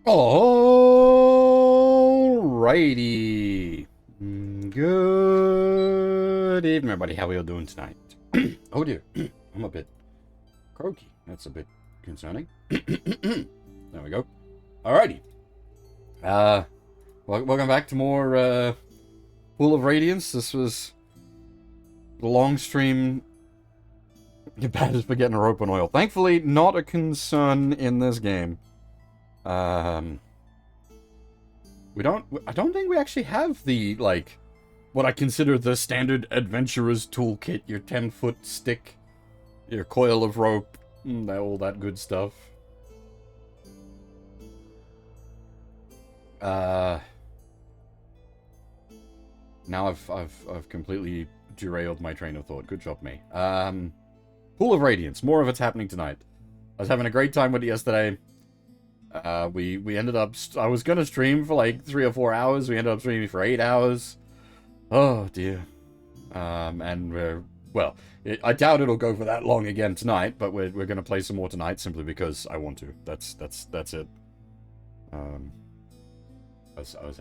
Alrighty. Good evening, everybody. How are you all doing tonight? Oh dear, I'm a bit croaky. That's a bit concerning. There we go. Alrighty. Welcome back to more Pool of Radiance. This was the long stream. You're bad as for getting a rope and oil. Thankfully, not a concern in this game. I don't think we actually have the, like, what I consider the standard adventurer's toolkit. Your 10-foot stick, your coil of rope, all that good stuff. Now I've completely derailed my train of thought. Good job, me. Pool of Radiance. More of it's happening tonight. I was having a great time with it yesterday. We ended up... I was gonna stream for like 3 or 4 hours. We ended up streaming for 8 hours. Oh, dear. And we're... Well, I doubt it'll go for that long again tonight, but we're gonna play some more tonight simply because I want to. That's it. I was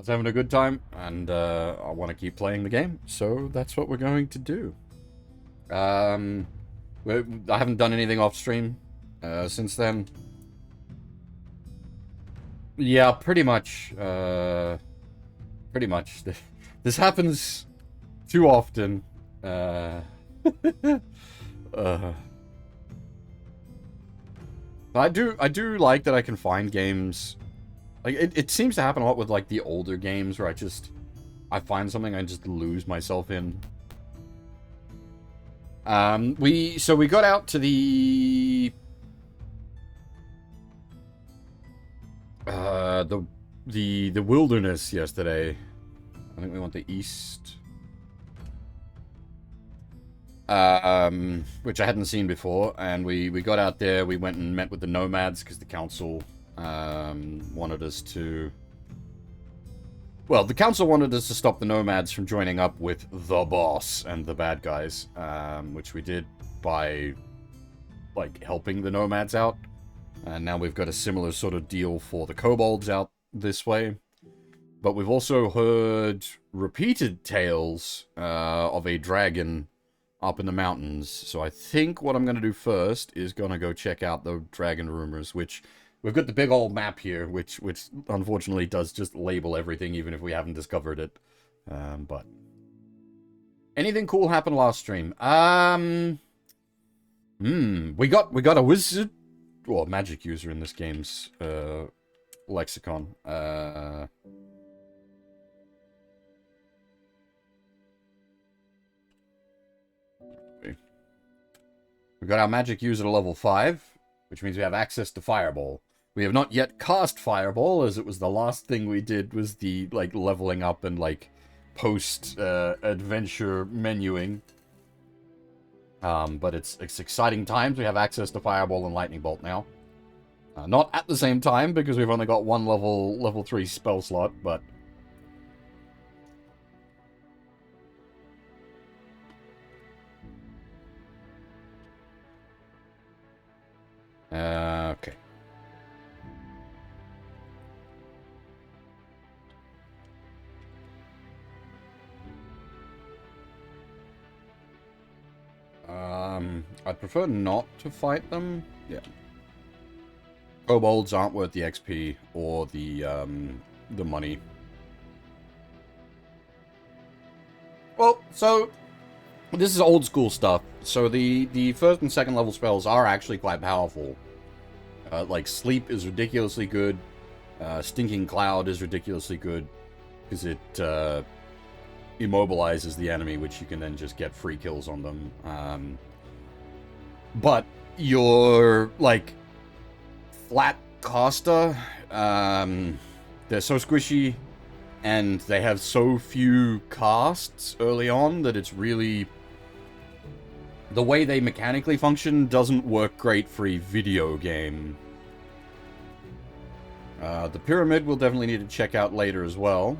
having a good time, and I want to keep playing the game, so that's what we're going to do. I haven't done anything off stream since then. Yeah, pretty much. Pretty much. This happens too often. I do like that I can find games. Like, it seems to happen a lot with, like, the older games where I find something I just lose myself in. We got out to the wilderness yesterday. I think we went the east. Which I hadn't seen before, and we got out there, we went and met with the nomads, because the council wanted us to... Well, the council wanted us to stop the nomads from joining up with the boss and the bad guys, which we did by, like, helping the nomads out. And now we've got a similar sort of deal for the kobolds out this way. But we've also heard repeated tales of a dragon up in the mountains. So I think what I'm going to do first is going to go check out the dragon rumors, which... We've got the big old map here, which unfortunately does just label everything, even if we haven't discovered it. But... Anything cool happened last stream? We got a wizard... Well, magic user in this game's lexicon. We got our magic user to level 5, which means we have access to Fireball. We have not yet cast Fireball, as it was the last thing we did was the, like, leveling up and, like, post-adventure menuing. But it's exciting times. We have access to Fireball and Lightning Bolt now. Not at the same time, because we've only got one level 3 spell slot, but... Okay. I'd prefer not to fight them. Yeah. Kobolds aren't worth the XP or the money. Well, so this is old school stuff. So the first and second level spells are actually quite powerful. Like Sleep is ridiculously good. Stinking Cloud is ridiculously good because it immobilizes the enemy, which you can then just get free kills on them. But your, like, flat caster, they're so squishy, and they have so few casts early on that it's really... The way they mechanically function doesn't work great for a video game. The pyramid we'll definitely need to check out later as well.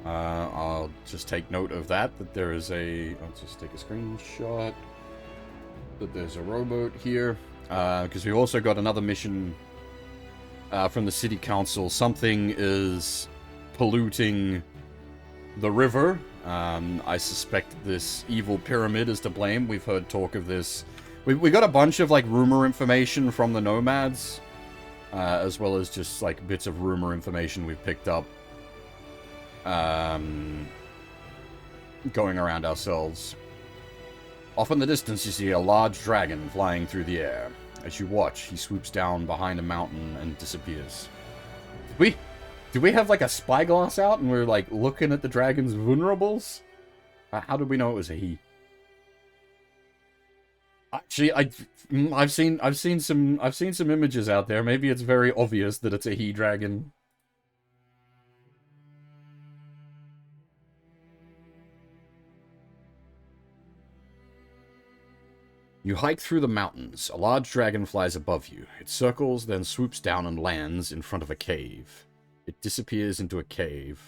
I'll just take note of that there is a... I'll just take a screenshot. that there's a rowboat here. Because we also got another mission from the city council. Something is polluting the river. I suspect this evil pyramid is to blame. We've heard talk of this. We got a bunch of, like, rumor information from the nomads. As well as just, like, bits of rumor information we've picked up. Going around ourselves. Off in the distance, you see a large dragon flying through the air. As you watch, he swoops down behind a mountain and disappears. Did we have, like, a spyglass out and we're, like, looking at the dragon's vulnerables? How did we know it was a he? Actually, I've seen some images out there. Maybe it's very obvious that it's a he dragon. You hike through the mountains. A large dragon flies above you. It circles, then swoops down and lands in front of a cave. It disappears into a cave.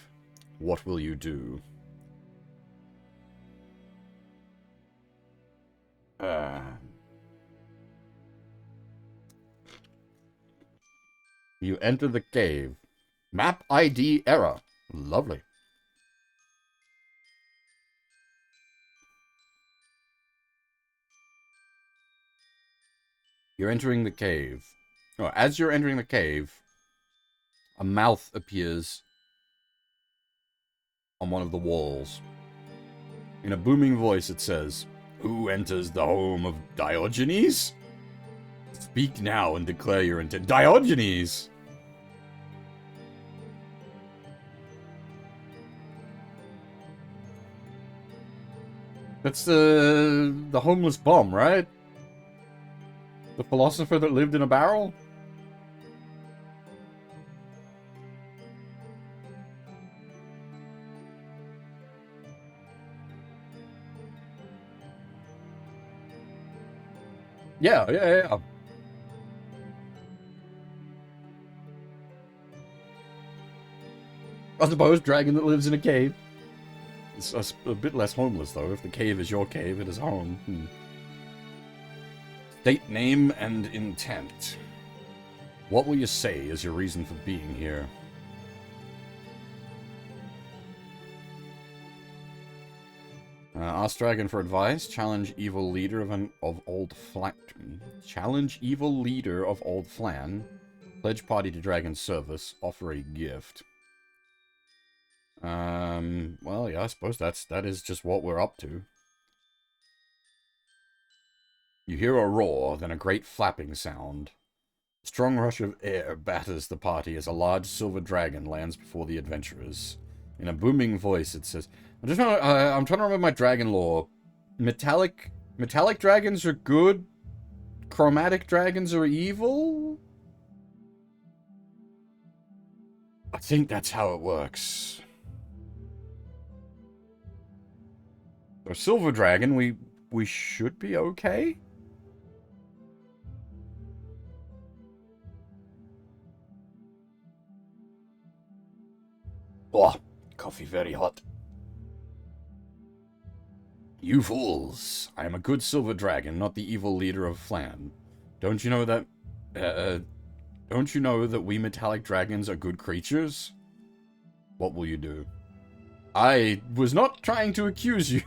What will you do? You enter the cave. Map ID error. Lovely. You're entering the cave. Oh, as you're entering the cave, a mouth appears on one of the walls. In a booming voice, it says, "Who enters the home of Diogenes? Speak now and declare your intent." Diogenes! That's the homeless bum, right? The philosopher that lived in a barrel? Yeah. I suppose, dragon that lives in a cave. It's a bit less homeless, though. If the cave is your cave, it is home. State name and intent. What will you say is your reason for being here? Ask dragon for advice. Challenge evil leader of old flan. Challenge evil leader of old flan. Pledge party to dragon service. Offer a gift. Well, yeah, I suppose that is just what we're up to. You hear a roar, then a great flapping sound. A strong rush of air batters the party as a large silver dragon lands before the adventurers. In a booming voice, it says, I'm trying to remember my dragon lore. Metallic dragons are good. Chromatic dragons are evil. I think that's how it works. So silver dragon, we should be okay. Oh, coffee very hot. You fools! I am a good silver dragon, not the evil leader of Flan. Don't you know that... don't you know that we metallic dragons are good creatures? What will you do? I was not trying to accuse you.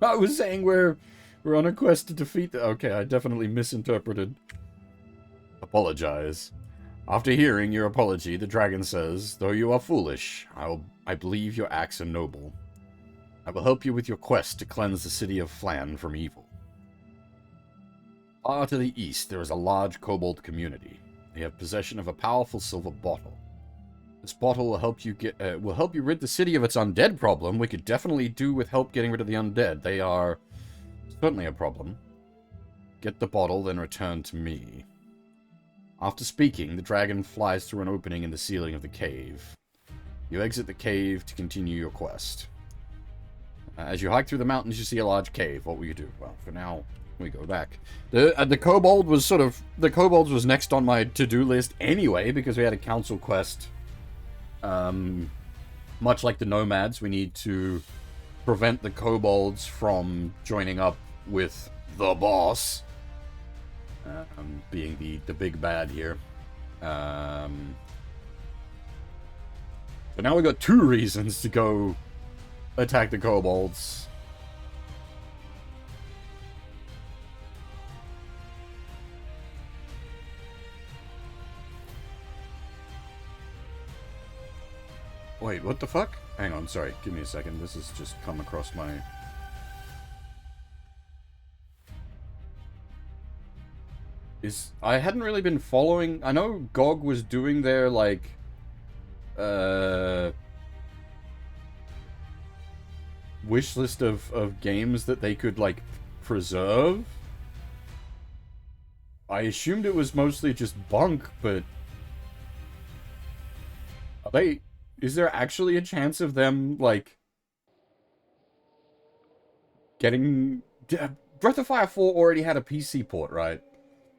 I was saying we're on a quest to defeat the... Okay, I definitely misinterpreted. Apologize. After hearing your apology, the dragon says, though you are foolish, I believe your acts are noble. I will help you with your quest to cleanse the city of Flan from evil. Far to the east, there is a large kobold community. They have possession of a powerful silver bottle. This bottle will help you rid the city of its undead problem. We could definitely do with help getting rid of the undead. They are certainly a problem. Get the bottle, then return to me. After speaking, the dragon flies through an opening in the ceiling of the cave. You exit the cave to continue your quest. As you hike through the mountains, you see a large cave. What will you do? Well, for now, we go back. The kobold was the kobolds was next on my to-do list anyway, because we had a council quest. Much like the nomads, we need to prevent the kobolds from joining up with the boss. being the big bad here. But now we got 2 reasons to go attack the kobolds. Wait, what the fuck? Hang on, sorry. Give me a second. This has just come across my... I hadn't really been following... I know GOG was doing their, like... wish list of games that they could, like, preserve. I assumed it was mostly just bunk, but... Are they... Is there actually a chance of them, like... getting... Breath of Fire 4 already had a PC port, right?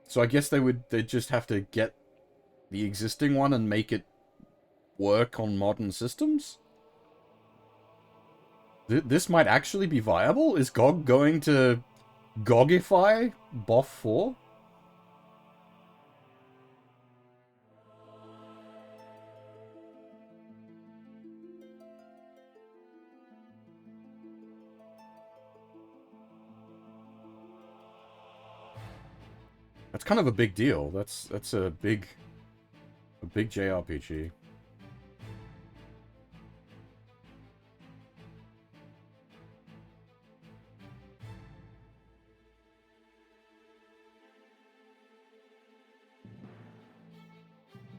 So I guess they'd just have to get the existing one and make it work on modern systems? This might actually be viable? Is GOG going to GOGify BOF 4? That's kind of a big deal. That's a big JRPG.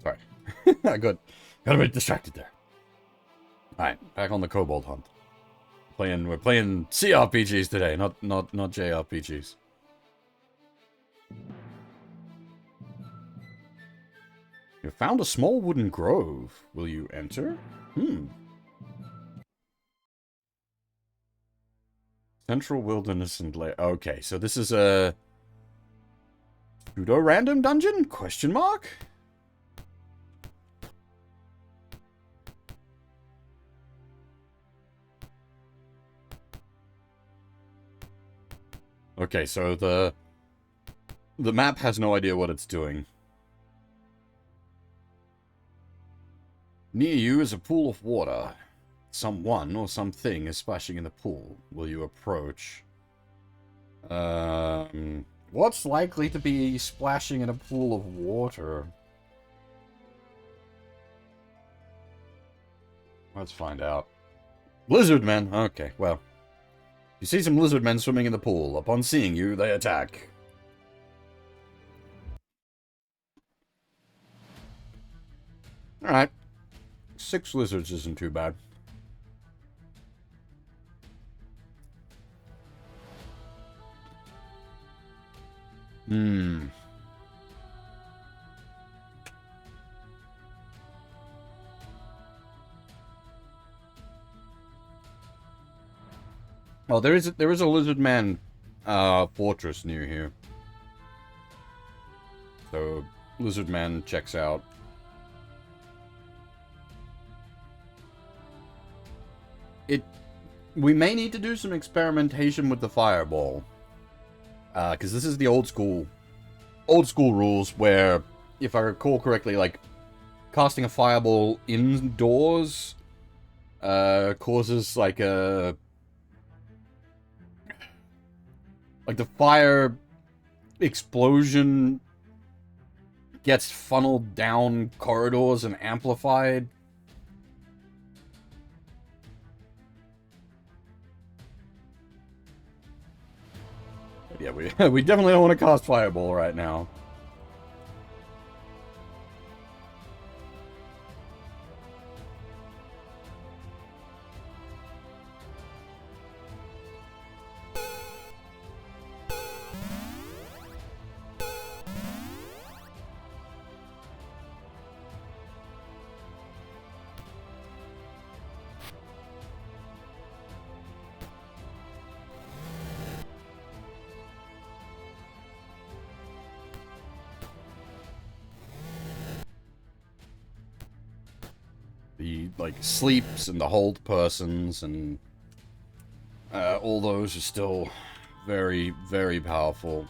Sorry. I got a bit distracted there. Alright, back on the kobold hunt. We're playing CRPGs today, not JRPGs. You found a small wooden grove. Will you enter? Central wilderness and okay, so this is a pseudo-random dungeon? Question mark? Okay, so the map has no idea what it's doing. Near you is a pool of water. Someone or something is splashing in the pool. Will you approach? What's likely to be splashing in a pool of water? Let's find out. Lizard men. Okay, well. You see some lizard men swimming in the pool. Upon seeing you, they attack. Alright. 6 lizards isn't too bad. Oh, there is a lizard man fortress near here. So lizard man checks out. We may need to do some experimentation with the fireball. Because this is the old school rules where, if I recall correctly, like, casting a fireball indoors causes, like, the fire explosion gets funneled down corridors and amplified. Yeah, we definitely don't want to cast Fireball right now. The, like, sleeps and the hold persons and all those are still very, very powerful.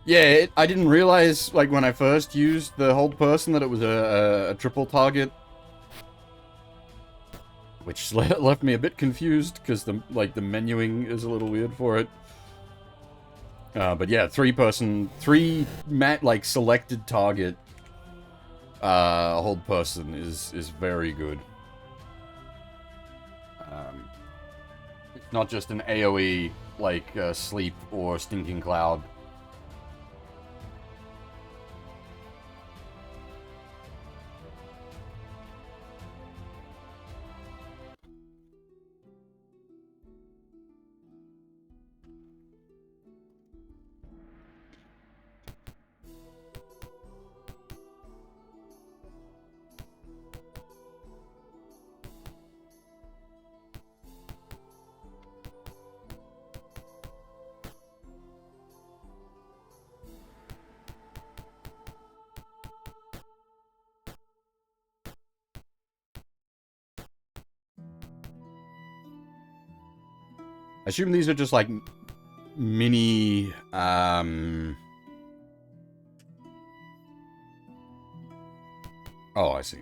Yeah, I didn't realize, like, when I first used the hold person that it was a triple target. Which left me a bit confused, because the menuing is a little weird for it. But yeah, selected target hold person is very good. It's not just an AoE like Sleep or Stinking Cloud. I assume these are just like mini Oh, I see.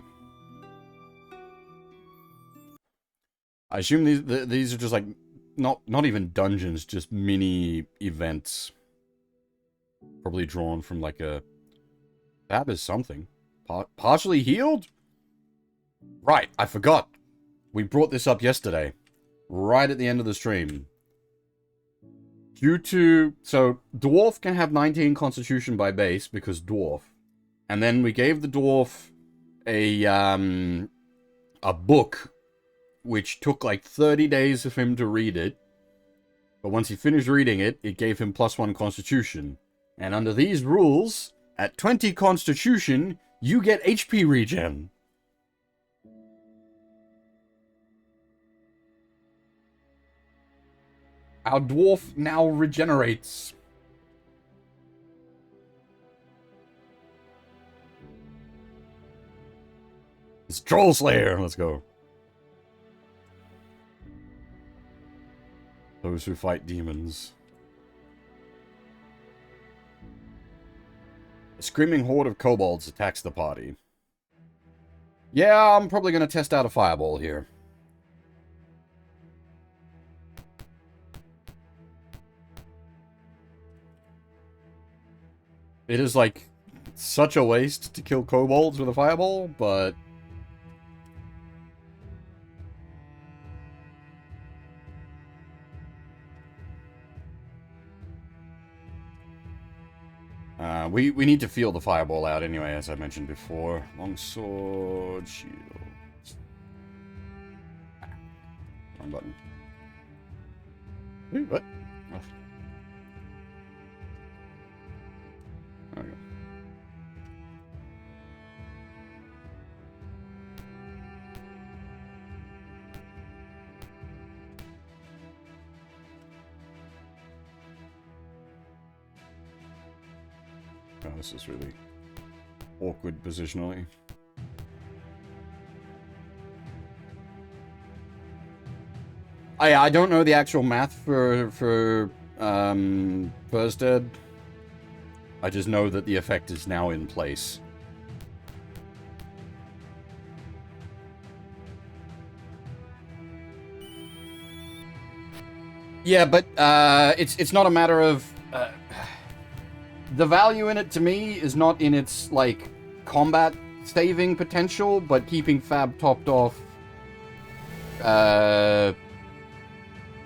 I assume these are just like not even dungeons, just mini events. Probably drawn from like a that is something. Partially healed? Right, I forgot. We brought this up yesterday. Right at the end of the stream. So, Dwarf can have 19 Constitution by base, because Dwarf. And then we gave the Dwarf a book, which took like 30 days of him to read it. But once he finished reading it, it gave him +1 Constitution. And under these rules, at 20 Constitution, you get HP regen. Our dwarf now regenerates. It's Troll Slayer. Let's go. Those who fight demons. A screaming horde of kobolds attacks the party. Yeah, I'm probably going to test out a fireball here. It is, like, such a waste to kill kobolds with a fireball, but... we need to feel the fireball out anyway, as I mentioned before. Longsword, shield... Wrong button. Wait, what? Oh. There we go. Oh, this is really awkward positionally. I don't know the actual math for First Dead. I just know that the effect is now in place. Yeah, but it's not a matter of the value in it to me is not in its like combat saving potential, but keeping Fab topped off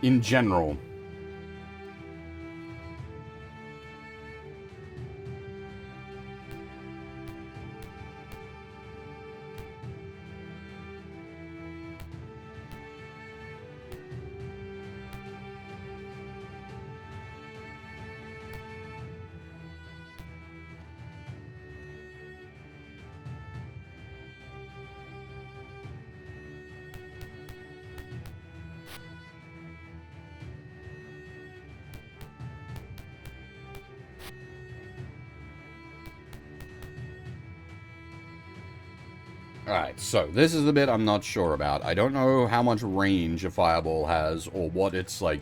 in general. Alright, so this is the bit I'm not sure about. I don't know how much range a fireball has, or what its, like,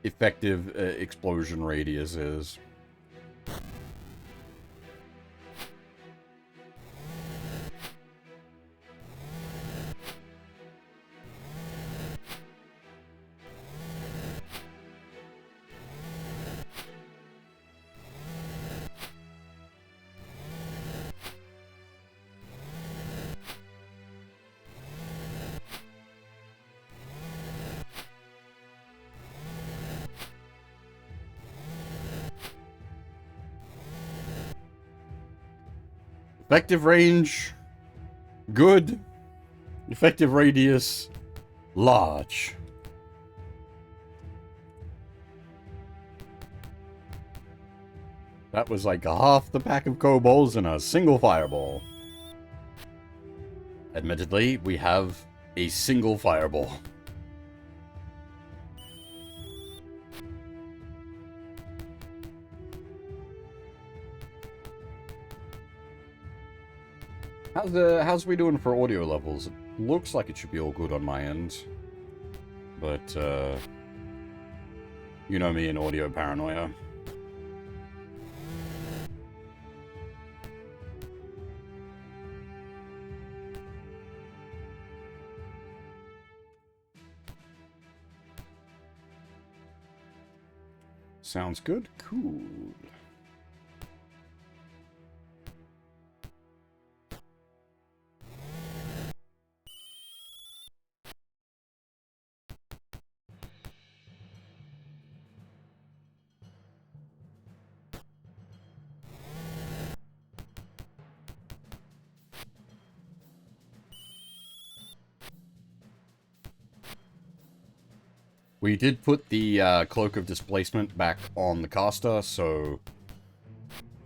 effective explosion radius is. Effective range, good. Effective radius, large. That was like half the pack of kobolds in a single fireball. Admittedly, we have a single fireball. How's we doing for audio levels? It looks like it should be all good on my end. But, you know me and audio paranoia. Sounds good? Cool. We did put the Cloak of Displacement back on the caster, so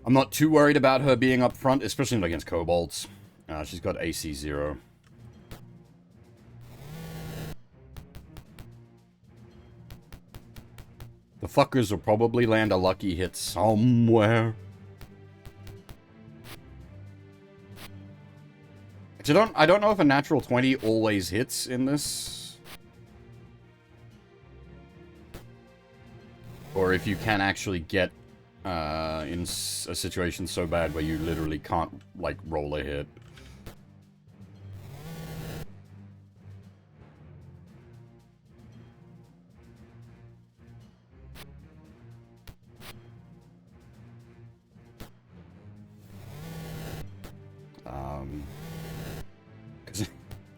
I'm not too worried about her being up front, especially not against kobolds. She's got AC 0. The fuckers will probably land a lucky hit somewhere. I don't know if a natural 20 always hits in this. Or if you can actually get in a situation so bad where you literally can't, like, roll a hit.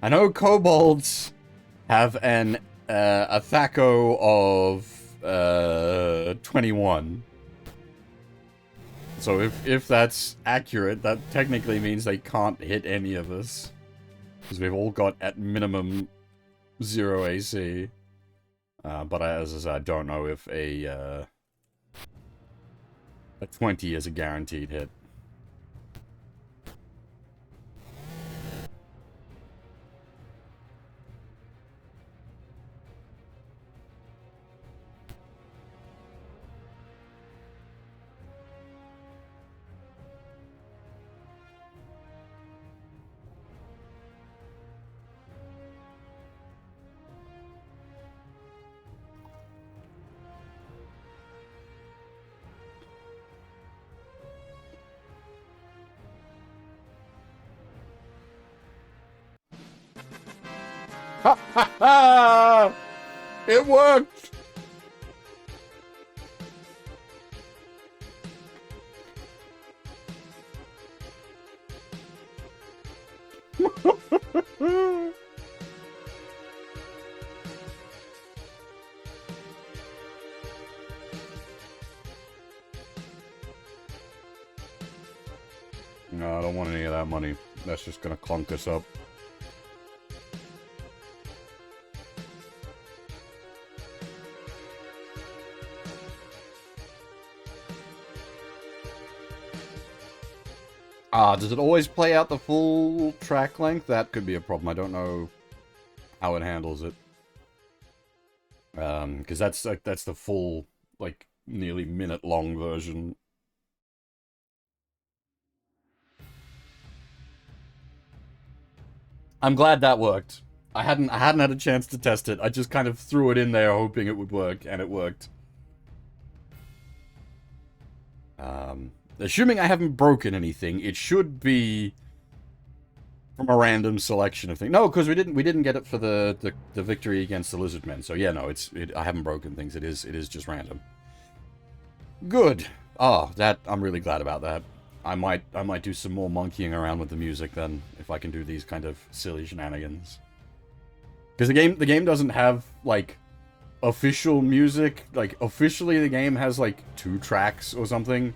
I know kobolds have an a THAC0 of 21. So if that's accurate, that technically means they can't hit any of us. Because we've all got at minimum 0 AC. But as I said, I don't know if a 20 is a guaranteed hit. Ha ha ha! It worked! No, I don't want any of that money. That's just gonna clunk us up. Does it always play out the full track length? That could be a problem. I don't know how it handles it. Because that's the full, like, nearly minute-long version. I'm glad that worked. I hadn't had a chance to test it. I just kind of threw it in there hoping it would work, and it worked. Assuming I haven't broken anything, it should be from a random selection of things. No, because we didn't get it for the victory against the Lizardmen. So yeah, no, I haven't broken things. It is just random. Good. Oh, that I'm really glad about that. I might do some more monkeying around with the music then, if I can do these kind of silly shenanigans. Because the game doesn't have like official music. Like officially, the game has like 2 tracks or something.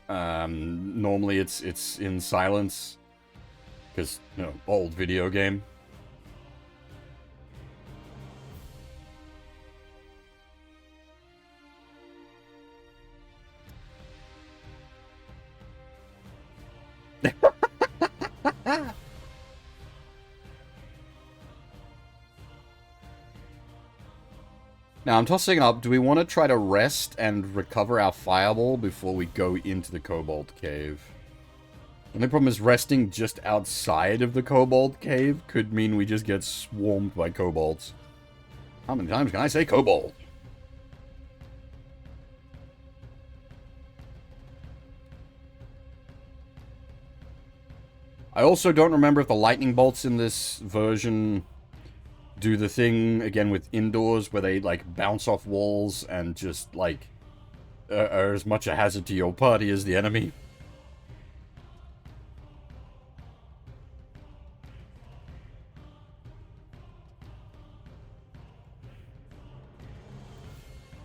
Normally it's in silence because old video game. Now, I'm tossing up, do we want to try to rest and recover our fireball before we go into the Cobalt Cave? The only problem is resting just outside of the Cobalt Cave could mean we just get swarmed by kobolds. How many times can I say kobold? I also don't remember if the lightning bolts in this version do the thing again with indoors where they like bounce off walls and just like are as much a hazard to your party as the enemy.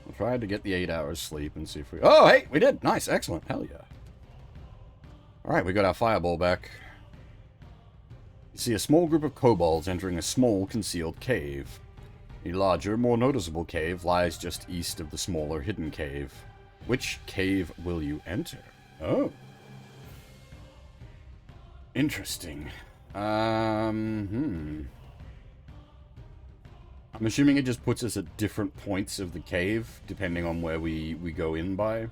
We'll try to get the 8 hours sleep and see if we... Oh, hey, we did. Nice, excellent. Hell yeah. Alright, we got our fireball back. You see a small group of kobolds entering a small, concealed cave. A larger, more noticeable cave lies just east of the smaller, hidden cave. Which cave will you enter? Oh. Interesting. I'm assuming it just puts us at different points of the cave, depending on where we go in by.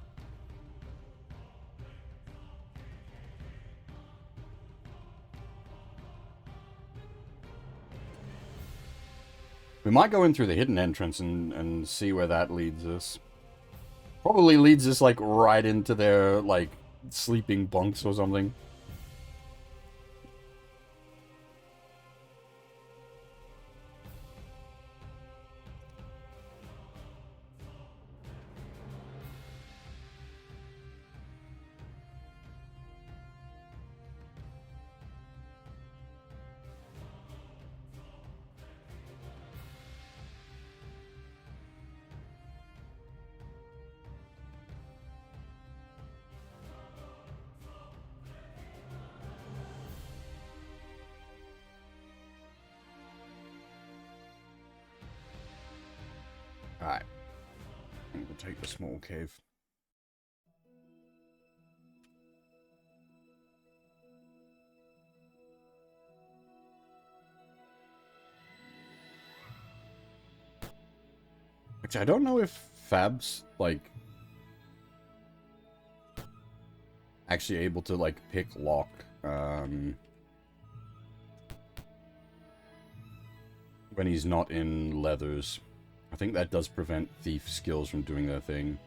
We might go in through the hidden entrance and see where that leads us. Probably leads us, like, right into their, like, sleeping bunks or something. Alright. We'll take the small cave. Which I don't know if Fab's, like, actually able to, like, pick lock. When he's not in leathers. I think that does prevent thief skills from doing their thing.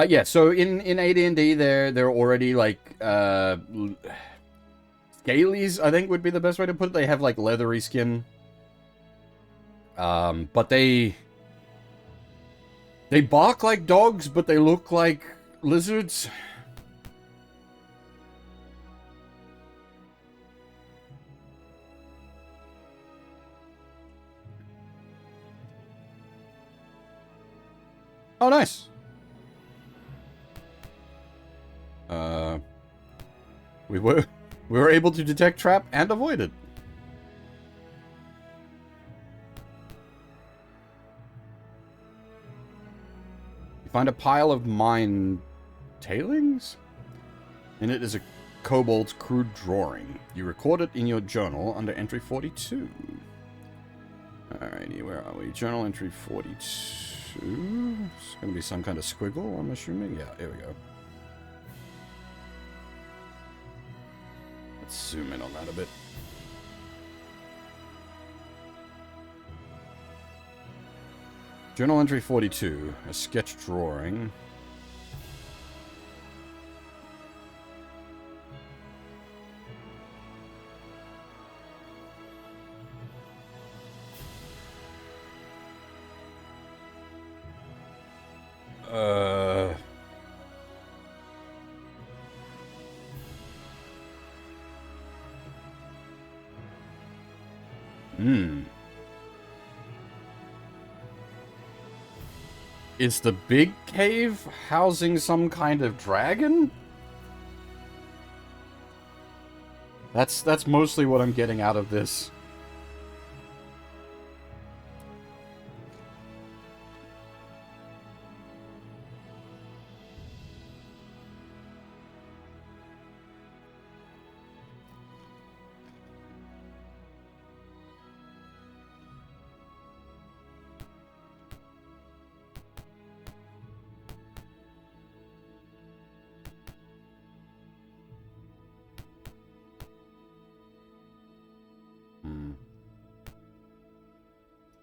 Yeah, so in AD&D, they're already, like, scalies, I think would be the best way to put it. They have, like, leathery skin. But they bark like dogs, but they look like lizards. Oh, nice. We were able to detect trap and avoid it. You find a pile of mine tailings? In it is a kobold's crude drawing. You record it in your journal under entry 42. Alrighty, where are we? Journal entry 42. It's going to be some kind of squiggle, I'm assuming. Yeah, here we go. Let's zoom in on that a bit. Journal entry 42, a sketch drawing. Is the big cave housing some kind of dragon? That's mostly what I'm getting out of this.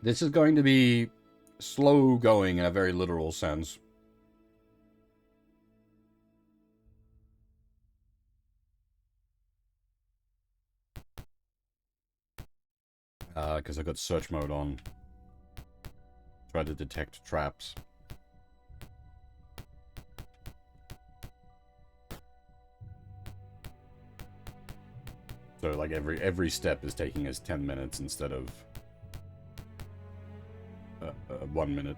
This is going to be slow going in a very literal sense. Because I got search mode on. Try to detect traps. So like every step is taking us 10 minutes instead of 1 minute.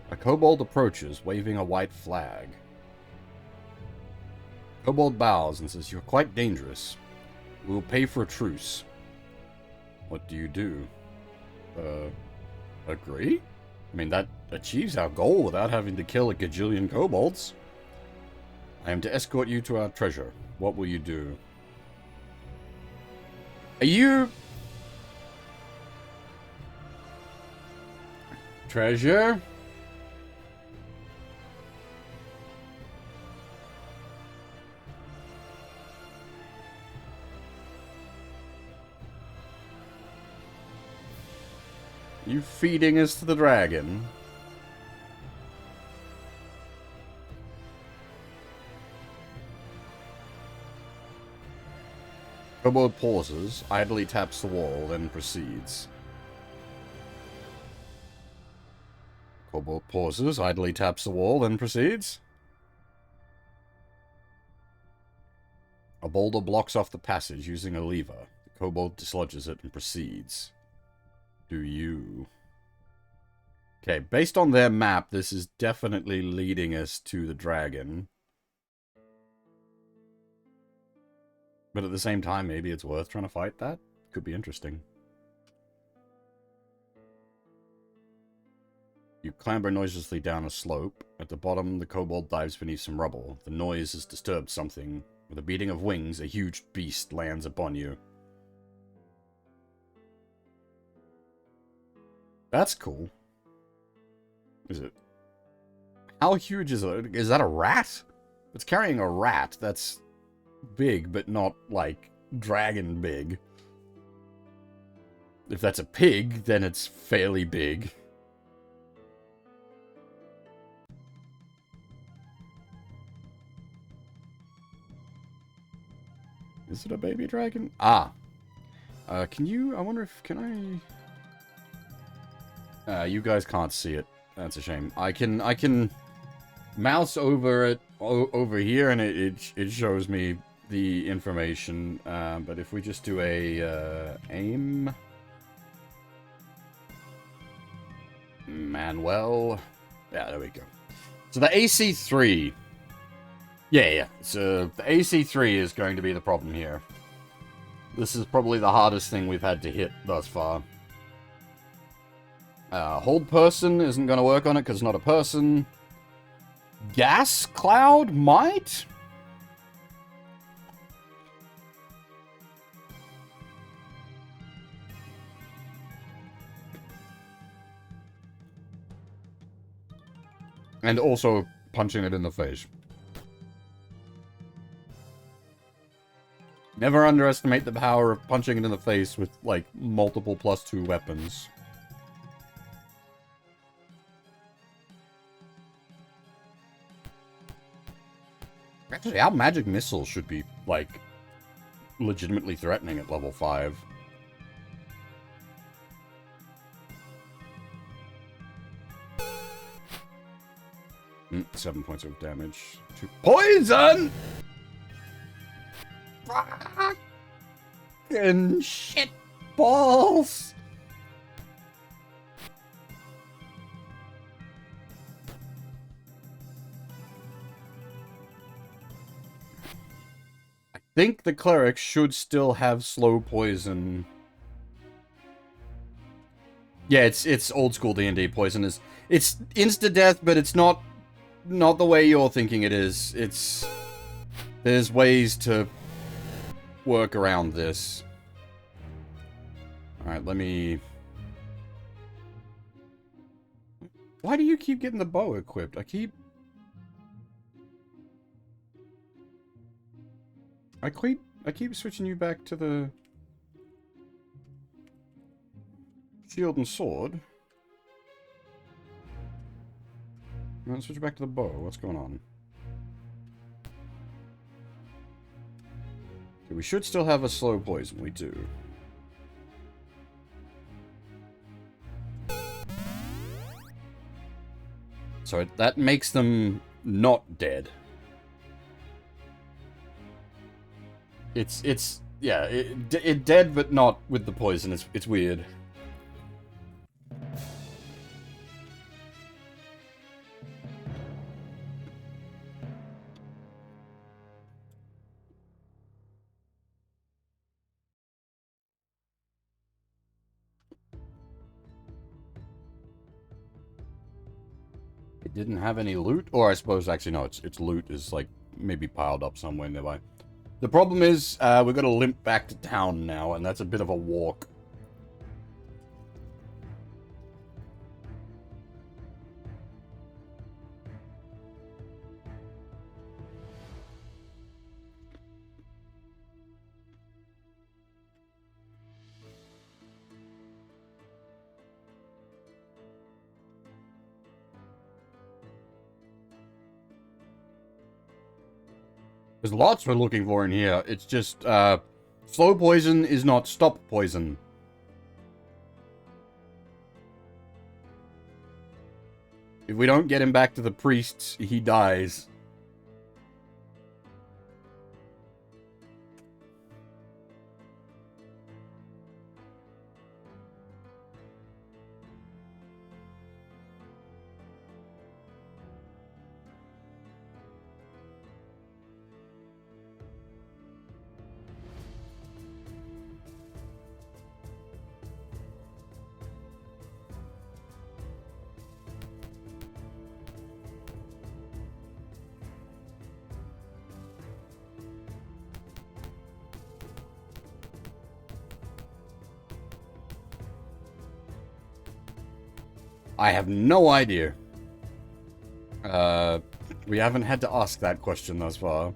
A kobold approaches, waving a white flag. Kobold bows and says, "You're quite dangerous. We will pay for a truce." What do you do? Agree? I mean, that achieves our goal without having to kill a gajillion kobolds. I am to escort you to our treasure. What will you do? Are you... Treasure? You feeding us to the dragon? Kobold pauses, idly taps the wall, then proceeds. Kobold pauses, idly taps the wall, then proceeds. A boulder blocks off the passage using a lever. The kobold dislodges it and proceeds. Do you? Okay, based on their map, this is definitely leading us to the dragon. But at the same time, maybe it's worth trying to fight that. Could be interesting. You clamber noiselessly down a slope. At the bottom, the kobold dives beneath some rubble. The noise has disturbed something. With a beating of wings, a huge beast lands upon you. That's cool. Is it? How huge is it? Is that a rat? It's carrying a rat. That's big, but not, like, dragon big. If that's a pig, then it's fairly big. Is it a baby dragon? Ah. Can you... I wonder if... Can I... you guys can't see it. That's a shame. I can mouse over it over here, and it shows me the information. But if we just do a aim, And, well... Yeah, there we go. So the AC3... Yeah. So the AC3 is going to be the problem here. This is probably the hardest thing we've had to hit thus far. Hold person isn't going to work on it because it's not a person. Gas cloud might? And also punching it in the face. Never underestimate the power of punching it in the face with, like, multiple +2 weapons. Actually, our magic missiles should be, like, legitimately threatening at level 5. Mm, 7 points of damage to poison! Fucking shit balls! I think the cleric should still have slow poison. Yeah, it's old school D&D poison. It's insta-death, but it's not the way you're thinking it is. There's ways to work around this. Alright, let me... Why do you keep getting the bow equipped? I keep switching you back to the shield and sword. Let's switch back to the bow. What's going on? Okay, we should still have a slow poison. We do. So that makes them not dead. Yeah, it dead, but not with the poison. It's weird. It didn't have any loot, or I suppose actually no, its loot is like maybe piled up somewhere nearby. The problem is we've got to limp back to town now, and that's a bit of a walk. There's lots we're looking for in here. It's just, slow poison is not stop poison. If we don't get him back to the priests, he dies. I have no idea. We haven't had to ask that question thus far.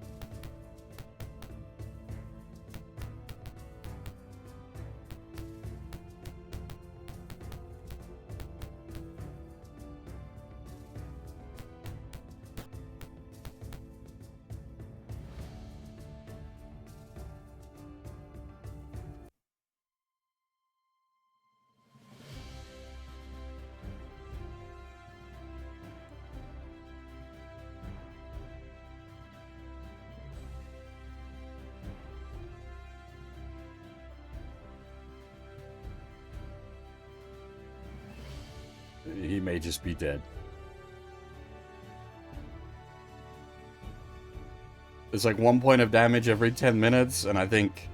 He may just be dead. It's like 1 point of damage every 10 minutes, and I think...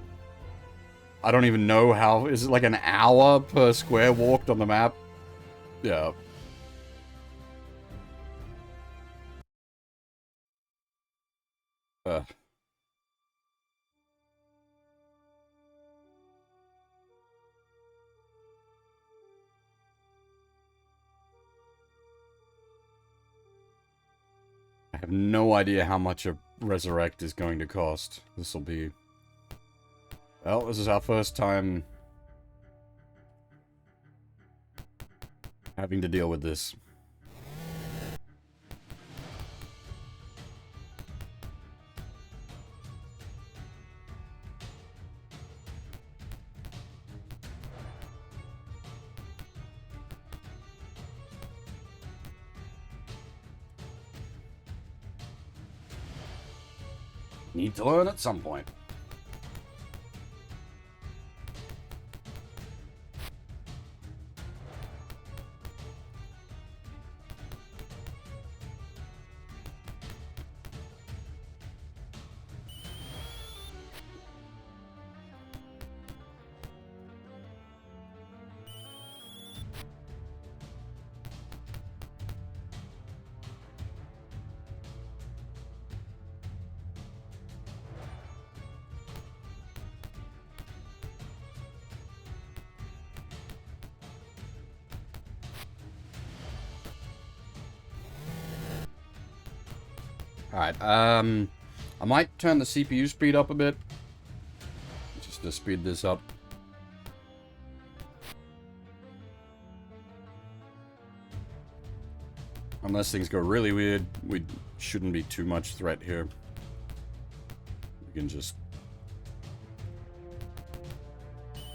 I don't even know how... Is it like an hour per square walked on the map? Yeah. I have no idea how much a resurrect is going to cost. This will be... Well, this is our first time having to deal with this. Need to learn at some point. Alright, I might turn the CPU speed up a bit. Just to speed this up. Unless things go really weird, we shouldn't be too much threat here. We can just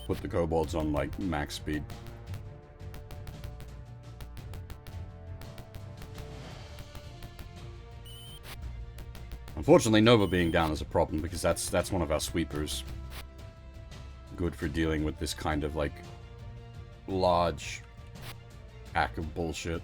put the kobolds on, like, max speed. Unfortunately, Nova being down is a problem, because that's one of our sweepers. Good for dealing with this kind of, like, large pack of bullshit.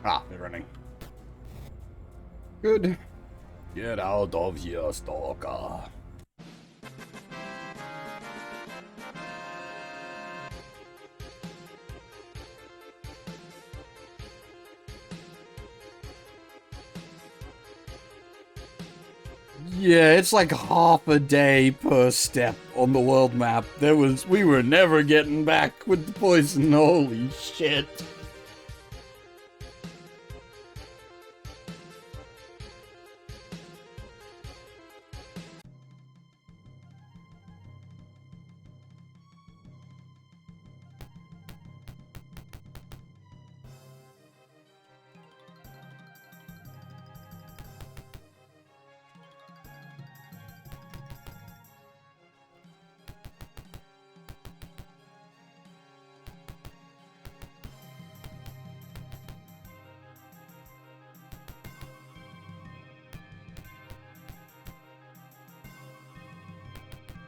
Ah, they're running. Good. Get out of here, stalker. Yeah, it's like half a day per step on the world map. We were never getting back with the poison. Holy shit.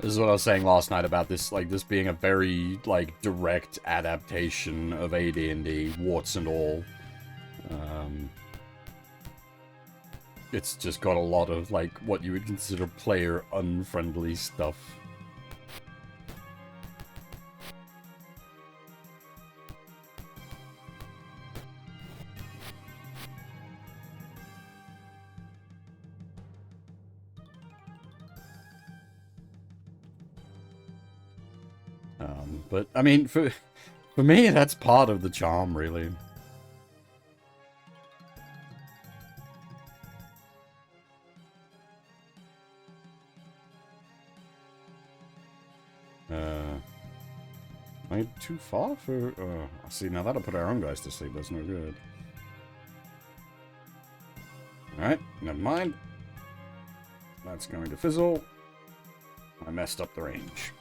This is what I was saying last night about this, like, this being a very, like, direct adaptation of AD&D, warts and all. It's just got a lot of, like, what you would consider player-unfriendly stuff. But, I mean, for me, that's part of the charm, really. Am I too far for... see, now that'll put our own guys to sleep. That's no good. Alright, never mind. That's going to fizzle. I messed up the range.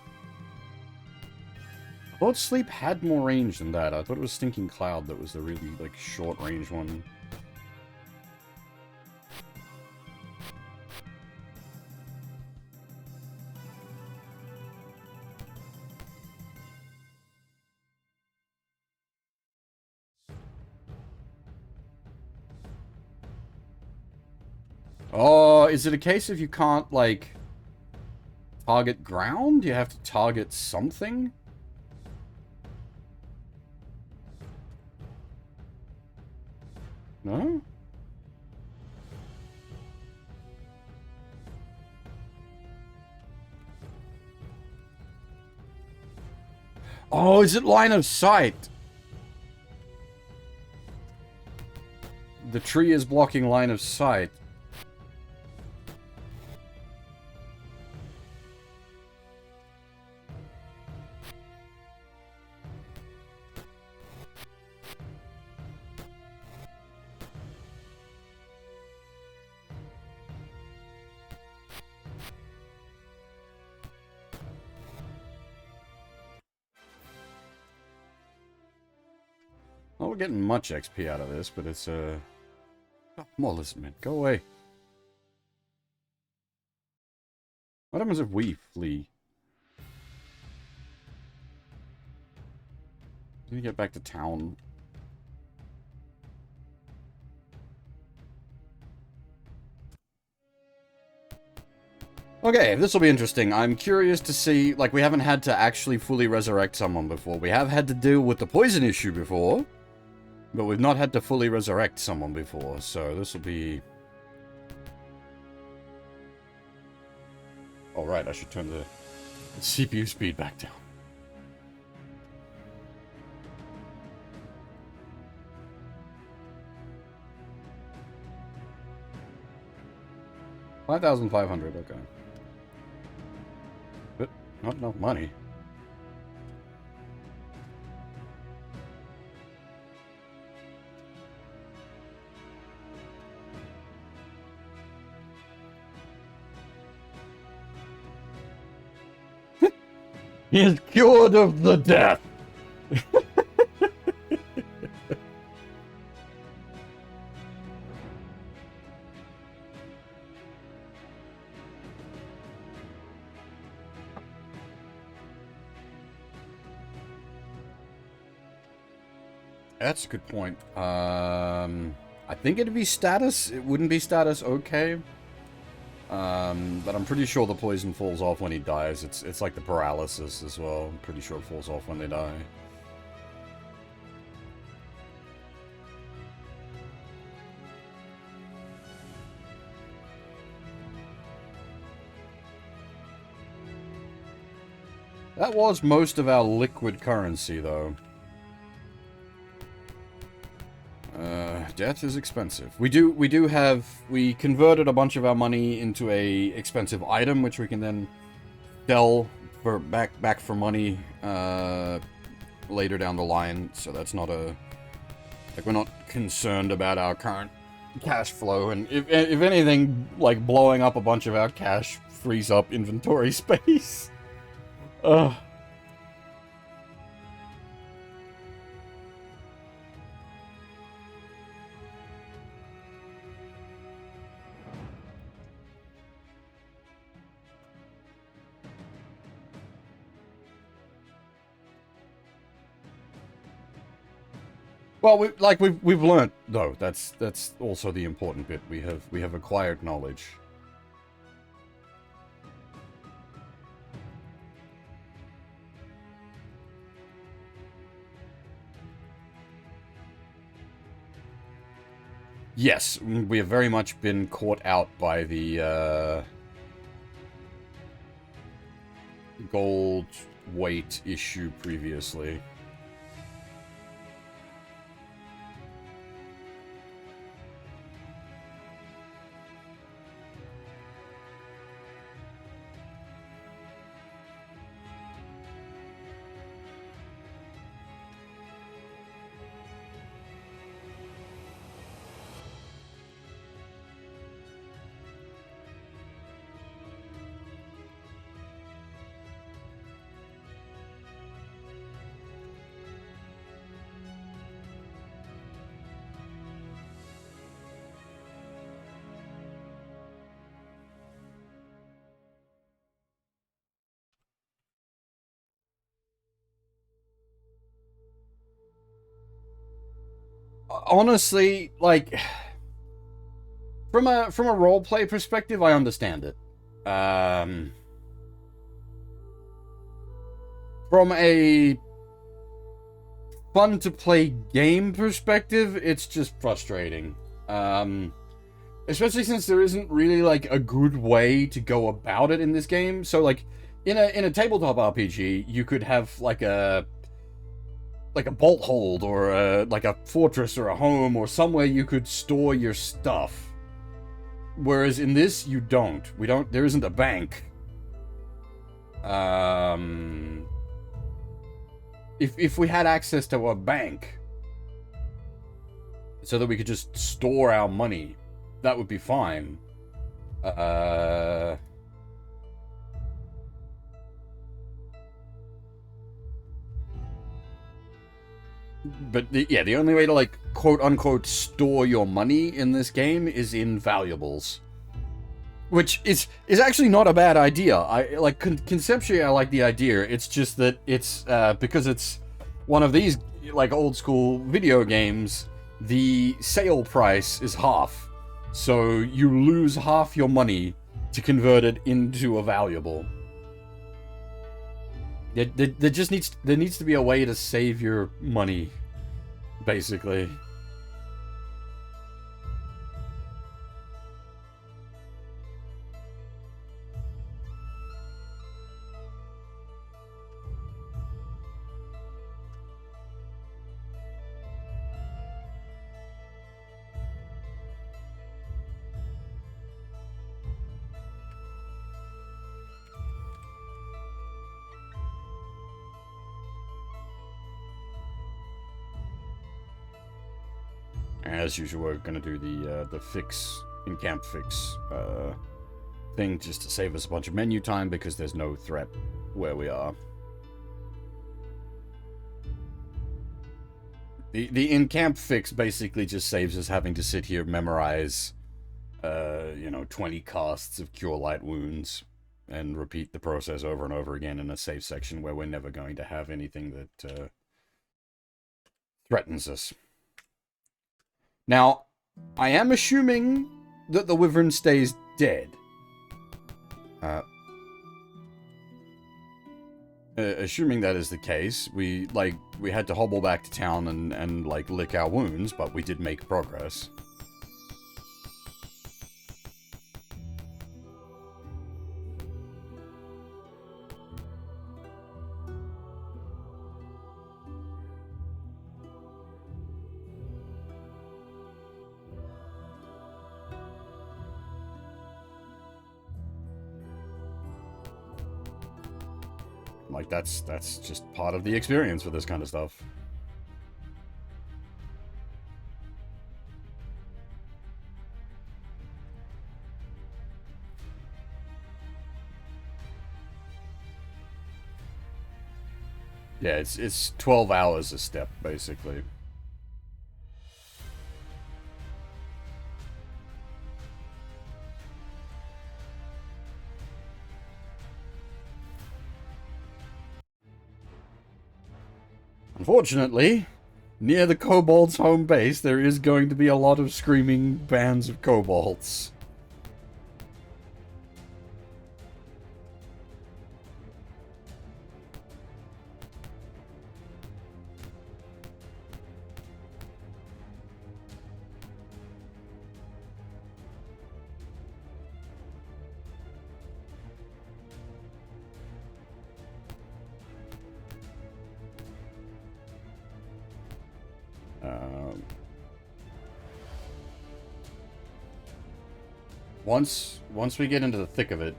I thought Sleep had more range than that. I thought it was Stinking Cloud that was the really, like, short-range one. Oh, is it a case of you can't, like, target ground? You have to target something? No? Oh, is it line of sight? The tree is blocking line of sight. Well, we're getting much XP out of this, but it's, Oh, more listen, go away. What happens if we flee? Can we get back to town? Okay, this will be interesting. I'm curious to see, like, we haven't had to actually fully resurrect someone before. We have had to deal with the poison issue before, but we've not had to fully resurrect someone before, so this will be... Alright, I should turn the CPU speed back down. $5,500, okay. But not enough money. He is cured of the death! That's a good point. I think it'd be status. It wouldn't be status okay. But I'm pretty sure the poison falls off when he dies. It's like the paralysis as well. I'm pretty sure it falls off when they die. That was most of our liquid currency, though. Death is expensive. We converted a bunch of our money into a expensive item, which we can then sell for back for money, later down the line. So that's not a, like, we're not concerned about our current cash flow. And if anything, like, blowing up a bunch of our cash frees up inventory space. Ugh. Well, we've learned though. That's also the important bit. We have acquired knowledge. Yes, we have very much been caught out by the gold weight issue previously. Honestly, like from a role play perspective, I understand it. From a fun to play game perspective, it's just frustrating. Especially since there isn't really like a good way to go about it in this game. So like in a tabletop RPG, you could have like a bolt hold or like a fortress or a home or somewhere you could store your stuff. Whereas in this, you don't. We don't. There isn't a bank. If we had access to a bank, so that we could just store our money, that would be fine. But the only way to like quote unquote store your money in this game is in valuables, which is actually not a bad idea. I like conceptually I like the idea. It's just that it's because it's one of these like old school video games. The sale price is half, so you lose half your money to convert it into a valuable. There needs to be a way to save your money, basically. As usual, we're gonna do the fix in-camp fix thing just to save us a bunch of menu time because there's no threat where we are. The in-camp fix basically just saves us having to sit here memorize 20 casts of Cure Light Wounds and repeat the process over and over again in a safe section where we're never going to have anything that threatens us. Now, I am assuming that the Wyvern stays dead. Assuming that is the case, we had to hobble back to town and like lick our wounds, but we did make progress. Like that's just part of the experience for this kind of stuff. Yeah, it's 12 hours a step, basically. Unfortunately, Near the kobolds' home base, there is going to be a lot of screaming bands of kobolds. Once we get into the thick of it,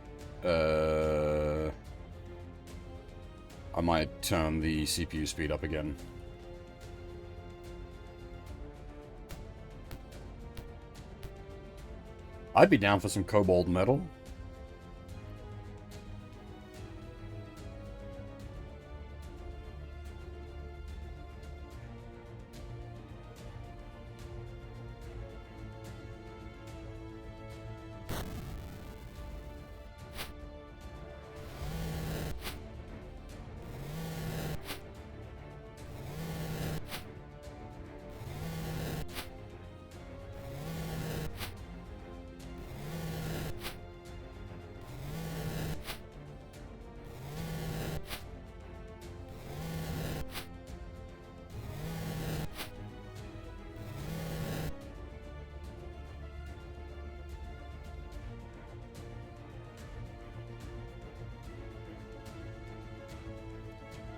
I might turn the CPU speed up again. I'd be down for some kobold metal.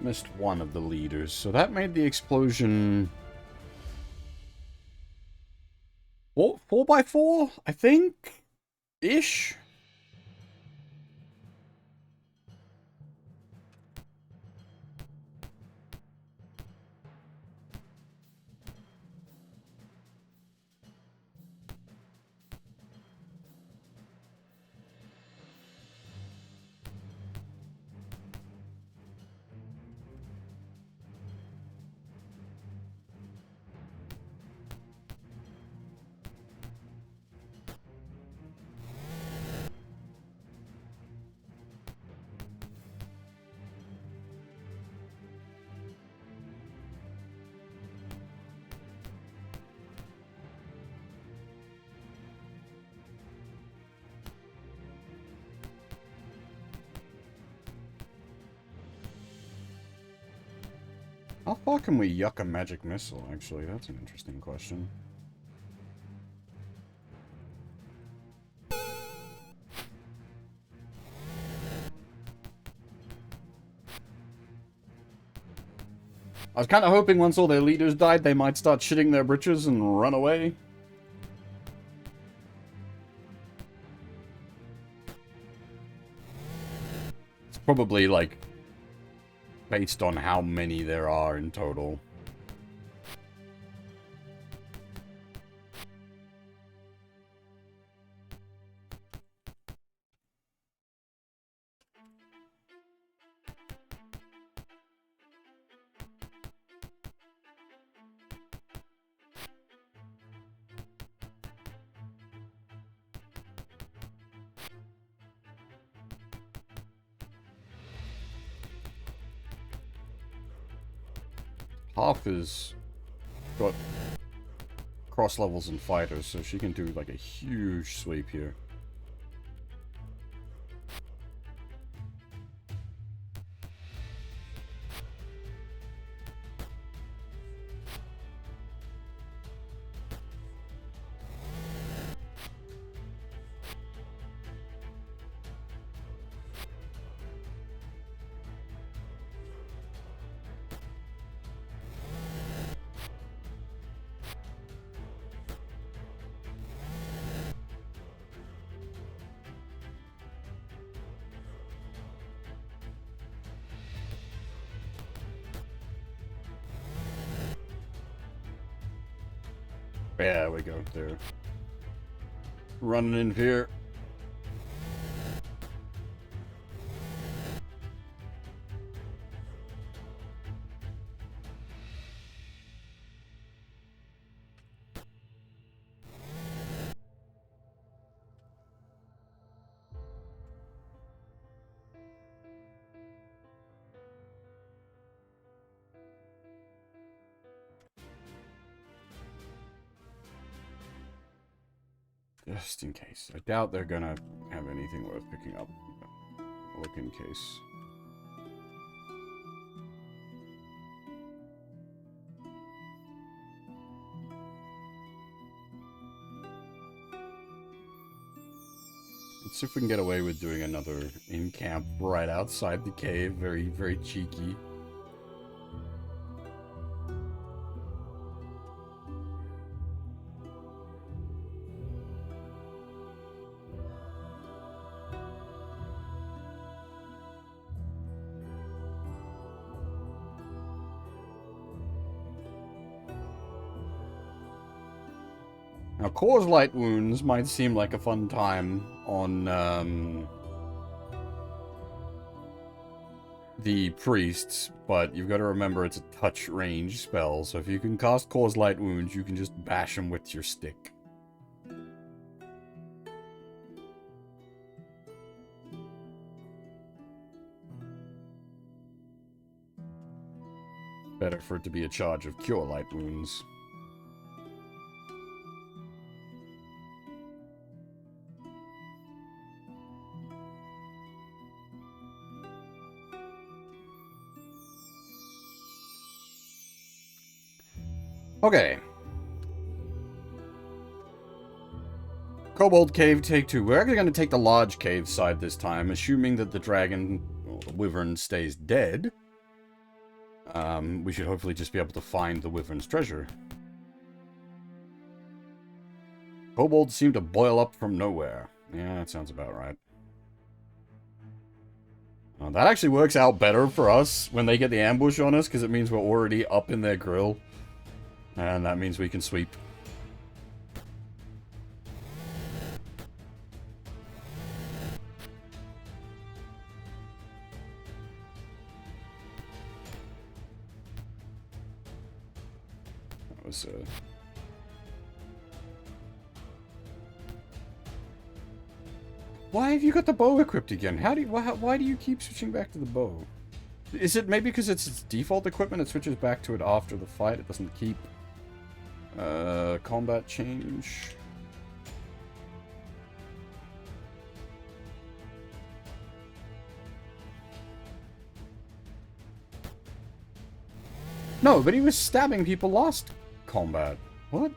Missed one of the leaders, so that made the explosion 4x4, I think? Ish? How far can we yuck a magic missile, actually? That's an interesting question. I was kind of hoping once all their leaders died, they might start shitting their britches and run away. It's probably, like, based on how many there are in total. Half is got cross levels and fighters, so she can do like a huge sweep here. There we go. They're running in here. Just in case. I doubt they're gonna have anything worth picking up. Look in case. Let's see if we can get away with doing another in-camp right outside the cave. Very, very cheeky. Now, cause light wounds might seem like a fun time on the priests, but you've got to remember it's a touch range spell, so if you can cast cause light wounds, you can just bash them with your stick. Better for it to be a charge of cure light wounds. Okay. Kobold Cave, take 2. We're actually going to take the large cave side this time, assuming that the dragon, or the wyvern, stays dead. We should hopefully just be able to find the wyvern's treasure. Kobolds seem to boil up from nowhere. Yeah, that sounds about right. That actually works out better for us when they get the ambush on us, because it means we're already up in their grill. And that means we can sweep. That was, Why have you got the bow equipped again? Why do you keep switching back to the bow? Is it maybe because it's its default equipment? It switches back to it after the fight. It doesn't keep... combat change. No, but he was stabbing people last combat. What?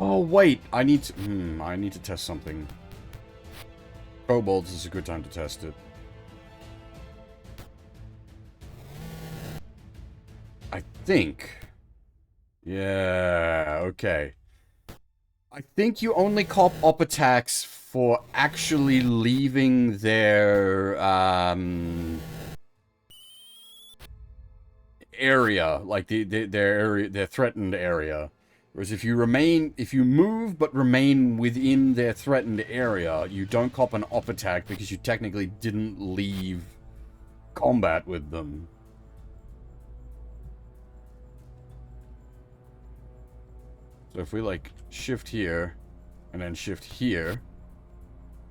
Oh, wait. I need to test something. Kobolds is a good time to test it. I think. Yeah, okay. I think you only cop op attacks for actually leaving their, area. Like, their area, their threatened area. Whereas if you move but remain within their threatened area, you don't cop an op attack because you technically didn't leave combat with them. So if we, like, shift here, and then shift here,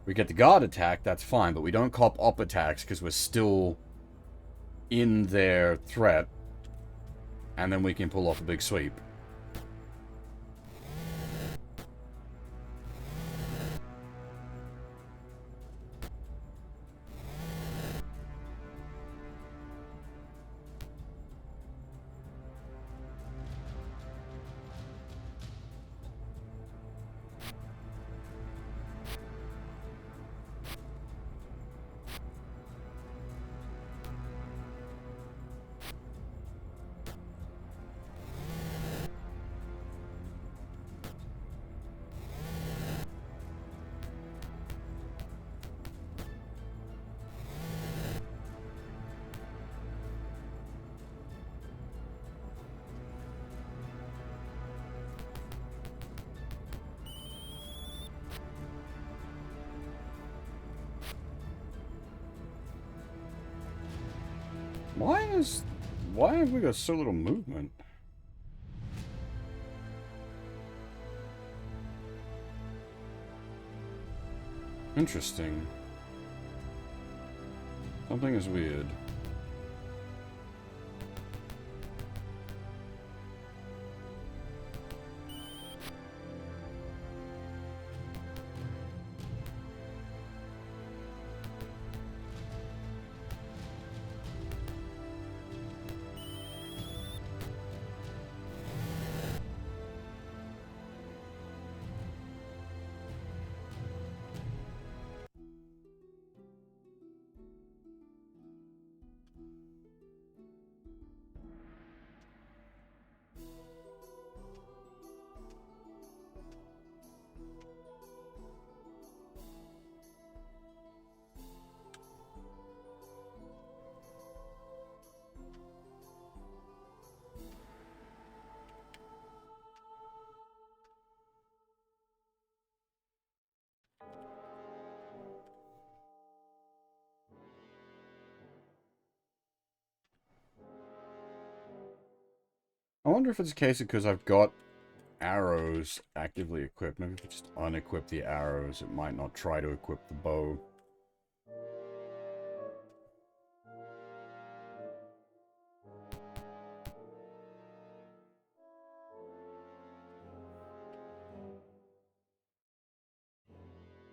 we get the guard attack, that's fine, but we don't cop op attacks because we're still in their threat, and then we can pull off a big sweep. Why have we got so little movement? Interesting. Something is weird. I wonder if it's a case of because I've got arrows actively equipped. Maybe if I just unequip the arrows, it might not try to equip the bow.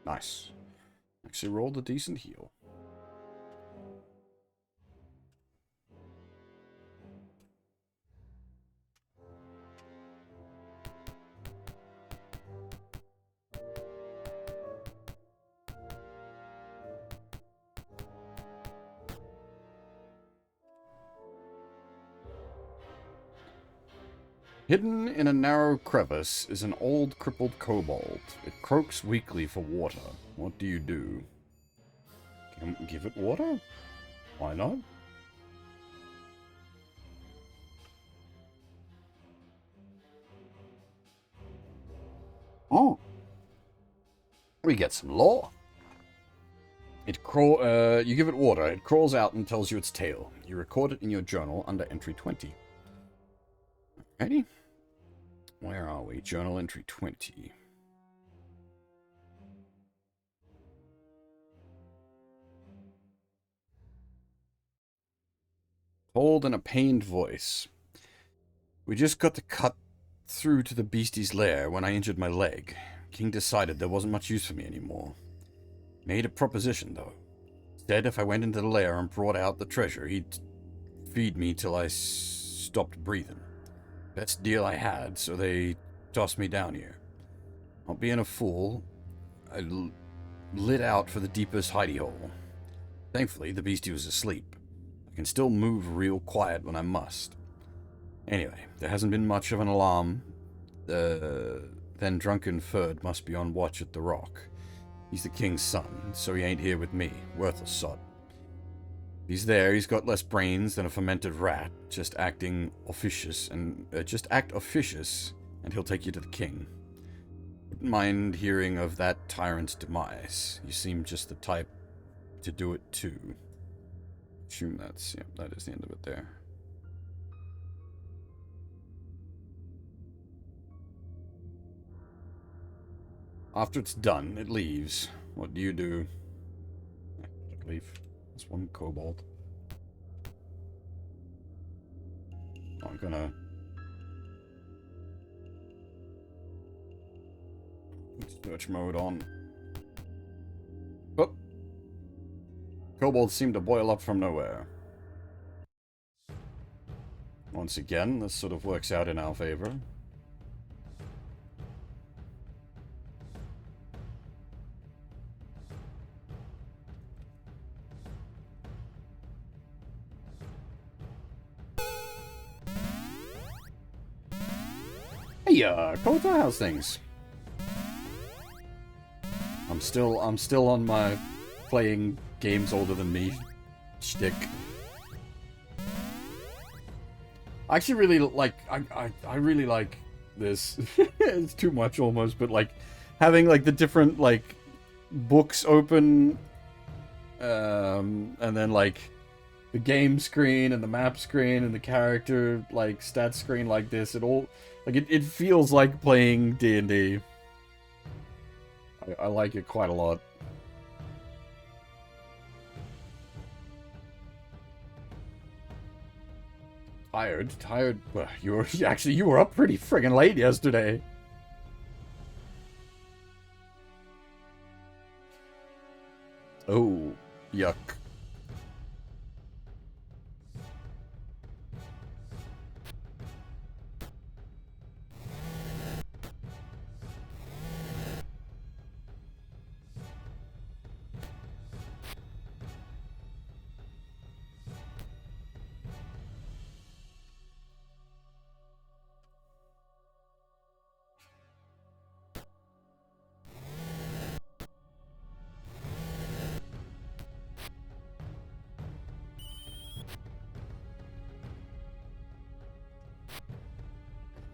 Nice. Actually rolled a decent heal. Hidden in a narrow crevice is an old crippled kobold. It croaks weakly for water. What do you do? Give it water? Why not? Oh. We get some lore. You give it water. It crawls out and tells you its tale. You record it in your journal under entry 20. Ready? Where are we? Journal entry 20. Told in a pained voice. We just got to cut through to the beastie's lair when I injured my leg. King decided there wasn't much use for me anymore. Made a proposition, though. Said if I went into the lair and brought out the treasure, he'd feed me till I stopped breathing. Best deal I had, so they tossed me down here. Not being a fool, I lit out for the deepest hidey hole. Thankfully, the beastie was asleep. I can still move real quiet when I must. Anyway, there hasn't been much of an alarm. Then drunken Ferd must be on watch at the rock. He's the king's son, so he ain't here with me. Worthless sod. He's there, he's got less brains than a fermented rat. Just act officious, and he'll take you to the king. Wouldn't mind hearing of that tyrant's demise. You seem just the type to do it too. Assume that is the end of it there. After it's done, it leaves. What do you do? Leave. There's one kobold. I'm gonna... search mode on. Oh! Kobolds seem to boil up from nowhere. Once again, this sort of works out in our favor. Hey, Kota, how's things? I'm still on my playing games older than me shtick. I actually really like, I really like this. It's too much almost, but like having like the different like books open, and then like the game screen and the map screen and the character like stat screen like this, it all like it feels like playing D&D. I like it quite a lot. Tired. Well, you were up pretty friggin' late yesterday. Oh, yuck.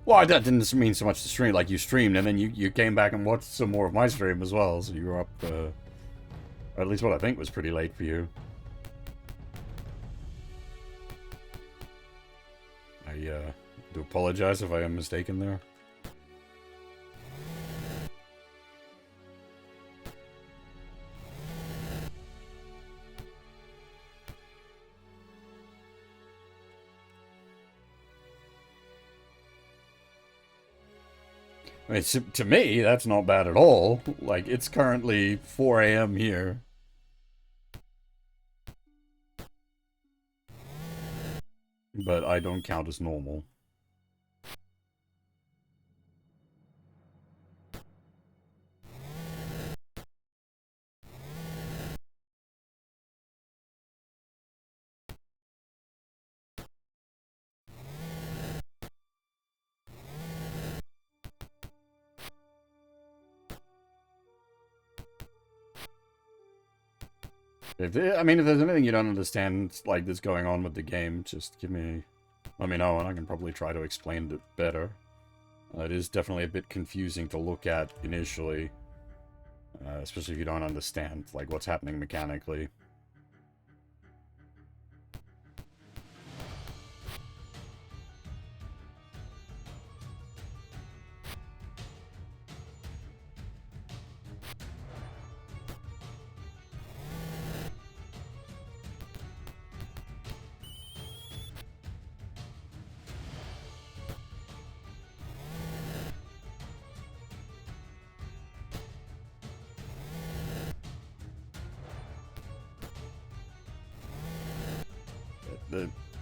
Well, that didn't mean so much to stream. Like, you streamed, and then you came back and watched some more of my stream as well, so you were up, at least what I think was pretty late for you. I, do apologize if I am mistaken there. I mean, to me, that's not bad at all. Like, it's currently 4 a.m. here. But I don't count as normal. If there's anything you don't understand, like, that's going on with the game, just let me know, and I can probably try to explain it better. It is definitely a bit confusing to look at initially, especially if you don't understand, like, what's happening mechanically.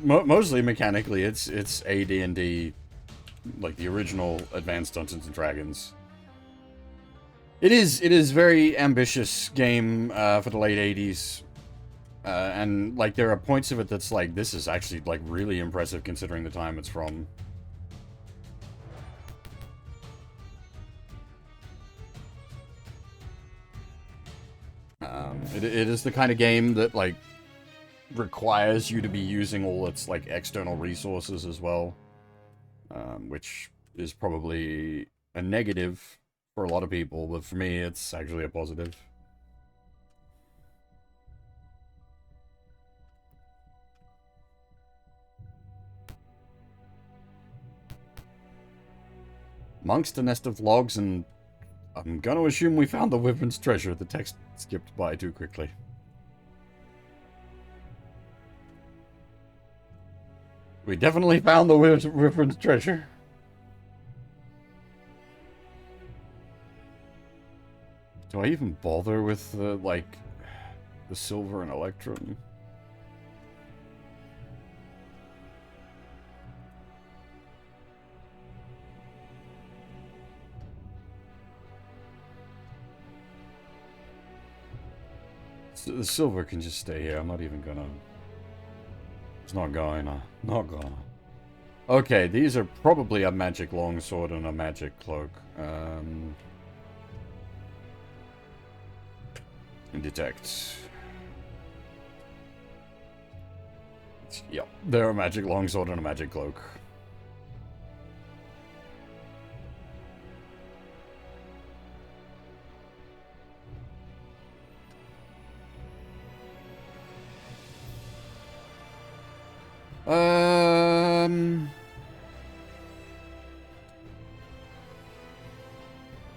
Mostly mechanically, it's AD&D, like the original Advanced Dungeons and Dragons. It is very ambitious game for the late 80s, and like there are points of it that's like, this is actually like really impressive considering the time it's from. It is the kind of game that like requires you to be using all its like external resources as well, which is probably a negative for a lot of people, but for me it's actually a positive. Amongst a nest of logs, and I'm gonna assume we found the Wyvern's treasure. The text skipped by too quickly. We definitely found the Wyvern's treasure. Do I even bother with like the silver and electrum? So the silver can just stay here. I'm not even gonna. It's not going. Not gonna. Okay, these are probably a magic longsword and a magic cloak. Detect. Yep, they're a magic longsword and a magic cloak.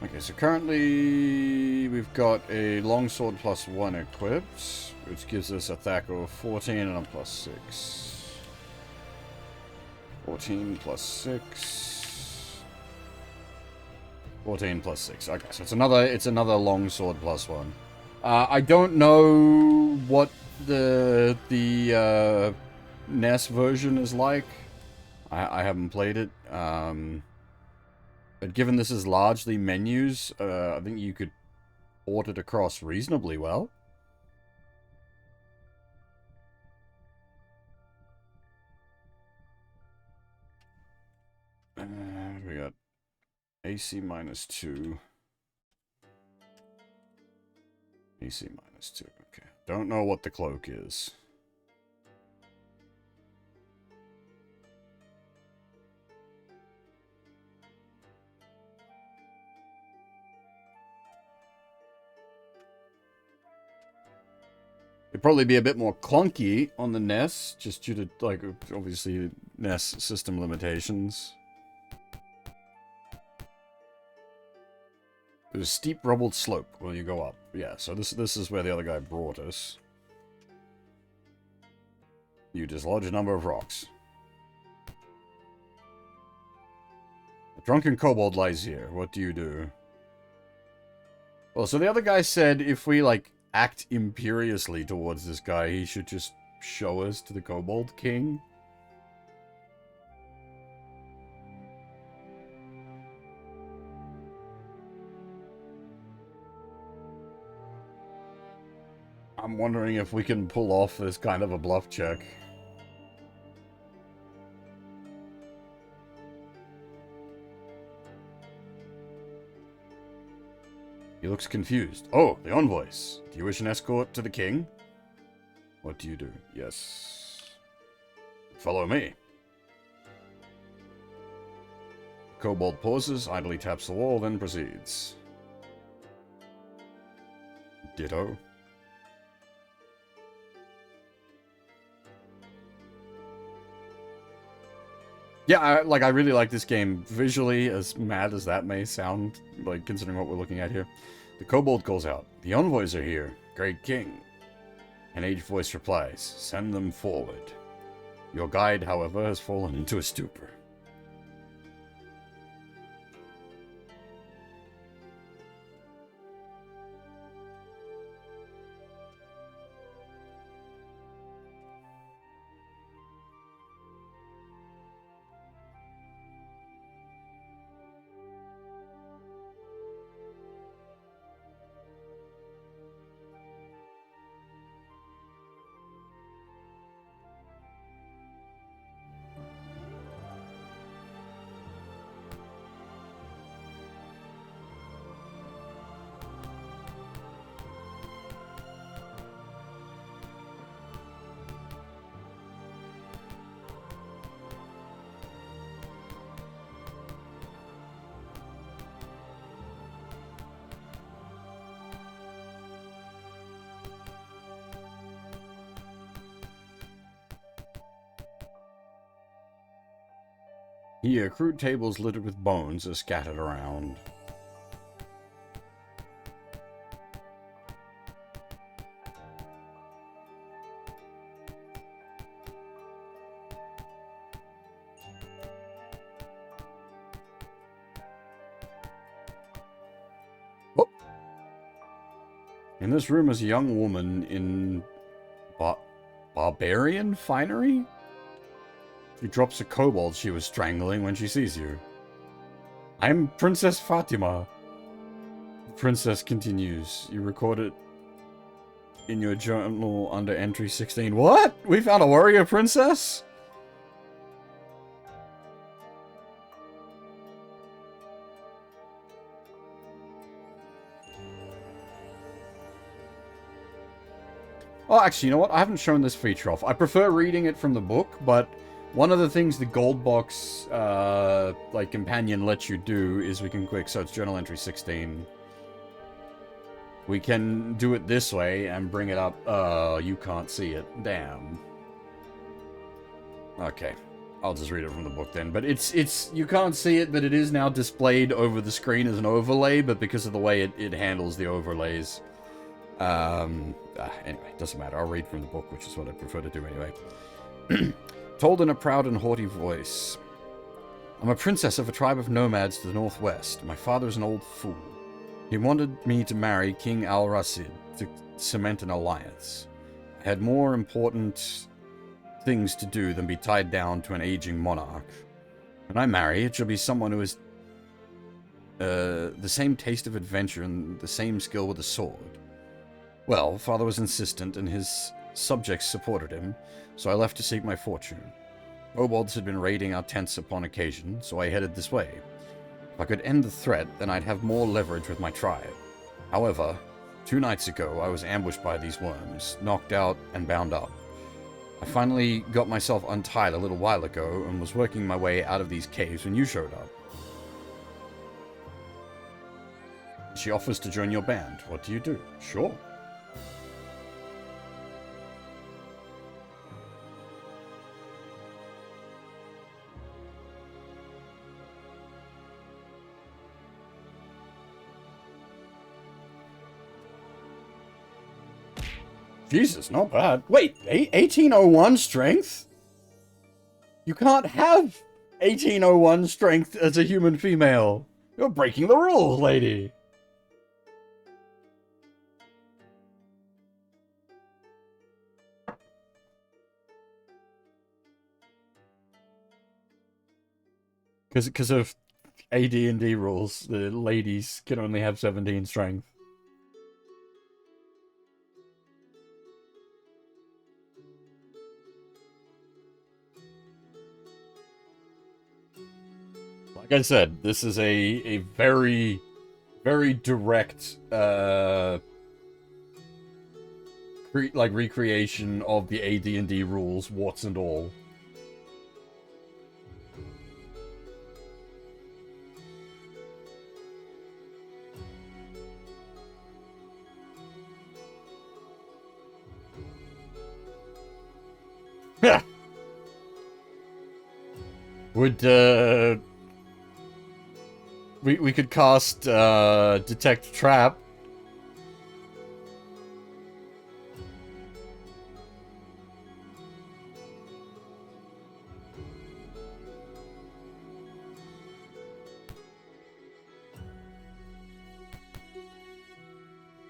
Okay, so currently we've got a longsword +1 equipped, which gives us a attack of 14 and a +6. 14 +6. 14 +6. Okay, so it's another longsword +1. I don't know what the NES version is like. I haven't played it. But given this is largely menus, I think you could port it across reasonably well. We got AC -2. AC -2. Okay. Don't know what the cloak is. It'd probably be a bit more clunky on the NES, just due to, like, obviously NES system limitations. There's a steep rubbled slope when you go up. Yeah, so this is where the other guy brought us. You dislodge a number of rocks. A drunken kobold lies here. What do you do? Well, so the other guy said if we, like, act imperiously towards this guy, he should just show us to the Kobold King. I'm wondering if we can pull off this kind of a bluff check. He looks confused. Oh, the envoys. Do you wish an escort to the king? What do you do? Yes. Follow me. Kobold pauses, idly taps the wall, then proceeds. Ditto. Yeah, I really like this game visually, as mad as that may sound, like, considering what we're looking at here. The kobold calls out, "The envoys are here, great king." An aged voice replies, "Send them forward." Your guide, however, has fallen into a stupor. Here, crude tables littered with bones are scattered around. Oh. In this room is a young woman in barbarian finery? She drops a kobold she was strangling when she sees you. I'm Princess Fatima. The princess continues. You record it in your journal under entry 16. What? We found a warrior princess? Oh, actually, you know what? I haven't shown this feature off. I prefer reading it from the book, but one of the things the gold box, like, companion lets you do is we can click, so it's journal entry 16. We can do it this way and bring it up. Oh, you can't see it. Damn. Okay. I'll just read it from the book then. But it's you can't see it, but it is now displayed over the screen as an overlay, but because of the way it handles the overlays. Anyway, it doesn't matter. I'll read from the book, which is what I prefer to do anyway. Told in a proud and haughty voice. I'm a princess of a tribe of nomads to the northwest. My father is an old fool. He wanted me to marry King Al-Rasid to cement an alliance. I had more important things to do than be tied down to an aging monarch. When I marry, it shall be someone who has the same taste of adventure and the same skill with the sword. Well, father was insistent, and his subjects supported him, so I left to seek my fortune. Kobolds had been raiding our tents upon occasion, so I headed this way. If I could end the threat, then I'd have more leverage with my tribe. However, 2 nights ago, I was ambushed by these worms, knocked out and bound up. I finally got myself untied a little while ago and was working my way out of these caves when you showed up. She offers to join your band. What do you do? Sure. Jesus, not bad. Wait, 1801 strength? You can't have 1801 strength as a human female. You're breaking the rules, lady. Because of AD&D rules, the ladies can only have 17 strength. Like I said, this is a very, very direct, recreation of the AD&D rules, warts and all. Would, we could cast, Detect Trap.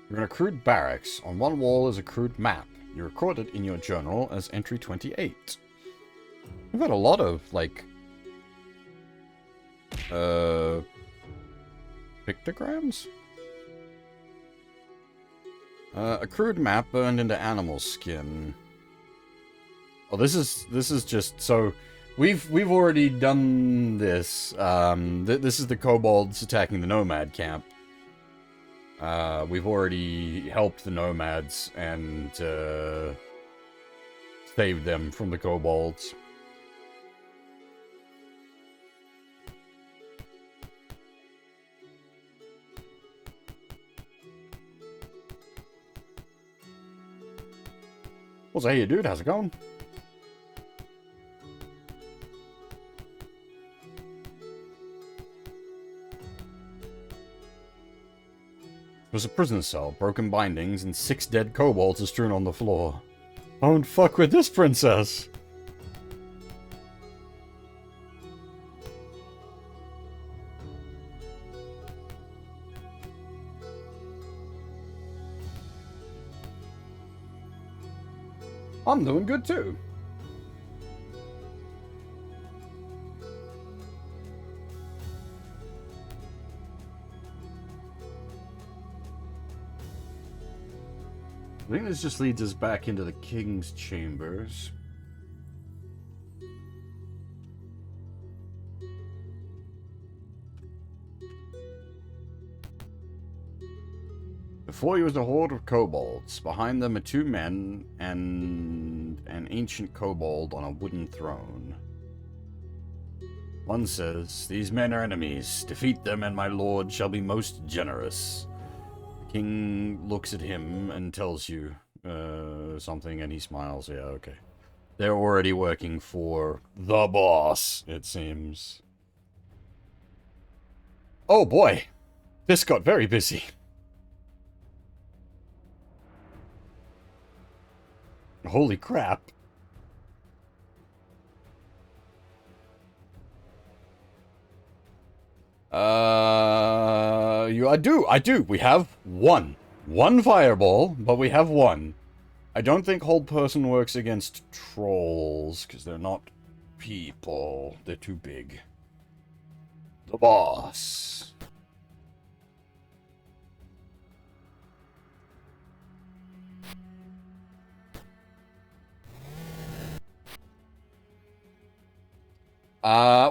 You're in a crude barracks. On one wall is a crude map. You record it in your journal as entry 28. We've got a lot of, like, pictograms? A crude map burned into animal skin. Oh, this is just so we've already done this. This is the kobolds attacking the nomad camp. We've already helped the nomads and saved them from the kobolds. What's hey, dude? How's it going? It was a prison cell, broken bindings, and 6 dead kobolds are strewn on the floor. Don't fuck with this princess! I'm doing good too. I think this just leads us back into the king's chambers. Before you was a horde of kobolds. Behind them are 2 men and an ancient kobold on a wooden throne. One says, "These men are enemies. Defeat them and my lord shall be most generous." The king looks at him and tells you something and he smiles. Yeah, okay. They're already working for the boss, it seems. Oh boy, this got very busy. Holy crap. I do. We have one. One fireball, but we have one. I don't think hold person works against trolls, because they're not people. They're too big. The boss.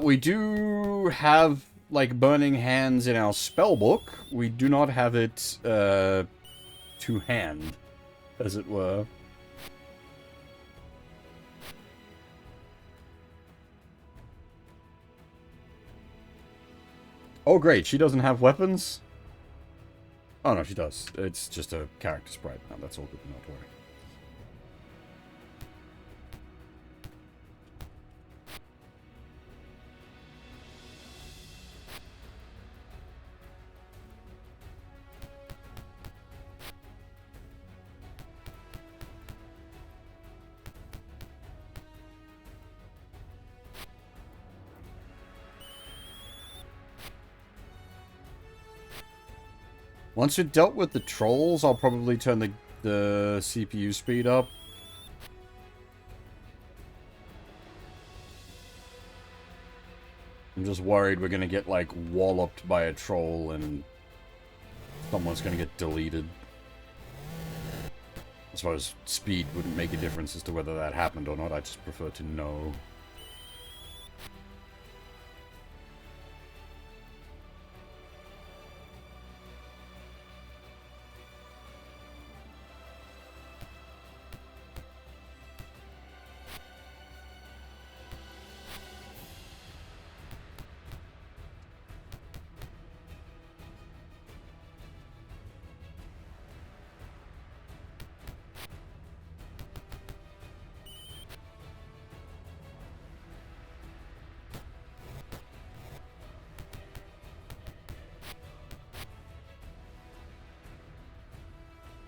We do have, like, Burning Hands in our spellbook. We do not have it, to hand, as it were. Oh, great, she doesn't have weapons? Oh, no, she does. It's just a character sprite. No, that's all good, not to worry. Once we've dealt with the trolls, I'll probably turn the CPU speed up. I'm just worried we're gonna get, like, walloped by a troll and someone's gonna get deleted. I suppose speed wouldn't make a difference as to whether that happened or not. I just prefer to know.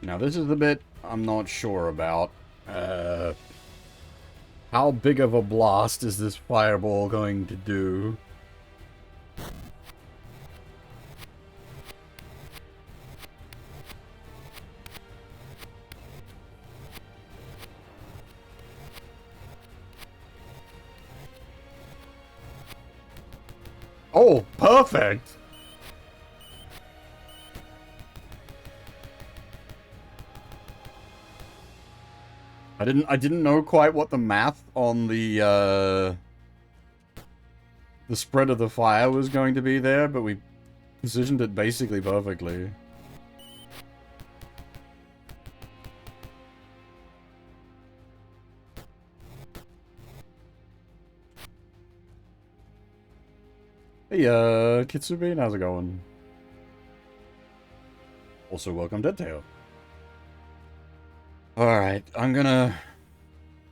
Now, this is the bit I'm not sure about. How big of a blast is this fireball going to do? Oh, perfect! I didn't know quite what the math on the spread of the fire was going to be there, but we positioned it basically perfectly. Hey, Kitsubin, how's it going? Also, welcome, Deadtail. Alright, we're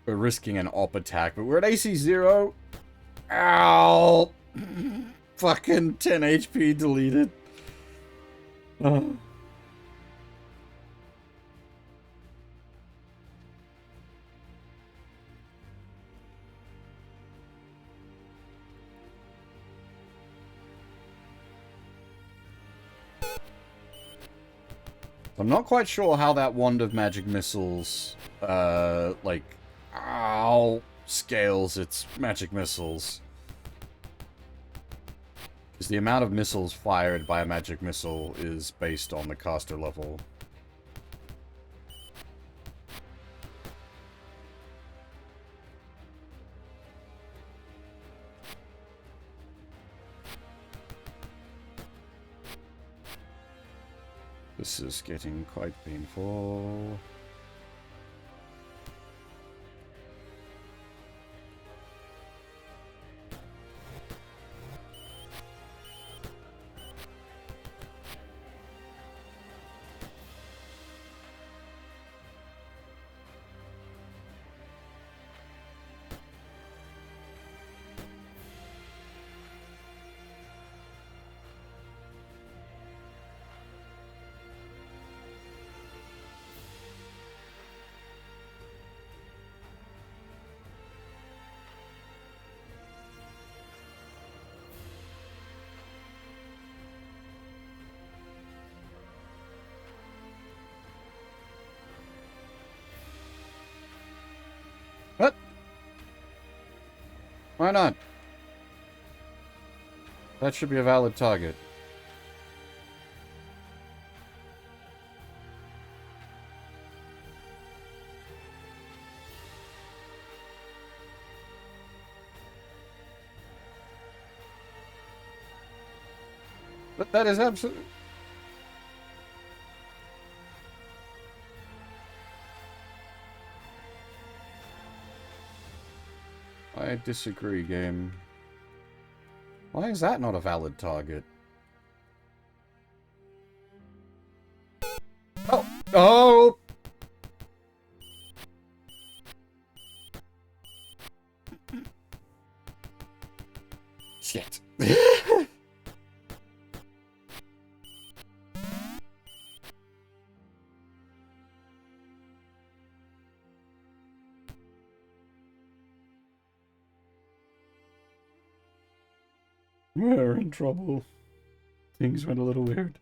risking an op attack, but we're at AC 0. Ow! Fucking 10 HP deleted. I'm not quite sure how that Wand of Magic Missiles, like, scales its magic missiles. Because the amount of missiles fired by a magic missile is based on the caster level. This is getting quite painful. Why not? That should be a valid target. But that is absolutely... I disagree, game. Why is that not a valid target? Oh! Oh! Shit. We're in trouble. Things went a little weird.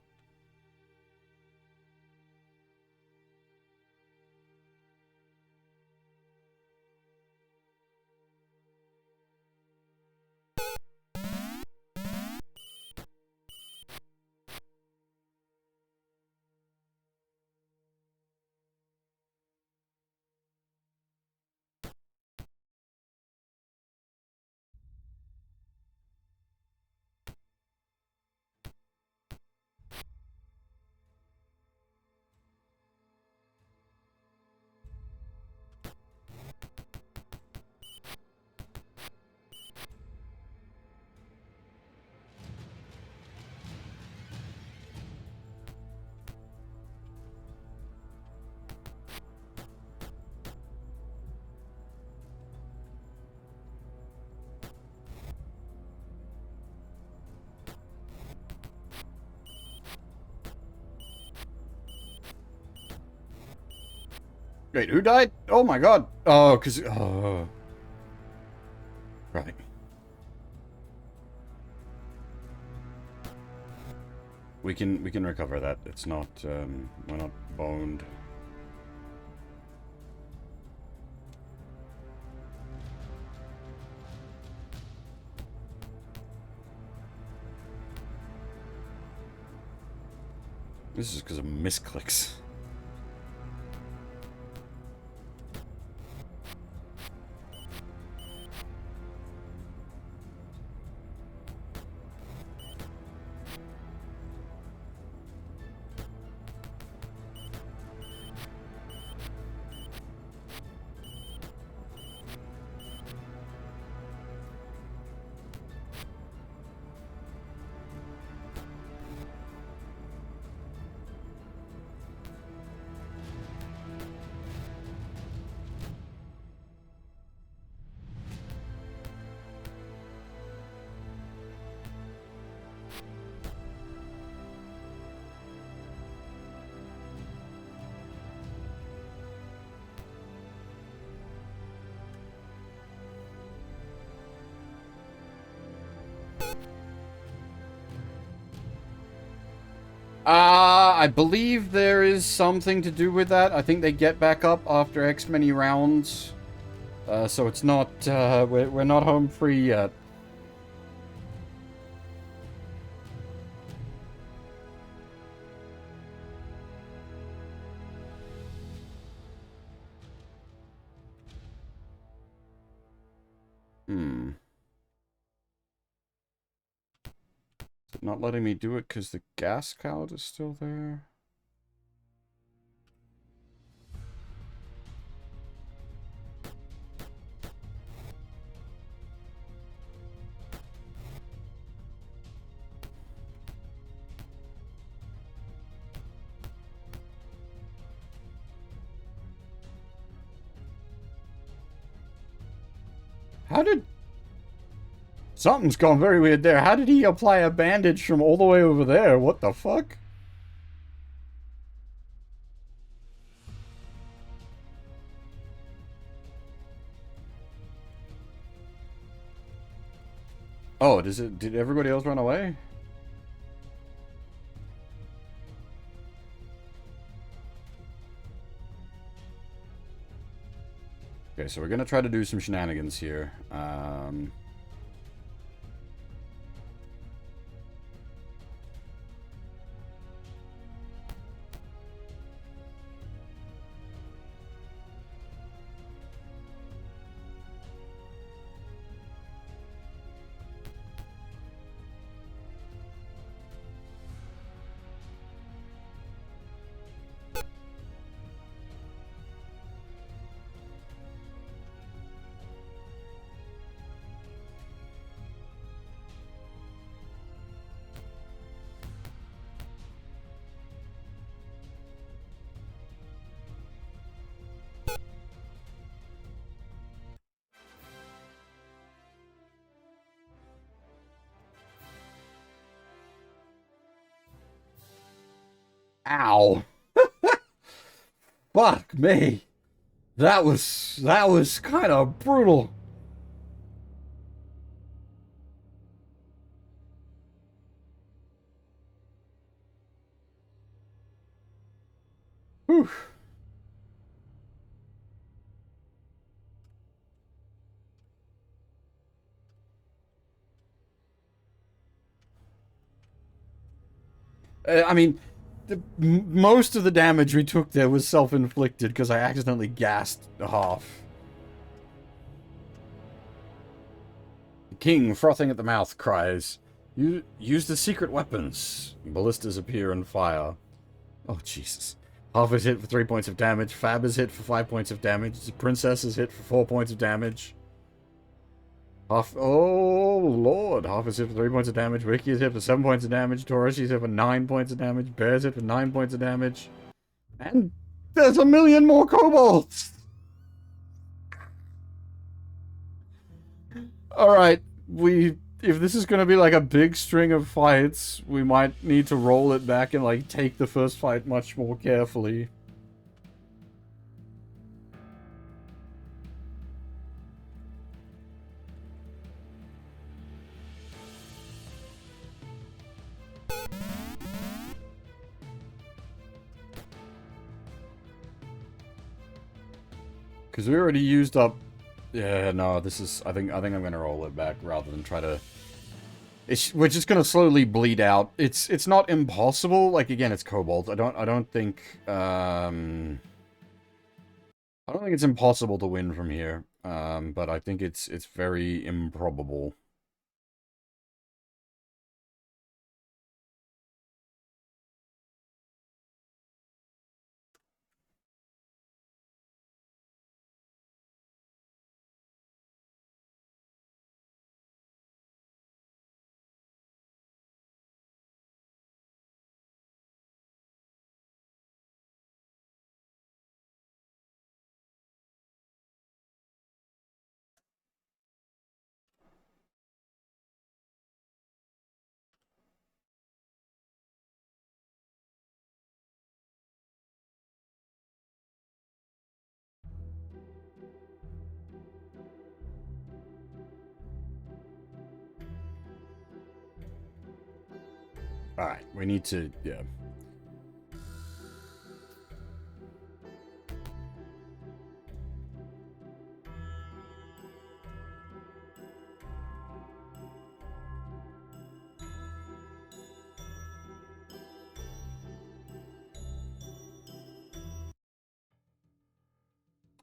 Wait, who died? Oh my god. Oh, because... Oh. Right. We can recover that. It's not, we're not boned. This is because of misclicks. I believe there is something to do with that. I think they get back up after X many rounds. So it's not, we're not home free yet. Is it not letting me do it because the gas cloud is still there? How did... Something's gone very weird there. How did he apply a bandage from all the way over there? What the fuck? Oh, did everybody else run away? Okay, so we're gonna try to do some shenanigans here. Ow. Fuck me. That was kind of brutal. Whew. I mean, most of the damage we took there was self-inflicted because I accidentally gassed half. The king, frothing at the mouth, cries, Use the secret weapons. Ballistas appear and fire. Oh, Jesus. Half is hit for 3 points of damage. Fab is hit for 5 points of damage. The princess is hit for 4 points of damage. Half... Oh, Lord. Half is hit for 3 points of damage. Ricky is hit for 7 points of damage. Toroshi's hit for 9 points of damage. Bear's hit for 9 points of damage. And there's a million more kobolds! Alright, if this is gonna be like a big string of fights, we might need to roll it back and like take the first fight much more carefully. Because we already used up... Yeah, no, this is... I think I'm gonna roll it back rather than try to... we're just gonna slowly bleed out. It's not impossible. Like, again, it's kobolds. I don't think... I don't think it's impossible to win from here. But I think it's very improbable. Alright, we need to... yeah.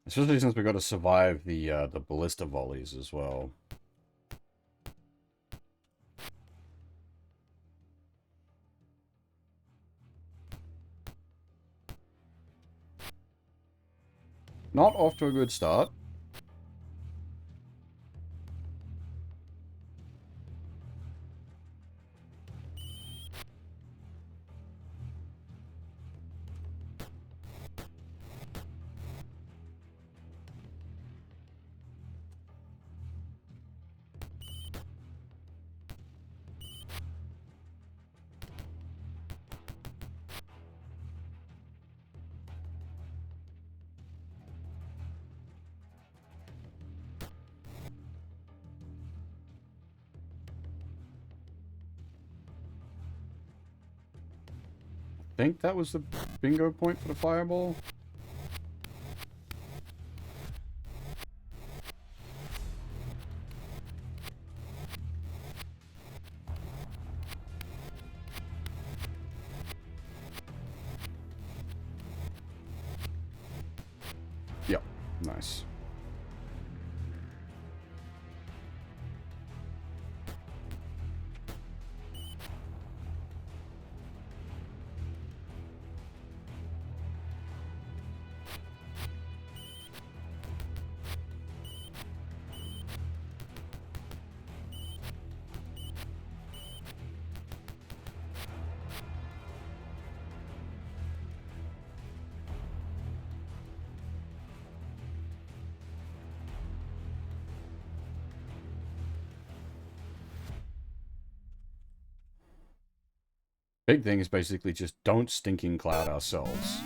Especially since we got to survive the ballista volleys as well. Not off to a good start. I think that was the bingo point for the fireball. Yep, nice. Big thing is basically just don't stinking cloud ourselves.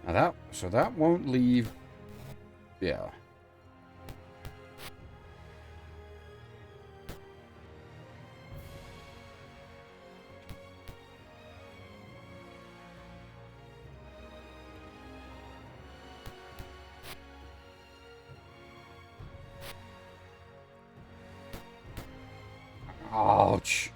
Now so that won't leave... Yeah. Ouch.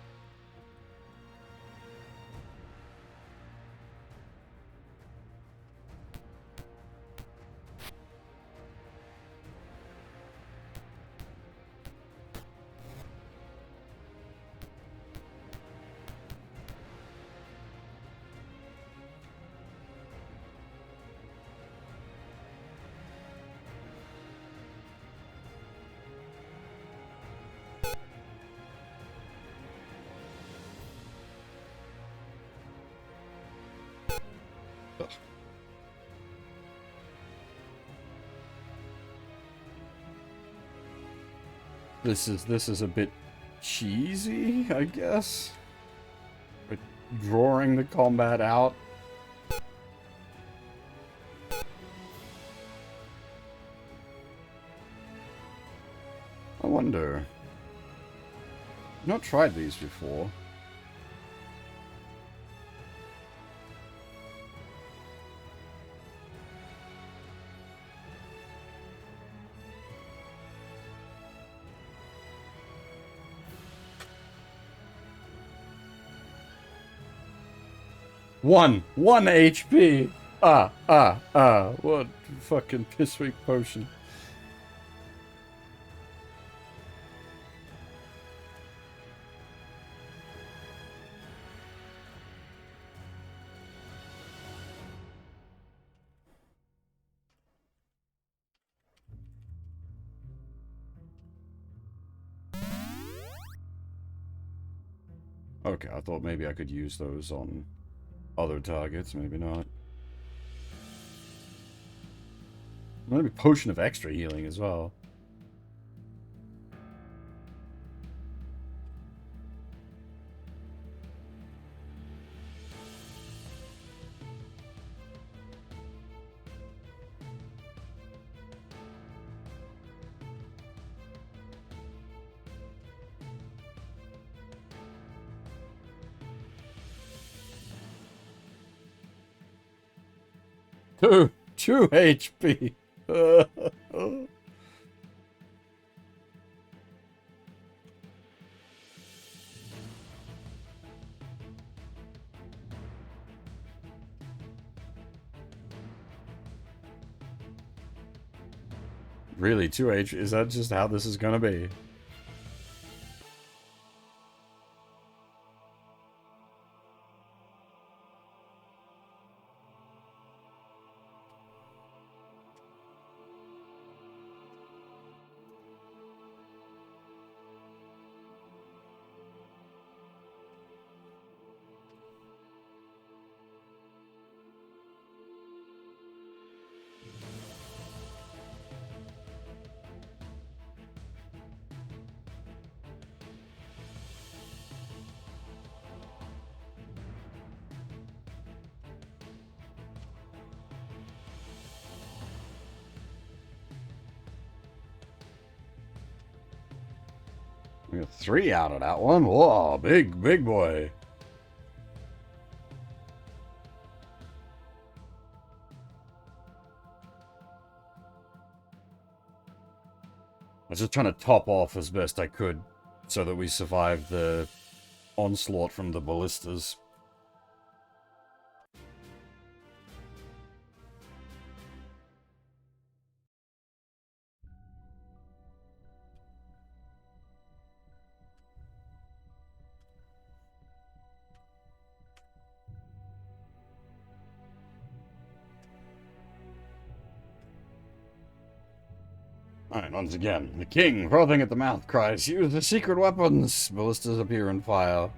This is a bit cheesy, I guess. But drawing the combat out. I wonder. I've not tried these before. One HP. What fucking pissweak potion. Okay, I thought maybe I could use those on other targets, maybe not. Maybe potion of extra healing as well. Two HP. Really, 2H? Is that just how this is gonna be? We got 3 out of that one. Whoa, big boy. I was just trying to top off as best I could so that we survive the onslaught from the ballistas. Alright, once again, the king, frothing at the mouth, cries, "Use the secret weapons!" Ballistas appear and fire.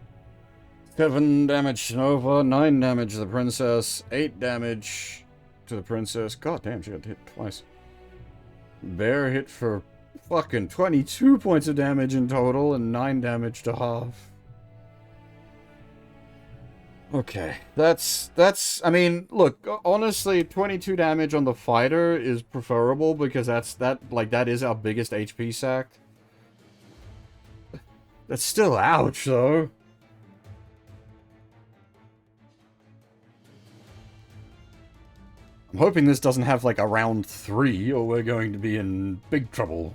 7 damage to Nova, 9 damage to the princess, 8 damage to the princess. God damn, she got hit twice. Bear hit for fucking 22 points of damage in total and 9 damage to half. Okay, that's, I mean, look, honestly, 22 damage on the fighter is preferable because that is our biggest HP sack. That's still ouch, though. I'm hoping this doesn't have, like, a round 3, or we're going to be in big trouble.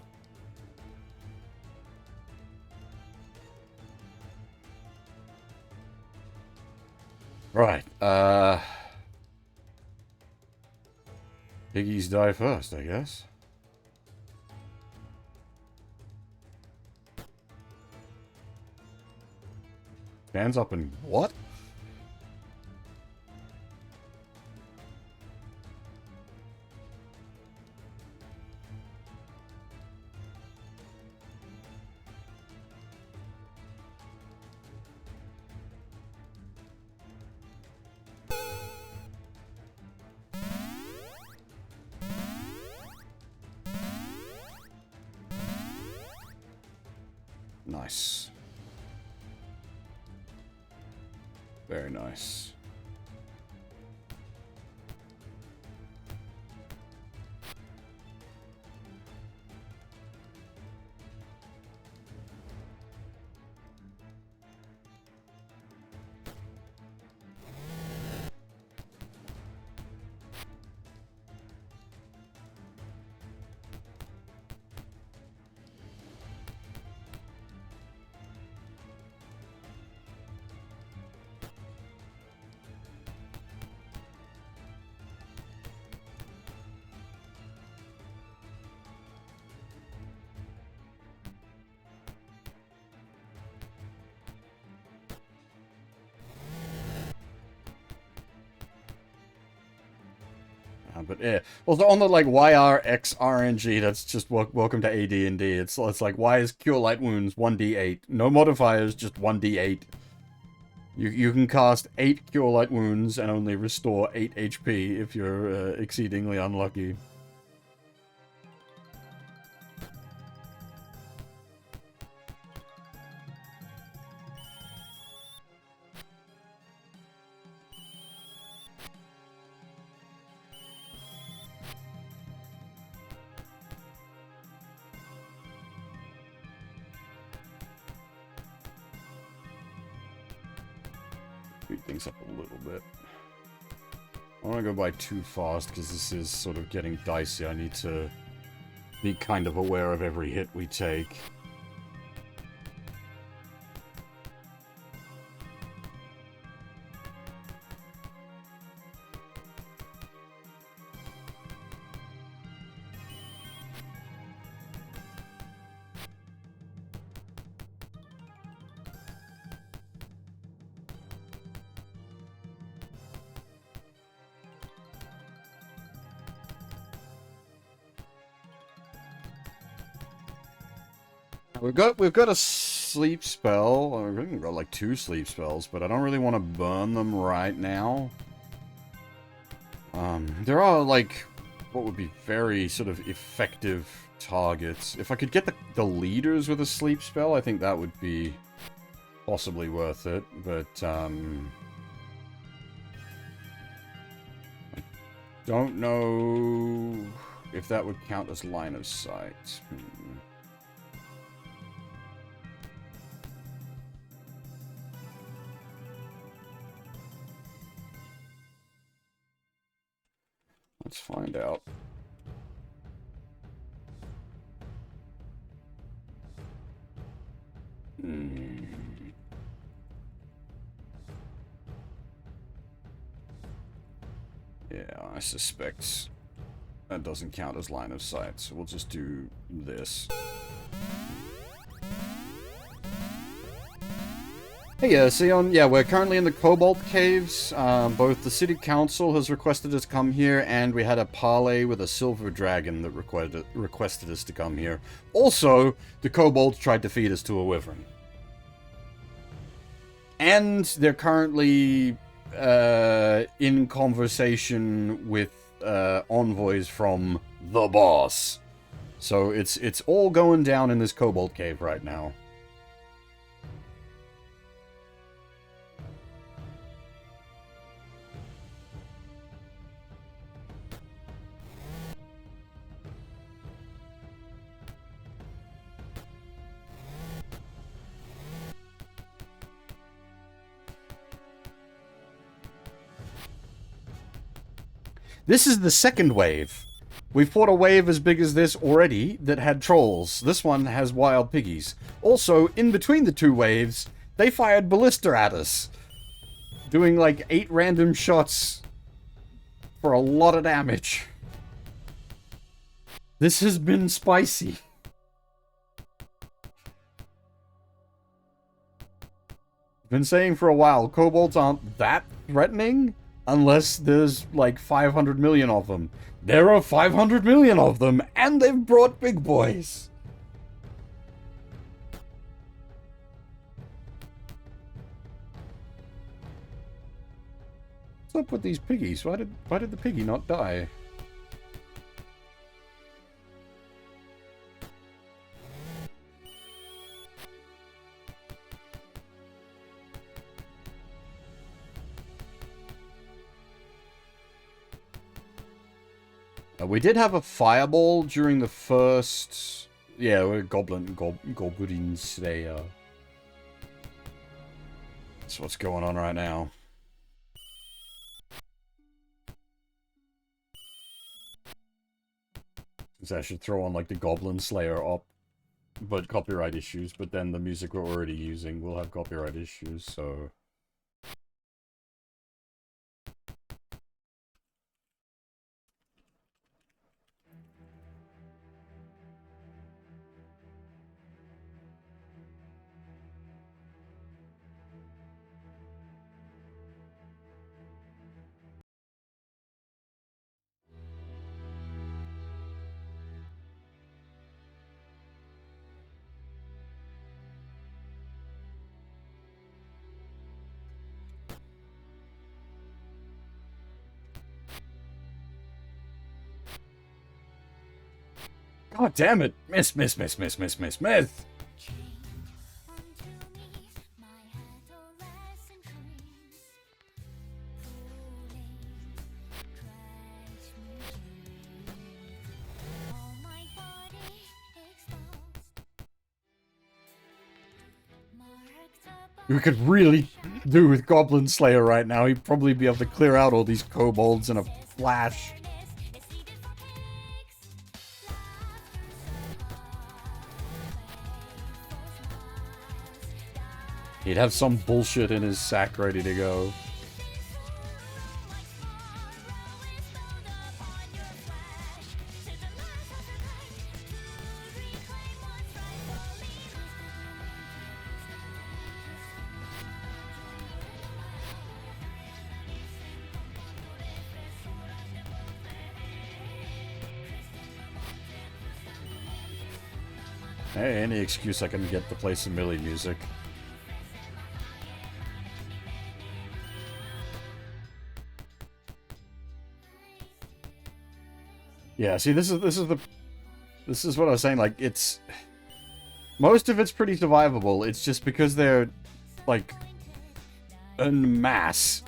Right, piggies die first, I guess. Stands up and what? Nice. Very nice. But yeah, also on the like YRX RNG, that's just welcome to AD&D. It's like, why is Cure Light Wounds 1d8? No modifiers, just 1d8. You can cast 8 Cure Light Wounds and only restore 8 HP if you're exceedingly unlucky. Speed things up a little bit. I don't want to go by too fast because this is sort of getting dicey. I need to be kind of aware of every hit we take. We've got a sleep spell. We've got like 2 sleep spells, but I don't really want to burn them right now. There are like what would be very sort of effective targets. If I could get the leaders with a sleep spell, I think that would be possibly worth it. But I don't know if that would count as line of sight. Let's find out. Yeah, I suspect that doesn't count as line of sight, so we'll just do this. Hey, Sion, yeah, we're currently in the Cobalt Caves. Both the City Council has requested us to come here, and we had a parley with a Silver Dragon that requested us to come here. Also, the Kobolds tried to feed us to a Wyvern. And they're currently in conversation with envoys from the boss. So it's all going down in this Cobalt Cave right now. This is the second wave. We fought a wave as big as this already that had trolls. This one has wild piggies. Also, in between the two waves, they fired ballista at us. Doing like 8 random shots for a lot of damage. This has been spicy. I've been saying for a while, kobolds aren't that threatening. Unless there's like 500 million of them. There are 500 million of them, and they've brought big boys. What's up with these piggies? Why did the piggy not die? We did have a fireball during the first... Yeah, we're Goblin Slayer. That's what's going on right now. I should throw on like the Goblin Slayer op, but copyright issues, but then the music we're already using will have copyright issues, so... God damn it! Miss. We could really do with Goblin Slayer right now. He'd probably be able to clear out all these kobolds in a flash. He'd have some bullshit in his sack ready to go. Hey, any excuse I can get to play some Millie music. Yeah, see, this is what I was saying, like, it's... Most of it's pretty survivable, it's just because they're, like, en masse.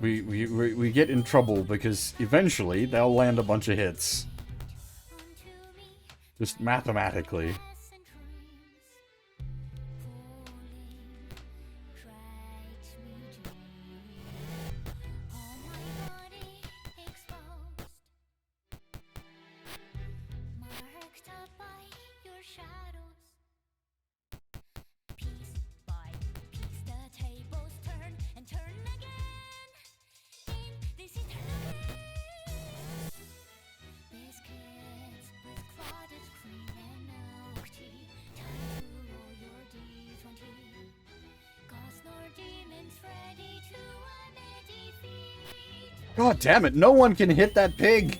We get in trouble because eventually they'll land a bunch of hits. Just mathematically. God damn it, no one can hit that pig!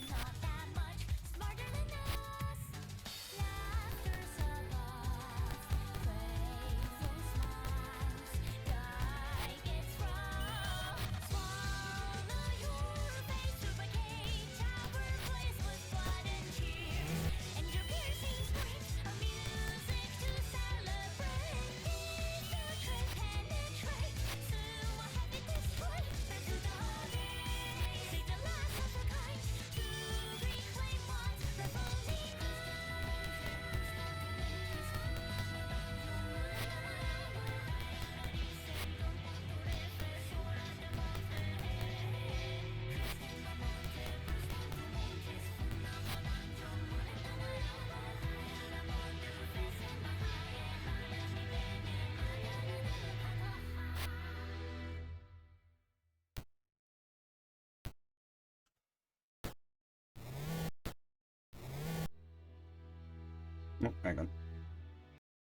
Oh, hang on.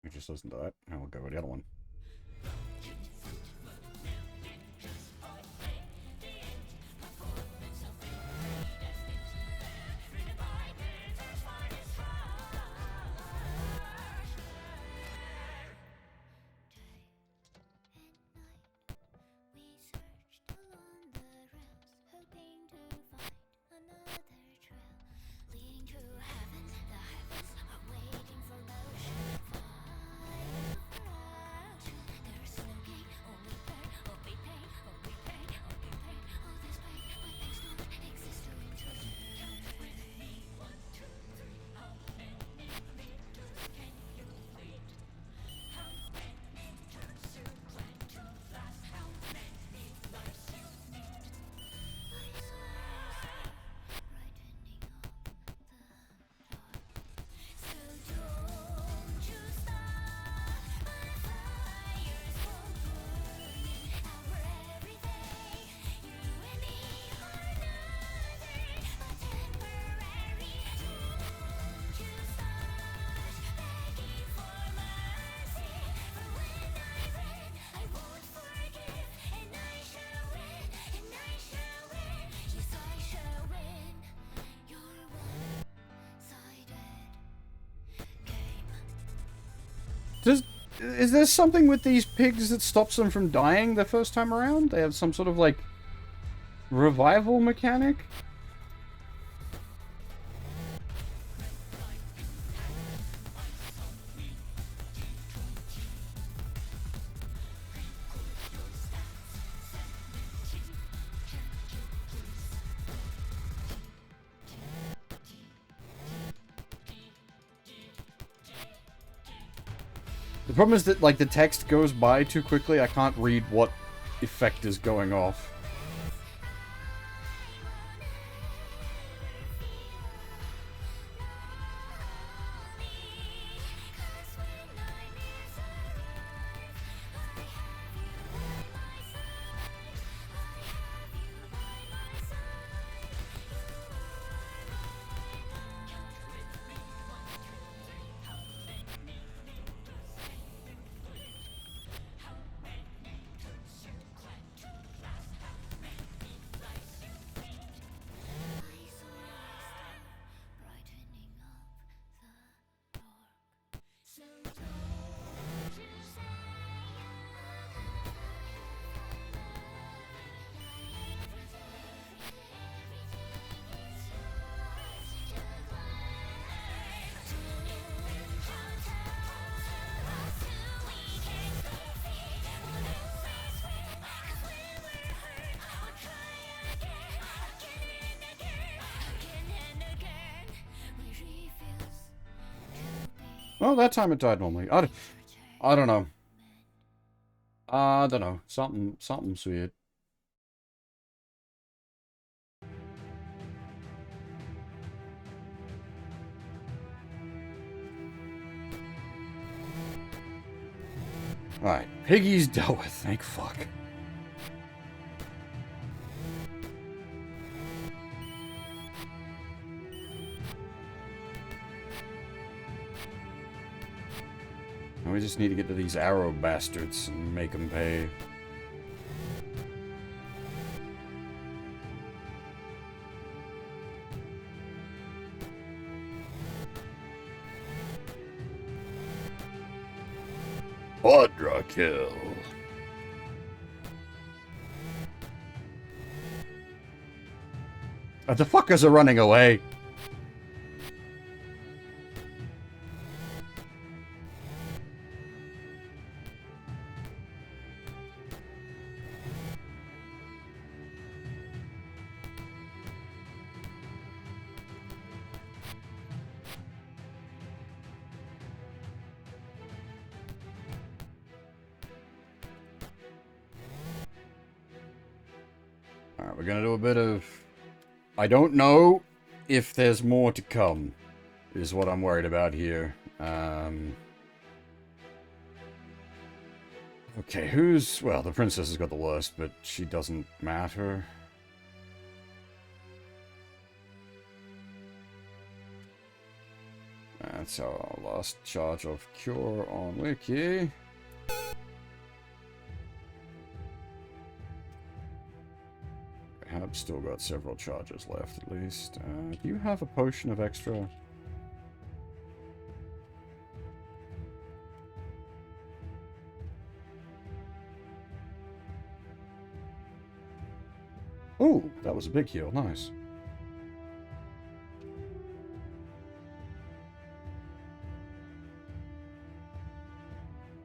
It just doesn't do that. Now we'll go with the other one. Is there something with these pigs that stops them from dying the first time around? They have some sort of, like, revival mechanic? The problem is that, like, the text goes by too quickly. I can't read what effect is going off. Well, that time it died normally. I don't know. I don't know. Something's weird. Alright, Piggy's dealt with, thank fuck. Now we just need to get to these arrow bastards and make them pay. Quadra kill. The fuckers are running away. Alright, we're gonna do a bit of... I don't know if there's more to come, is what I'm worried about here. Okay, who's... Well, the princess has got the worst, but she doesn't matter. That's our last charge of Cure on Wiki. I have still got several charges left, at least. Do you have a potion of extra? Oh, that was a big heal. Nice.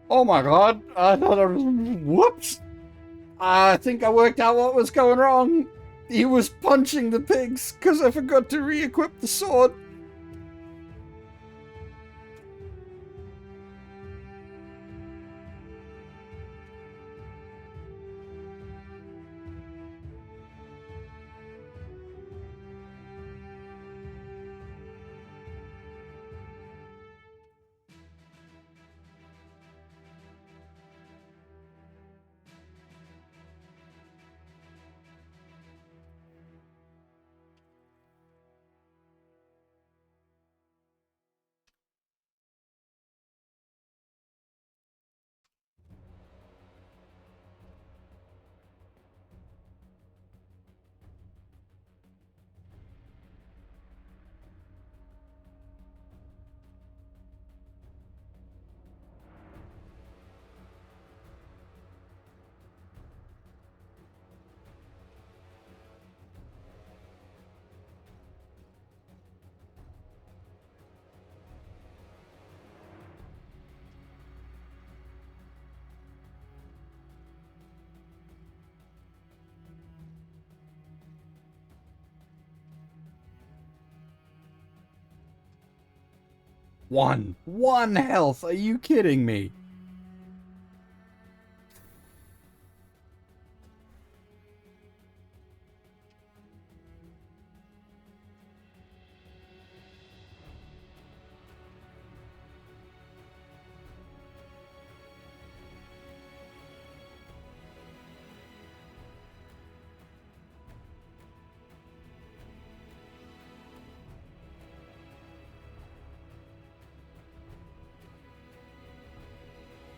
Oh my god! I thought I was... Whoops! I think I worked out what was going wrong. He was punching the pigs because I forgot to re-equip the sword. One health. Are you kidding me?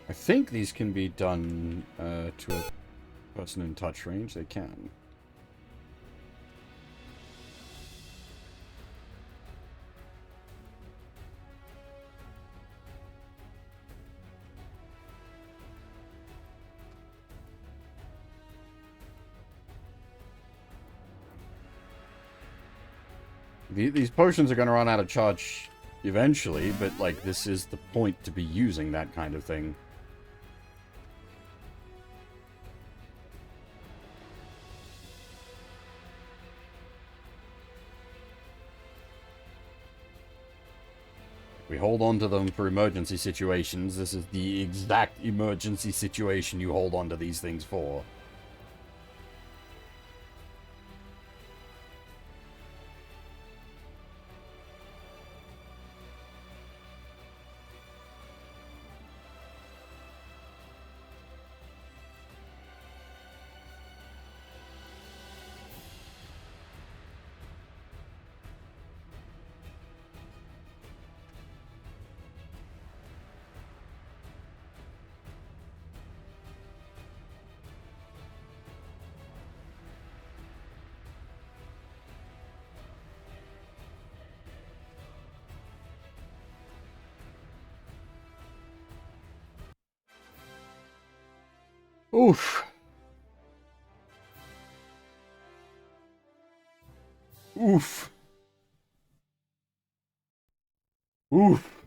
I think these can be done to a person in touch range. They can. These potions are going to run out of charge eventually, but, like, this is the point to be using that kind of thing. We hold on to them for emergency situations. This is the exact emergency situation you hold on to these things for. Oof. Oof. Oof.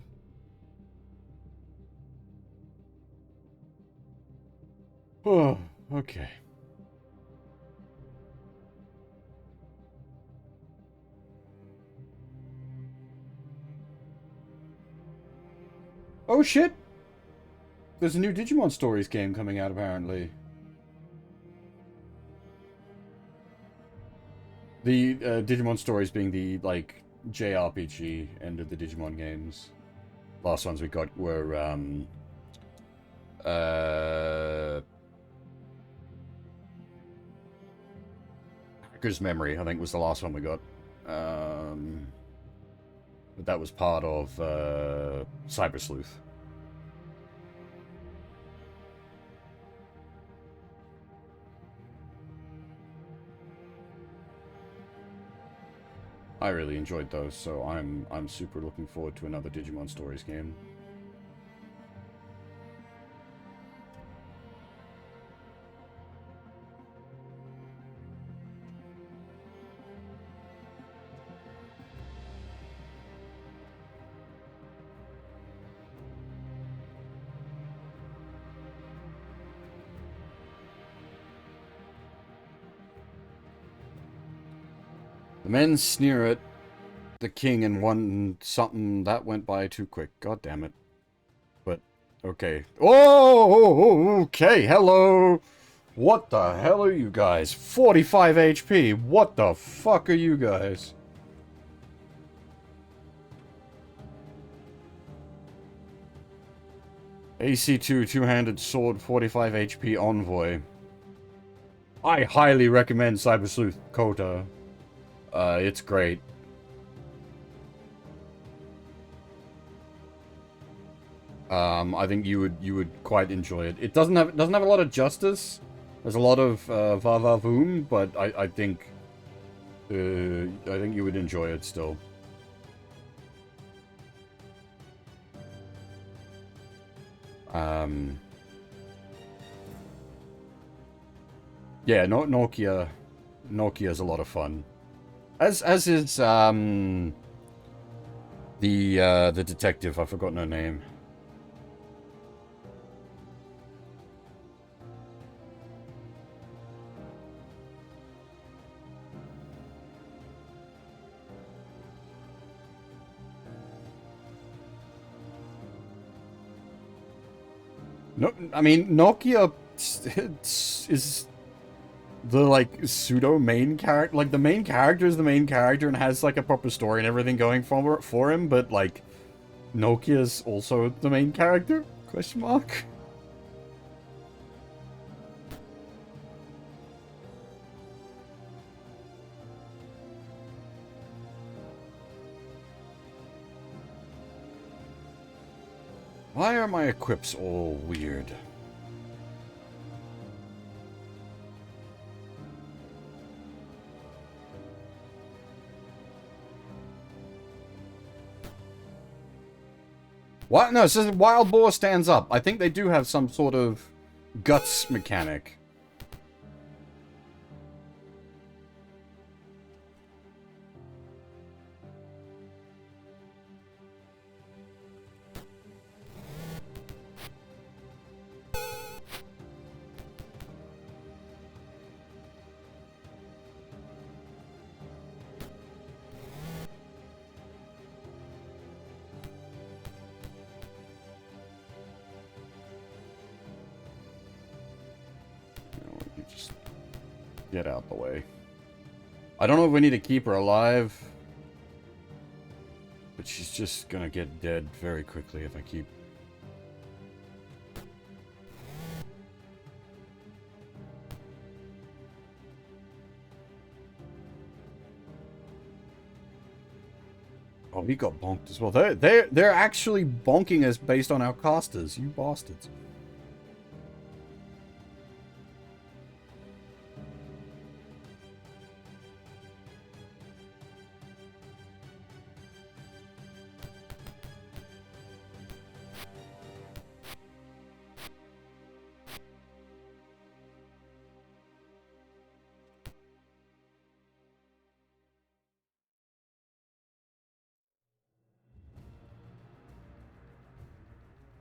Oh, okay. Oh shit! There's a new Digimon Stories game coming out apparently. The Digimon Stories being the, like, JRPG end of the Digimon games. Last ones we got were, Hacker's Memory, I think, was the last one we got. But that was part of, Cyber Sleuth. I really enjoyed those, so I'm super looking forward to another Digimon Stories game. The men sneer at the king and one something that went by too quick. God damn it. But, okay. Oh, okay, hello! What the hell are you guys? 45 HP! What the fuck are you guys? AC2 two-handed sword 45 HP envoy. I highly recommend Cyber Sleuth Kota. It's great. I think you would quite enjoy it. It doesn't have a lot of justice. There's a lot of va-va-voom, but I think you would enjoy it still. Yeah, Nokia's a lot of fun. As is the detective. I've forgotten her name. No, I mean Nokia is the, like, pseudo main character. Like, the main character is the main character and has, like, a proper story and everything going for him, but, like, Nokia's also the main character? Question mark? Why are my equips all weird? What? No, it says Wild Boar stands up. I think they do have some sort of guts mechanic. You just get out the way. I don't know if we need to keep her alive, but she's just gonna get dead very quickly if I keep... Oh, he got bonked as well. They're actually bonking us based on our casters, you bastards.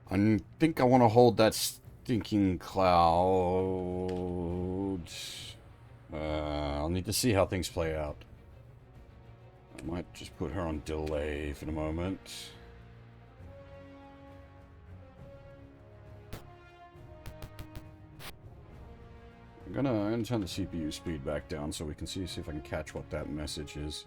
I think I want to hold that stinking cloud. I'll need to see how things play out. I might just put her on delay for the moment. I'm gonna turn the CPU speed back down so we can see if I can catch what that message is.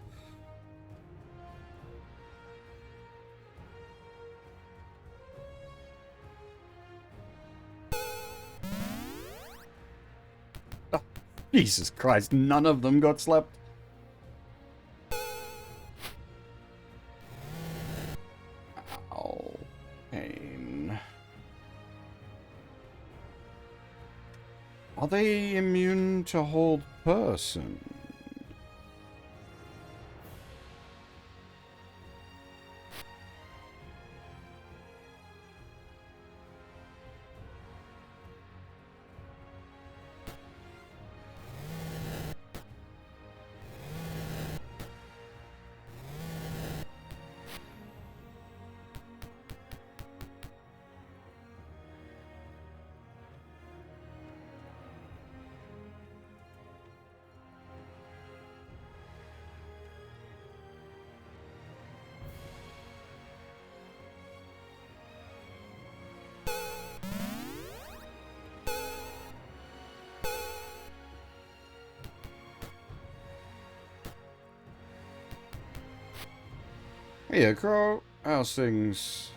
Oh, Jesus Christ, none of them got slept. Ow, pain. Are they immune to hold person? Yeah, Crow, how's things?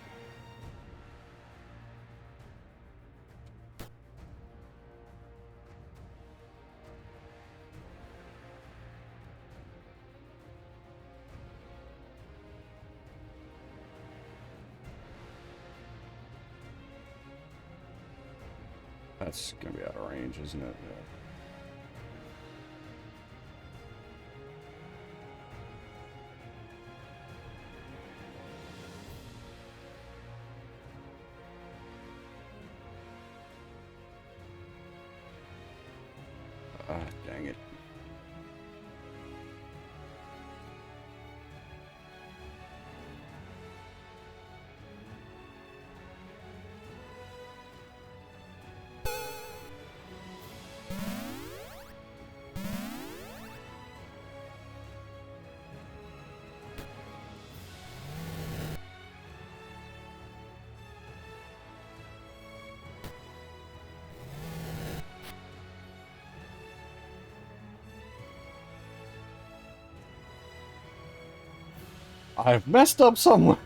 That's gonna be out of range, isn't it? Yeah. Ah, dang it. I've messed up somewhere.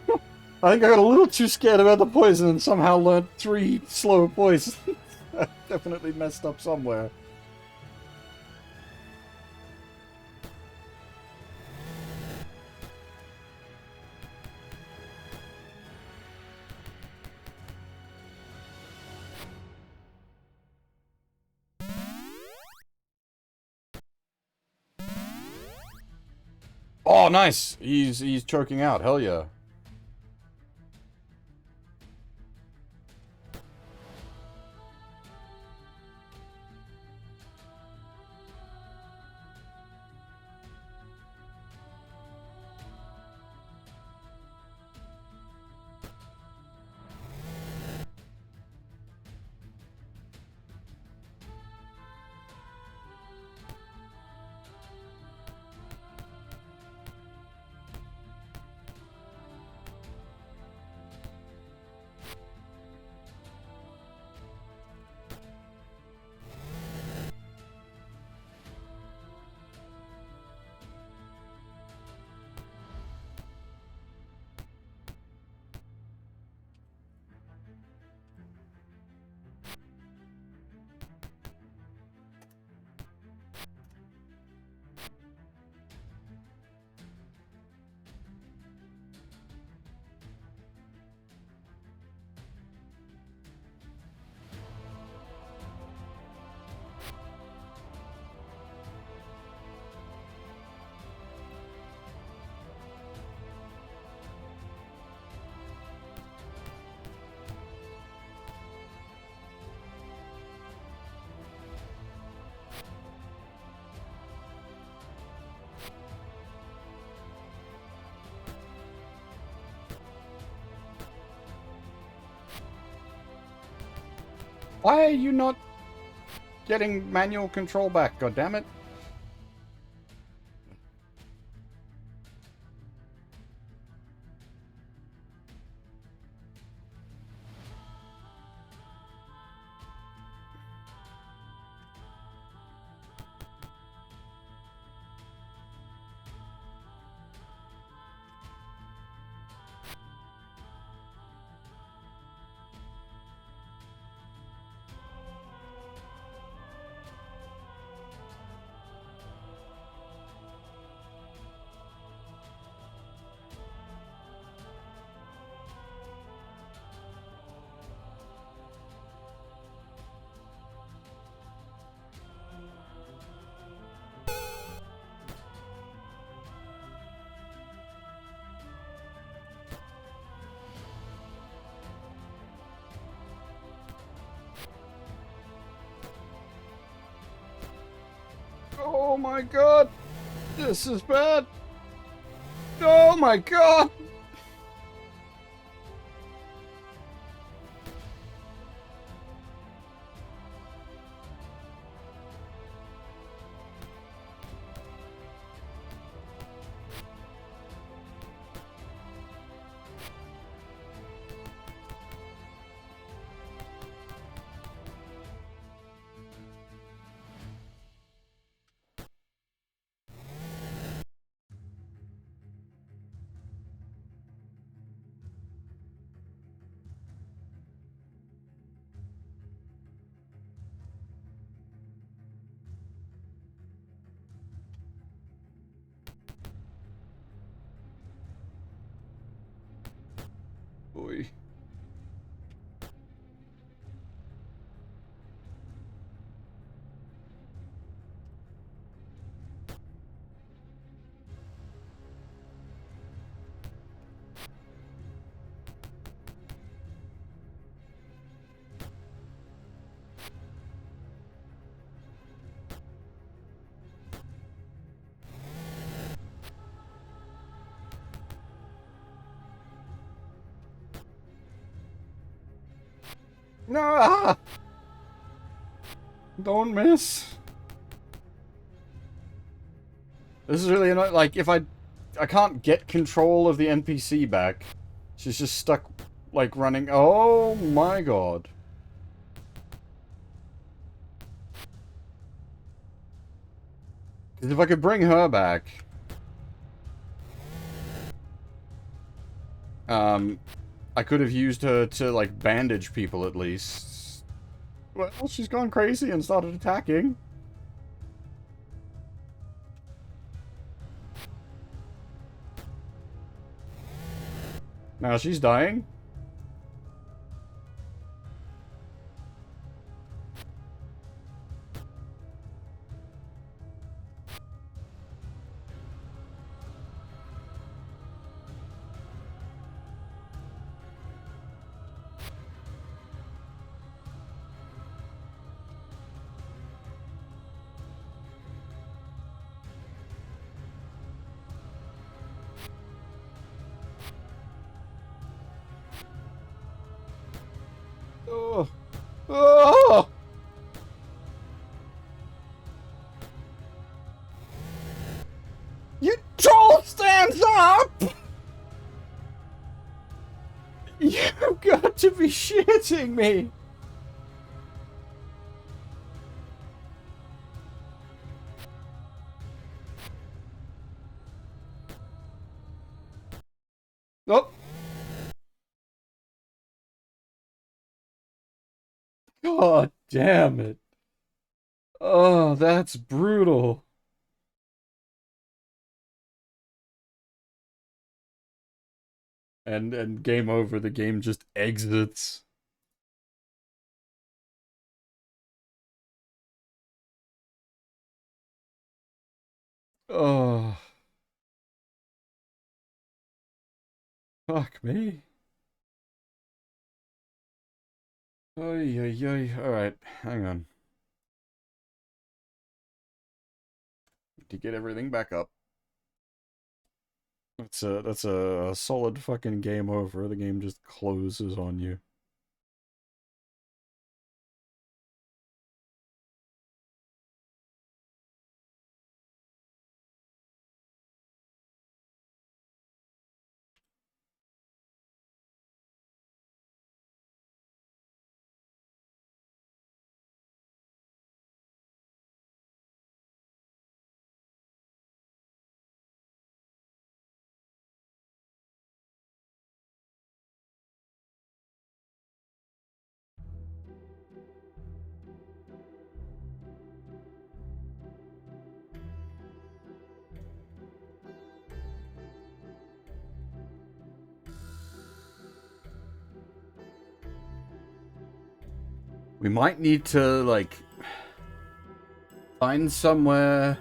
I think I got a little too scared about the poison and somehow learned 3 slow poisons. I definitely messed up somewhere. Oh, nice! He's choking out. Hell yeah. Why are you not getting manual control back, goddammit? Oh my god! This is bad! Oh my god! Boy. No! Ah! Don't miss. This is really annoying. Like, if I can't get control of the NPC back. She's just stuck, like, running. Oh my god. Because if I could bring her back... I could have used her to, like, bandage people at least. Well, she's gone crazy and started attacking. Now she's dying. Oh. Oh! You troll stands up! You've got to be shitting me! Oh! God damn it. Oh, that's brutal. And game over, the game just exits. Oh, fuck me. Oy, oy, oy. Alright, hang on. To get everything back up. That's a solid fucking game over. The game just closes on you. We might need to, like, find somewhere...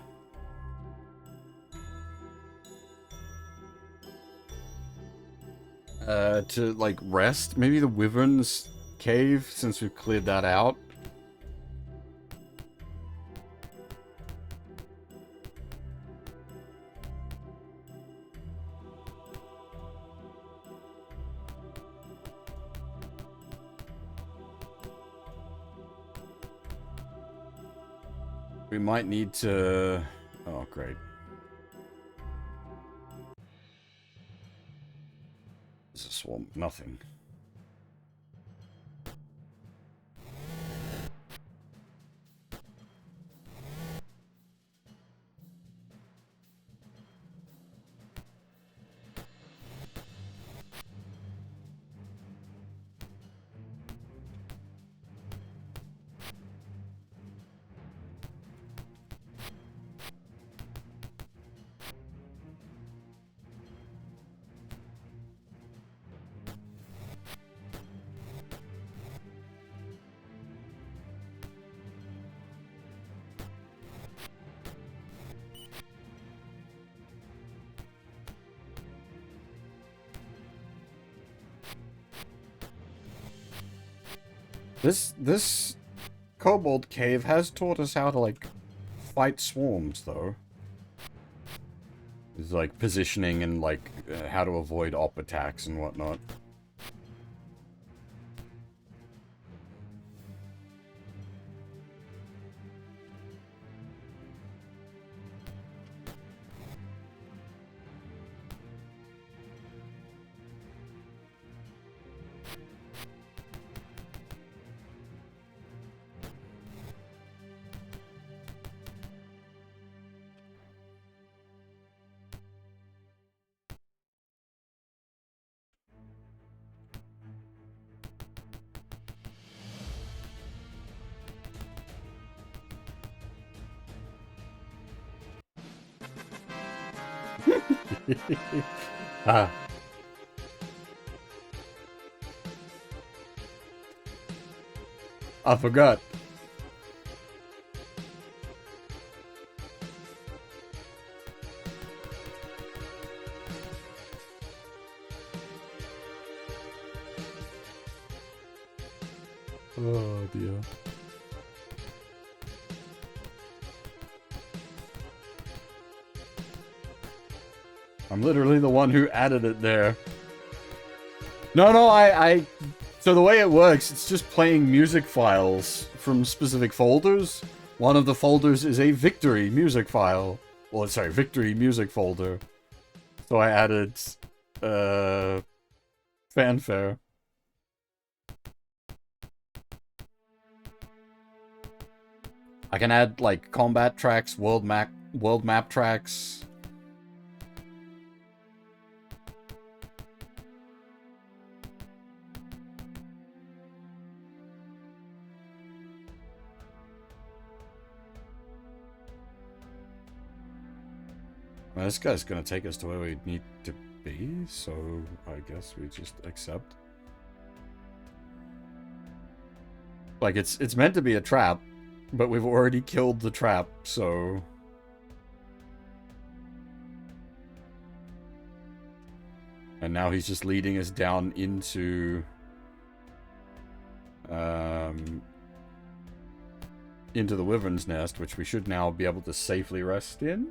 to, like, rest. Maybe the Wyvern's Cave, since we've cleared that out. We might need to... Oh, great. There's a swarm. Nothing. This Kobold Cave has taught us how to, like, fight swarms, though. It's like positioning and, like, how to avoid op attacks and whatnot. Ah. I forgot. Oh dear. I'm literally the one who added it there. No, so the way it works, it's just playing music files from specific folders. One of the folders is a victory music file. Well, sorry, victory music folder. So I added, fanfare. I can add, like, combat tracks, world map tracks. Well, this guy's gonna take us to where we need to be, so I guess we just accept. Like, it's meant to be a trap, but we've already killed the trap, so... And now he's just leading us down into... into the Wyvern's Nest, which we should now be able to safely rest in.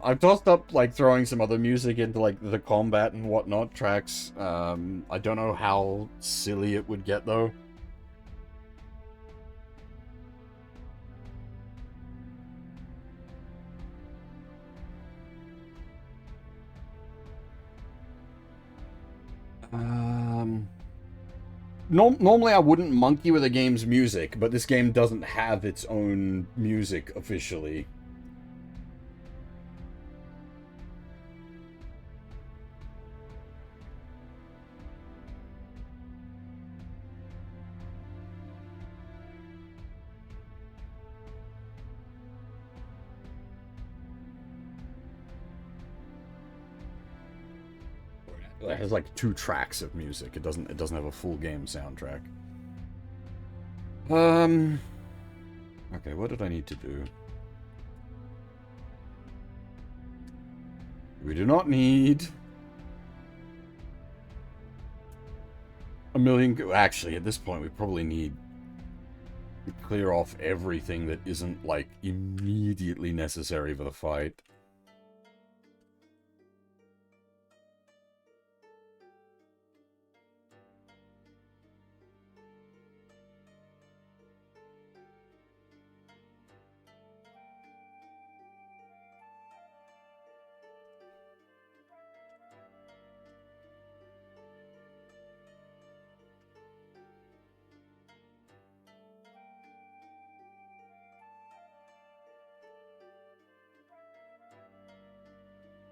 I've tossed up, like, throwing some other music into, like, the combat and whatnot tracks. I don't know how silly it would get, though. Normally I wouldn't monkey with a game's music, but this game doesn't have its own music officially. It has like 2 tracks of music. It doesn't have a full game soundtrack. Okay, what did I need to do? We do not need a million. Actually, at this point, we probably need to clear off everything that isn't, like, immediately necessary for the fight.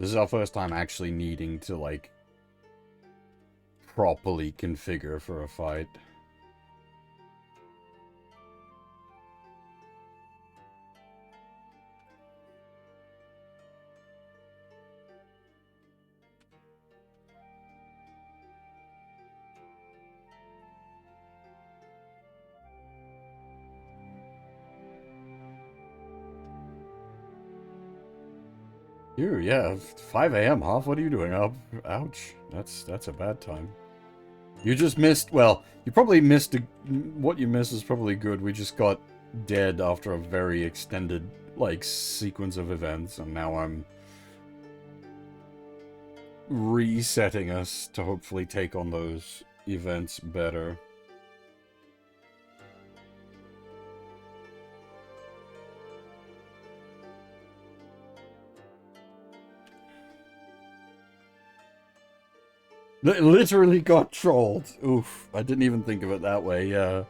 This is our first time actually needing to, like, properly configure for a fight. You, yeah, 5 a.m., Hoff, what are you doing up? Ouch, that's a bad time. You just missed, well, you probably missed, what you missed is probably good. We just got dead after a very extended, like, sequence of events, and now I'm resetting us to hopefully take on those events better. Literally got trolled. Oof, I didn't even think of it that way, yeah.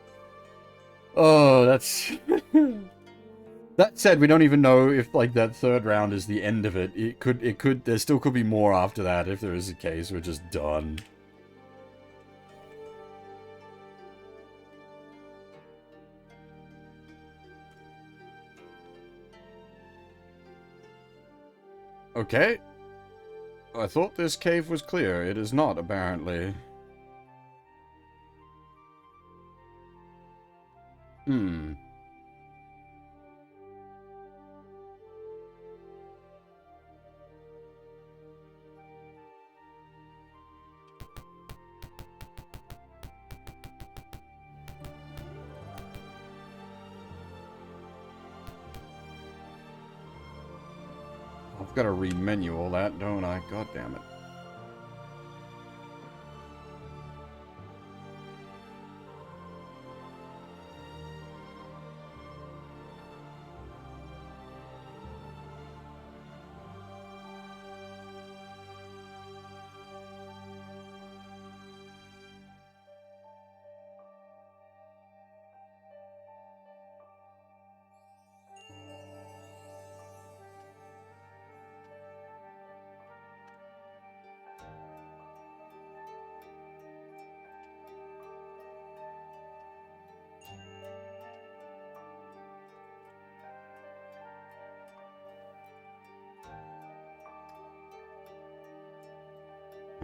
Oh, that's... That said, we don't even know if, like, that 3rd round is the end of it. There still could be more after that if there is a case. We're just done. Okay. I thought this cave was clear. It is not, apparently. Hmm. I've got to re-menu all that, don't I? God damn it.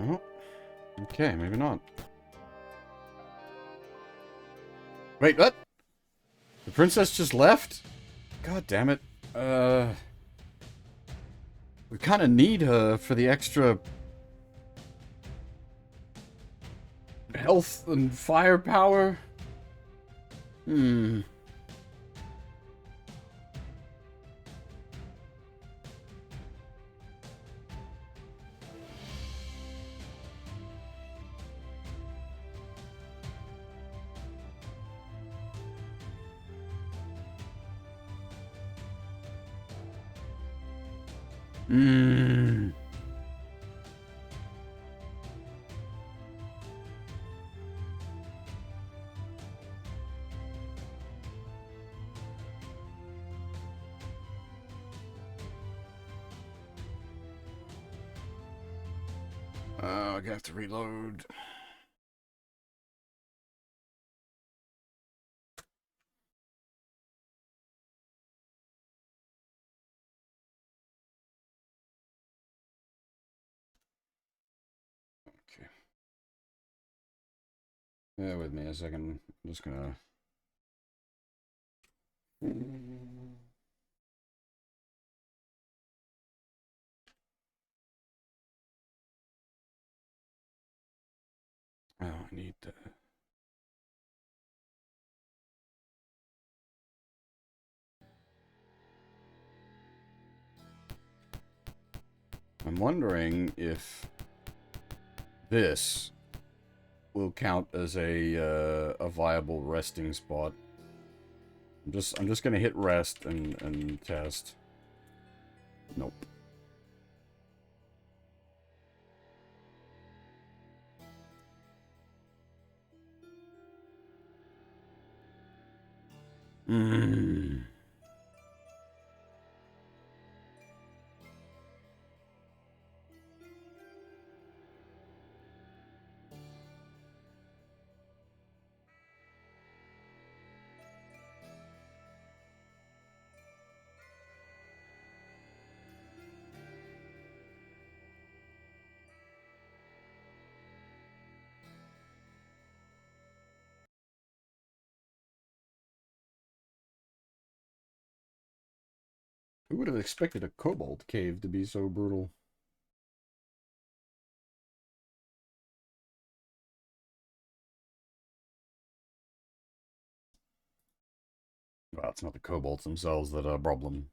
Oh. Okay, maybe not. Wait, what? The princess just left? God damn it. We kind of need her for the extra health and firepower. Hmm. Hmm. I have to reload. Bear with me a second. I'm just gonna... Oh, I need to... I'm wondering if this will count as a viable resting spot. I'm just gonna hit rest and test. Nope. Hmm. Who would have expected a cobalt cave to be so brutal? Well, it's not the kobolds themselves that are a problem.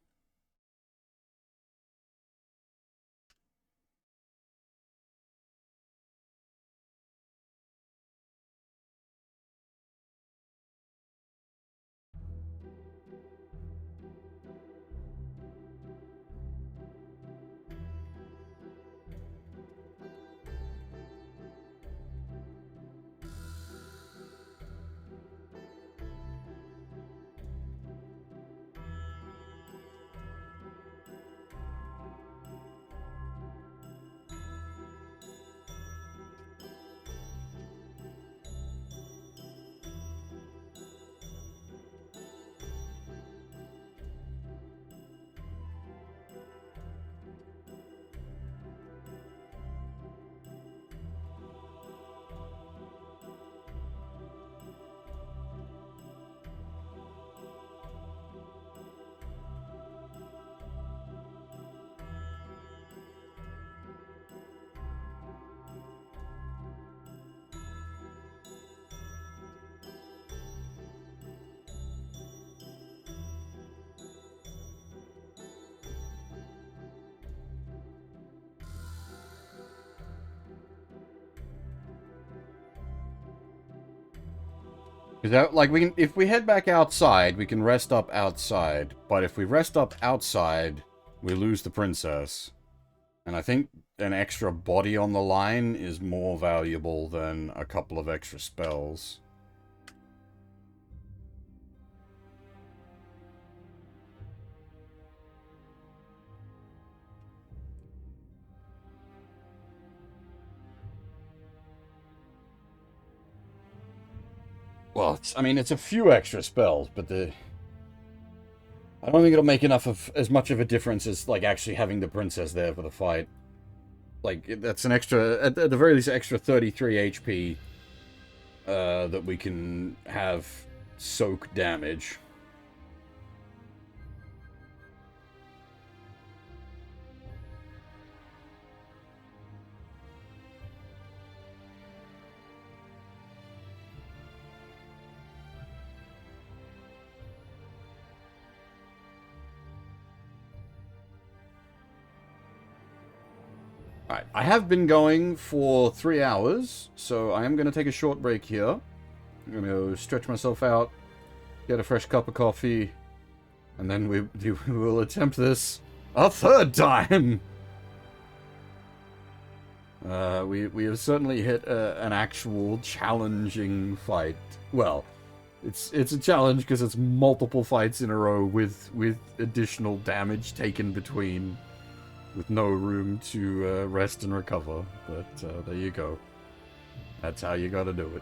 Because like we can, if we head back outside, we can rest up outside. But if we rest up outside, we lose the princess. And I think an extra body on the line is more valuable than a couple of extra spells. Well, I mean, it's a few extra spells, but I don't think it'll make enough of as much of a difference as like actually having the princess there for the fight. Like that's an extra, at the very least, extra 33 HP that we can have soak damage. Alright, I have been going for 3 hours, so I am going to take a short break here. I'm going to stretch myself out, get a fresh cup of coffee, and then we will attempt this a third time! We have certainly hit an actual challenging fight. Well, it's a challenge because it's multiple fights in a row with additional damage taken between, with no room to rest and recover. But there you go. That's how you gotta do it.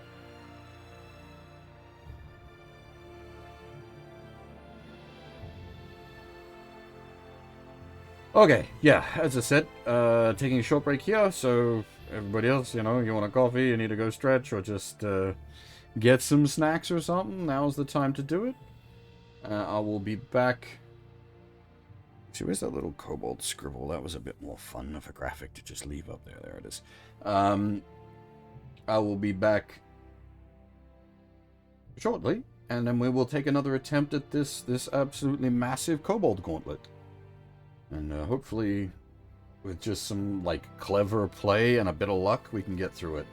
Okay, yeah, as I said, taking a short break here, so everybody else, you know, you want a coffee, you need to go stretch, or just get some snacks or something, now's the time to do it. I will be back. See, where's that little kobold scribble? That was a bit more fun of a graphic to just leave up there. There it is. I will be back shortly, and then we will take another attempt at this absolutely massive kobold gauntlet. And hopefully, with just some, like, clever play and a bit of luck, we can get through it.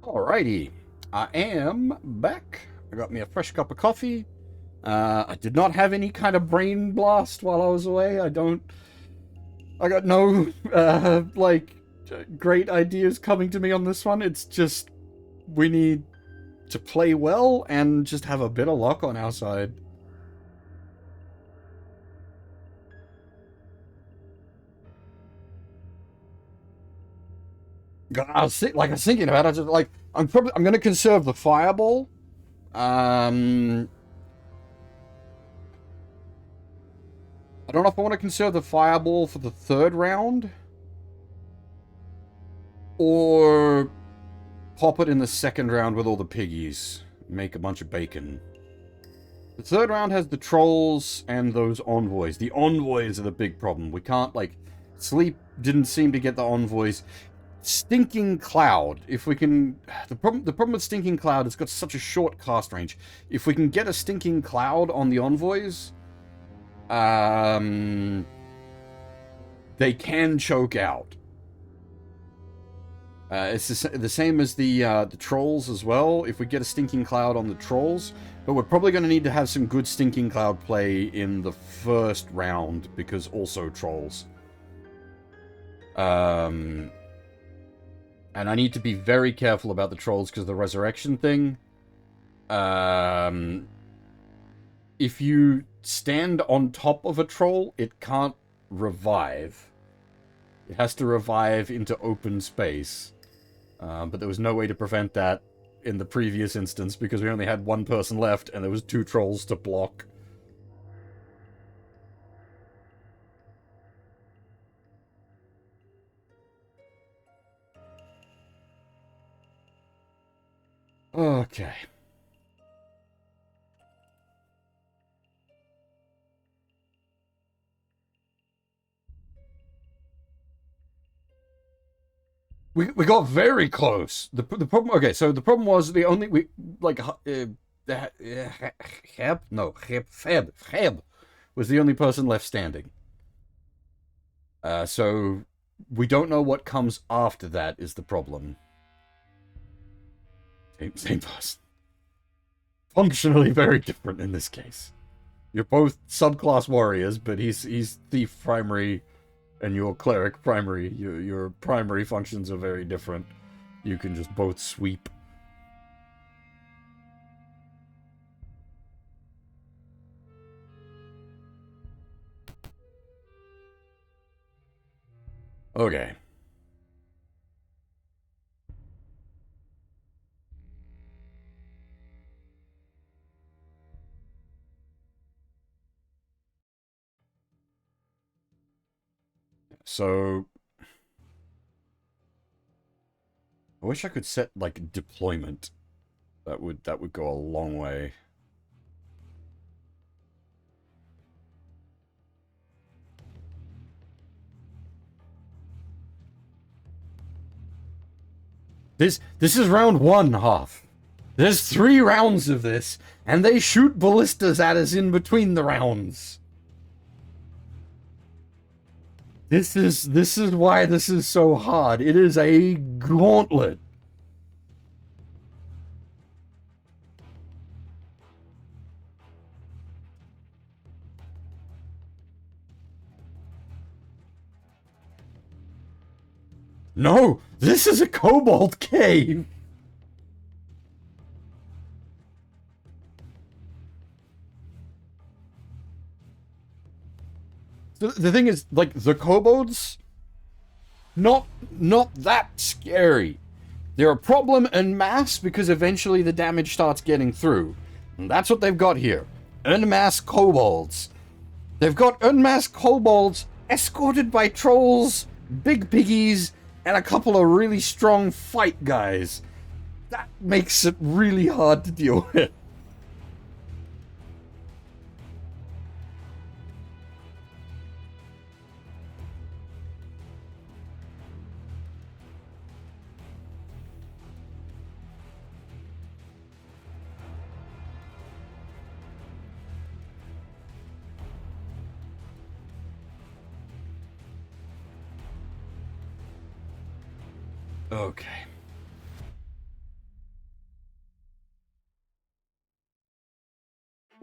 Alrighty, I am back. I got me a fresh cup of coffee. I did not have any kind of brain blast while I was away. I got no, great ideas coming to me on this one. It's just, we need to play well and just have a bit of luck on our side. I was thinking about it. I'm going to conserve the fireball. I don't know if I want to conserve the fireball for the third round or pop it in the second round with all the piggies. Make a bunch of bacon. The third round has the trolls and those envoys. The envoys are the big problem. We can't, Sleep didn't seem to get the envoys. Stinking Cloud. If we can... The problem with Stinking Cloud, it's got such a short cast range. If we can get a Stinking Cloud on the envoys, they can choke out. It's the same as the trolls as well. If we get a Stinking Cloud on the trolls, but we're probably going to need to have some good Stinking Cloud play in the first round because also trolls. And I need to be very careful about the trolls because of the resurrection thing. If you stand on top of a troll, it can't revive. It has to revive into open space. But there was no way to prevent that in the previous instance because we only had one person left and there was 2 trolls to block. Okay. We got very close. The problem. Okay, so the problem was the only Heb was the only person left standing. So we don't know what comes after that is the problem. Same person. Functionally very different in this case. You're both subclass warriors, but he's thief primary, and you're cleric primary. Your primary functions are very different. You can just both sweep. Okay. So I wish I could set like deployment. That would go a long way. This is round 1, Hoff. There's 3 rounds of this, and they shoot ballistas at us in between the rounds. This is why this is so hard. It is a gauntlet. No, this is a kobold cave. The thing is, like, the kobolds, not that scary. They're a problem en masse because eventually the damage starts getting through. And that's what they've got here. En masse kobolds. They've got en masse kobolds escorted by trolls, big piggies, and a couple of really strong fight guys. That makes it really hard to deal with. Okay.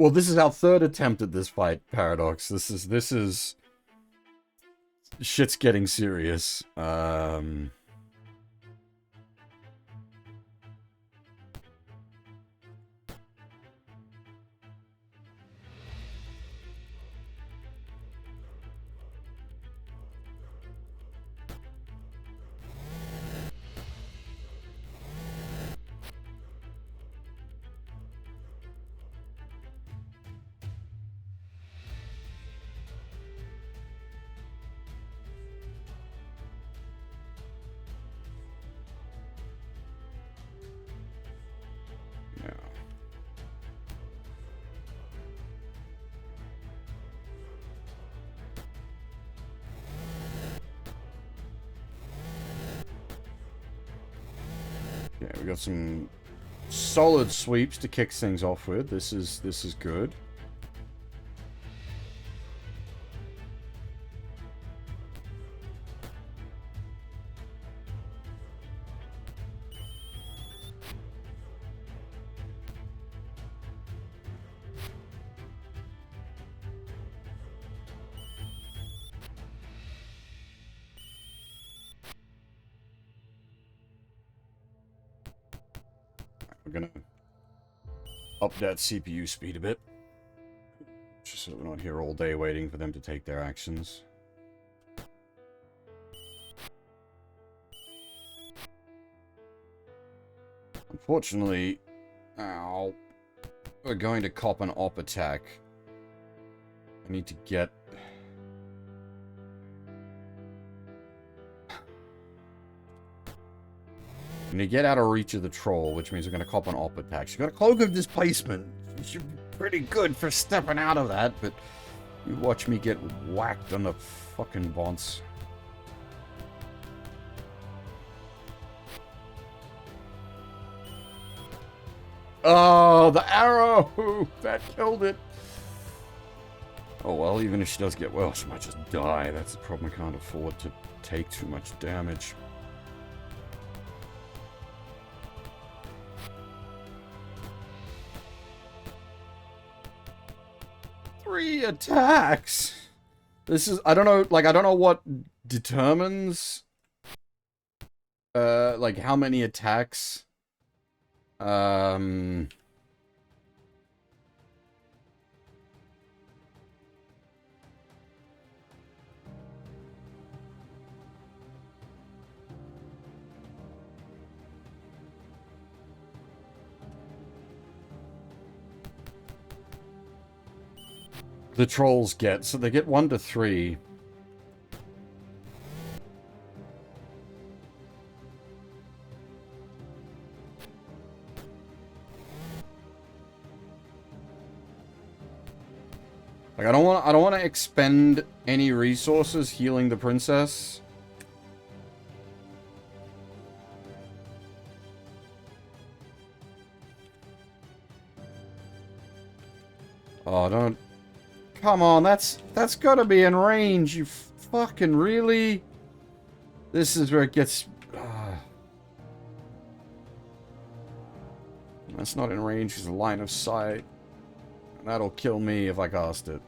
Well, this is our third attempt at this fight, Paradox. This is... Shit's getting serious. Yeah, we got some solid sweeps to kick things off with. This is good. We're gonna up that CPU speed a bit. Just so we're not here all day waiting for them to take their actions. Unfortunately, ow, we're going to cop an op attack. I need to get... I need to get out of reach of the troll, which means we're going to cop an op attack. She's got a cloak of displacement. She's pretty good for stepping out of that, but you watch me get whacked on the fucking bonce. Oh, the arrow! That killed it. Oh well, even if she does get well, she might just die. That's the problem. I can't afford to take too much damage. Three attacks. This is, I don't know, like, I don't know what determines, like, how many attacks, the trolls get. So they get 1 to 3. Like, I don't want to expend any resources healing the princess. Oh, don't. Come on, that's gotta be in range, you fucking really? This is where it gets... That's not in range, it's a line of sight. And that'll kill me if I cast it.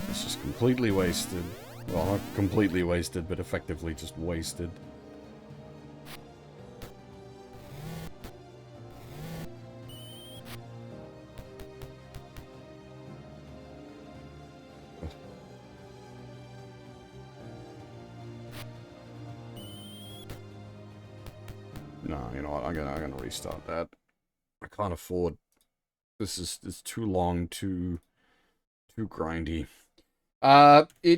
This is completely wasted. Well, not completely wasted, but effectively just wasted. No, you know what? I'm gonna restart that. I can't afford. This is too long, too grindy.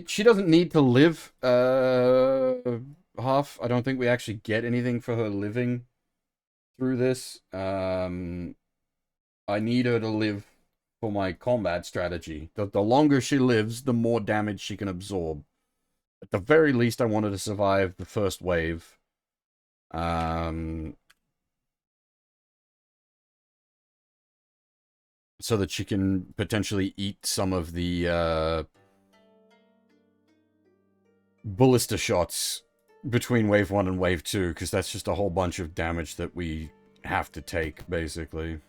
She doesn't need to live, half. I don't think we actually get anything for her living through this. I need her to live for my combat strategy. The longer she lives, the more damage she can absorb. At the very least, I wanted to survive the first wave. So that she can potentially eat some of the ballista shots between wave 1 and wave 2, because that's just a whole bunch of damage that we have to take, basically.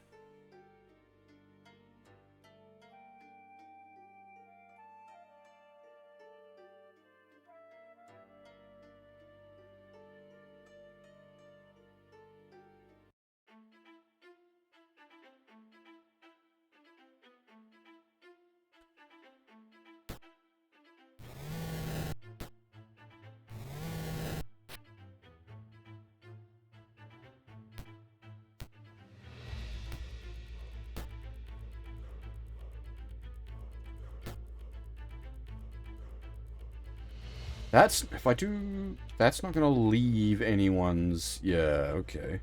That's, if I do, that's not gonna leave anyone's, yeah, okay.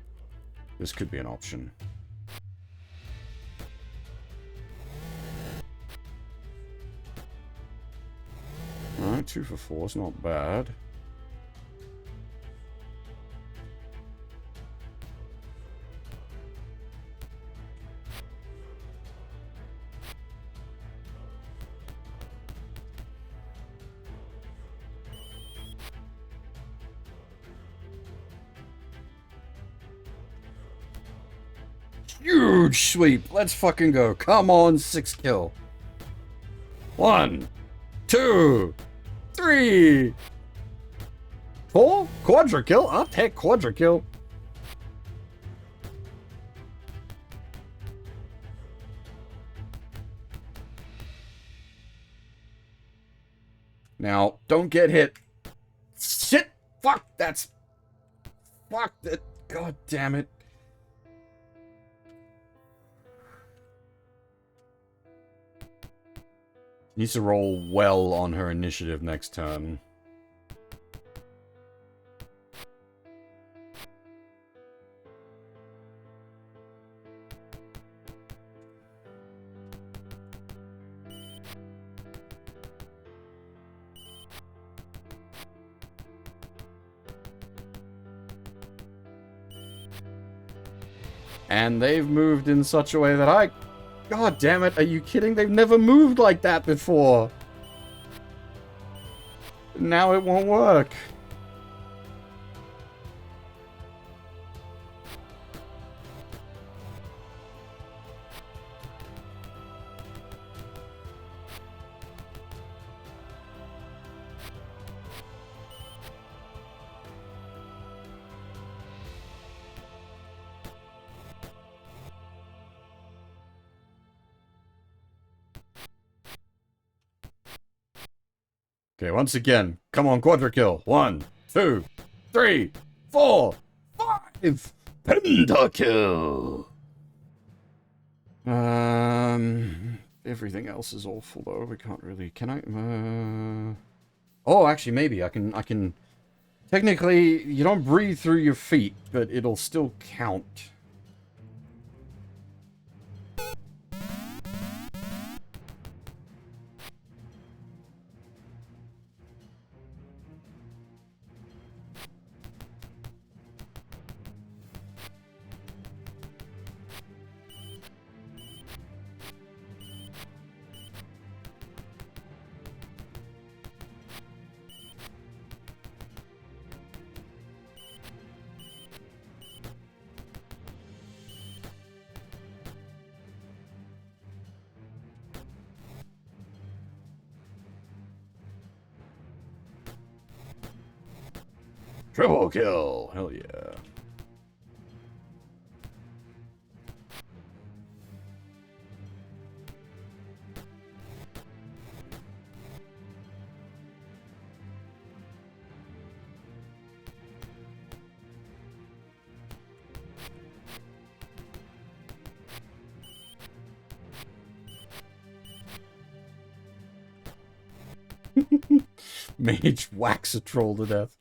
This could be an option. Alright, 2 for 4 is not bad. Huge sweep. Let's fucking go. Come on, 6 kill. 1, 2, 3, 4. Quadra kill. I'll take quadra kill. Now, don't get hit. Shit. Fuck. That's. Fuck that. God damn it. Needs to roll well on her initiative next turn. And they've moved in such a way that I... God damn it, are you kidding? They've never moved like that before. Now it won't work. Okay, once again, come on, quadra kill. 1, 2, 3, 4, 5. Pentakill. Everything else is awful though. We can't really. Can I? Oh, actually, maybe I can. Technically, you don't breathe through your feet, but it'll still count. Triple kill! Hell yeah. Mage whacks a troll to death.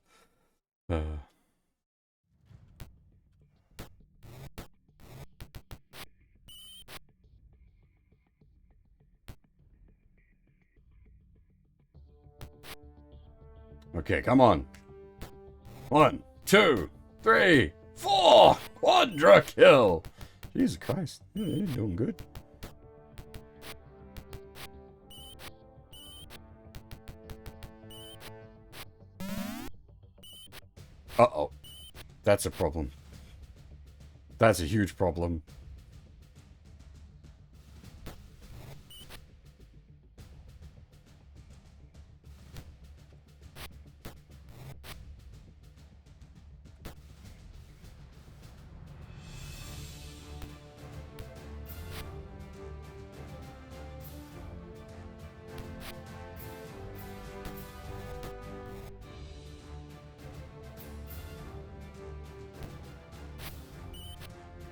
Okay, come on. 1, 2, 3, 4! Quadra kill! Jesus Christ. You're doing good. Uh-oh. That's a problem. That's a huge problem.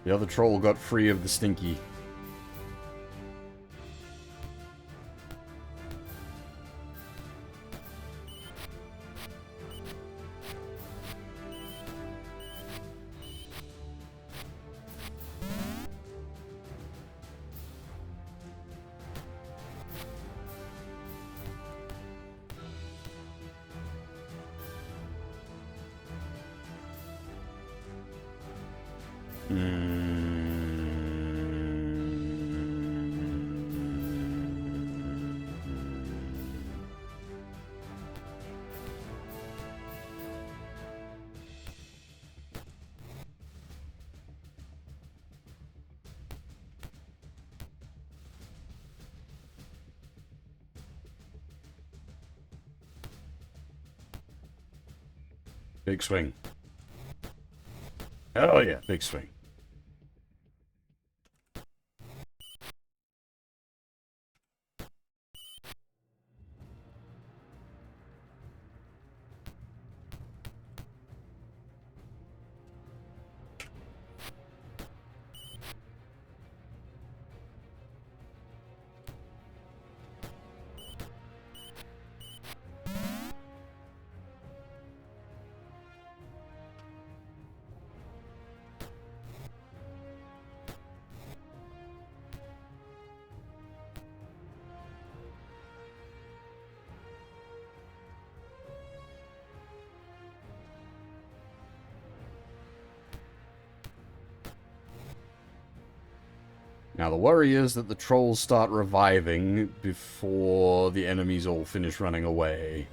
The other troll got free of the stinky. Big swing. Oh yeah, big swing. Now, the worry is that the trolls start reviving before the enemies all finish running away.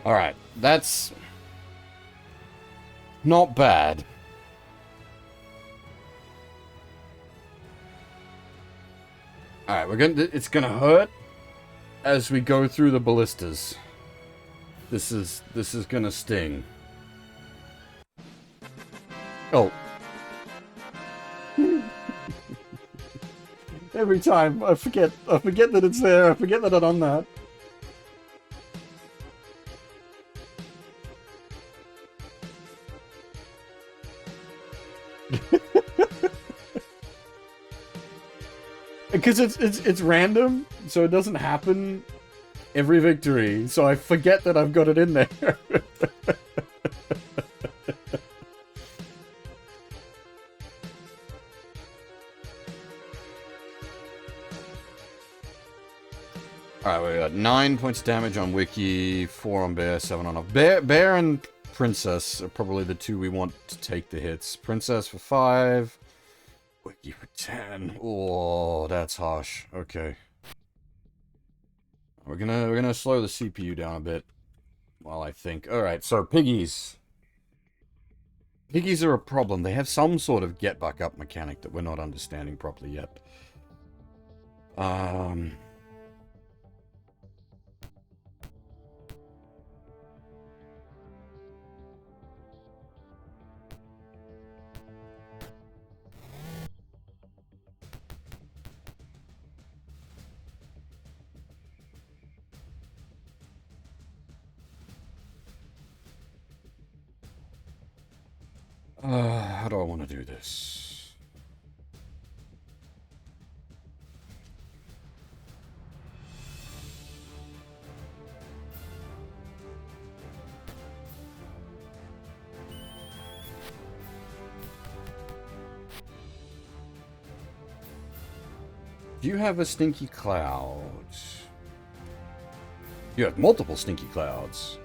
Alright, that's not bad. Alright, it's gonna hurt as we go through the ballistas. This is gonna sting. Oh. Every time I forget that it's there. I forget that I'm on that. Because it's random, so it doesn't happen every victory. So I forget that I've got it in there. Alright, we got 9 points of damage on Wiki, 4 on Bear, 7 on off. Bear and Princess are probably the two we want to take the hits. Princess for 5, Wiki for 10. Oh, that's harsh. Okay. We're gonna slow the CPU down a bit while I think. Alright, so piggies. Piggies are a problem. They have some sort of get back up mechanic that we're not understanding properly yet. How do I want to do this? Do you have a stinky cloud? You have multiple stinky clouds.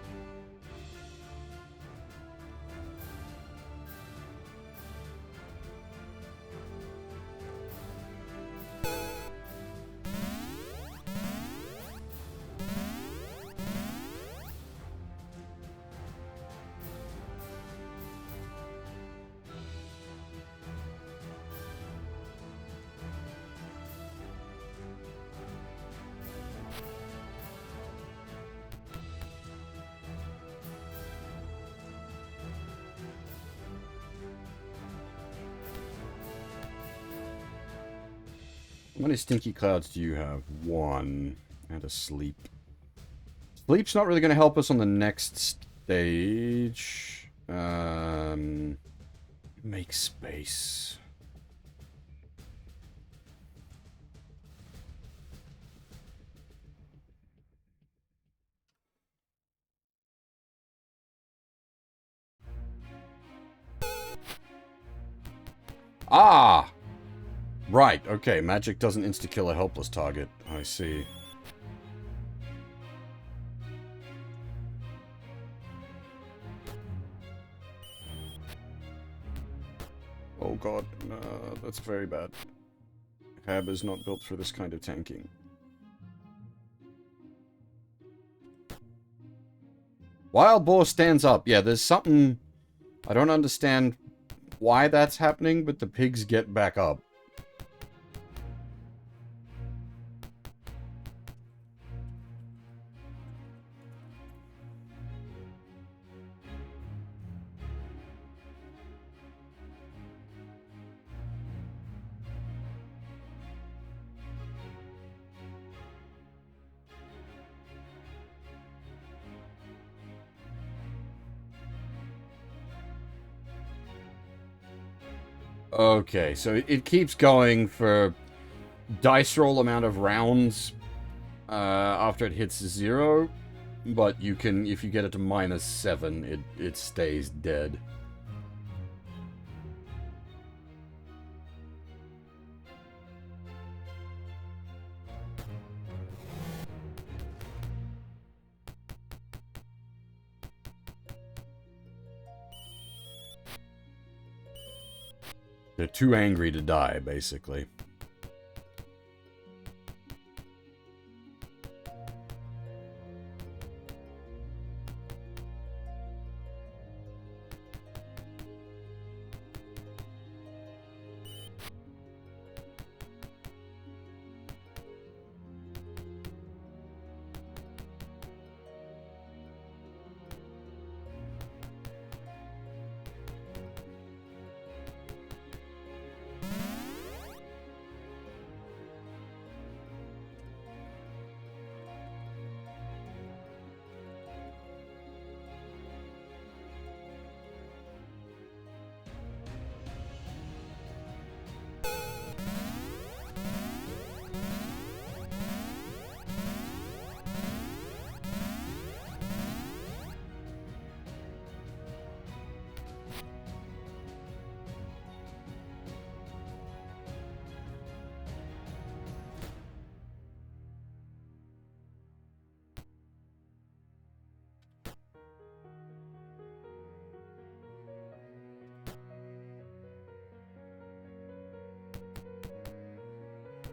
How many stinky clouds do you have? 1. And a sleep. Sleep's not really going to help us on the next stage. Make space. Ah! Right, okay. Magic doesn't insta-kill a helpless target. I see. Oh god, that's very bad. Hab is not built for this kind of tanking. Wild Boar stands up. Yeah, there's something... I don't understand why that's happening, but the pigs get back up. Okay, so it keeps going for dice roll amount of rounds after it hits 0, but you can, if you get it to -7, it stays dead. They're too angry to die, basically.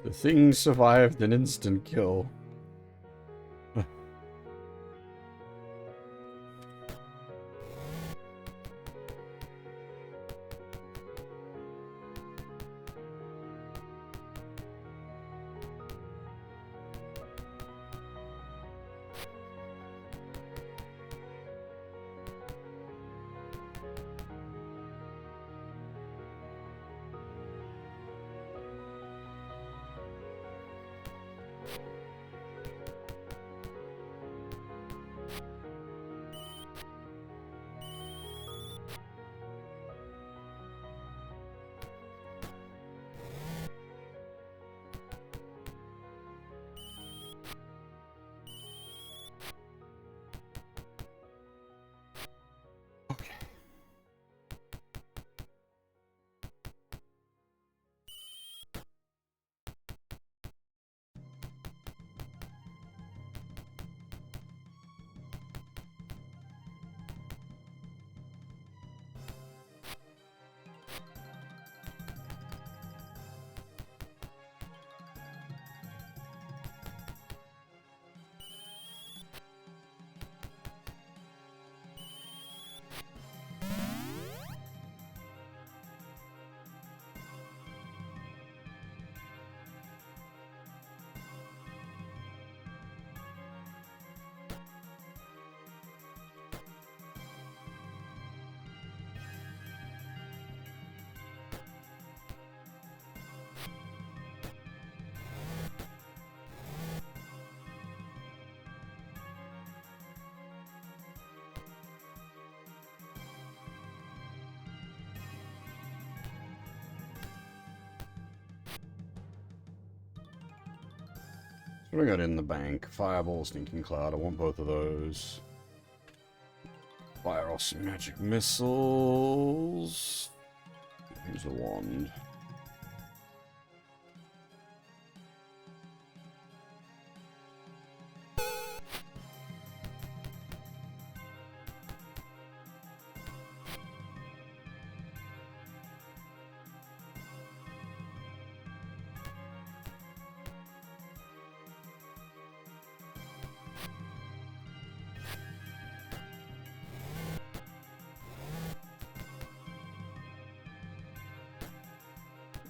The thing survived an instant kill. What do I got in the bank? Fireball, Sneaking Cloud. I want both of those. Fire off some magic missiles. Here's a wand.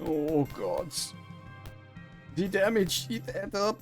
Oh god. The damage, eat that up.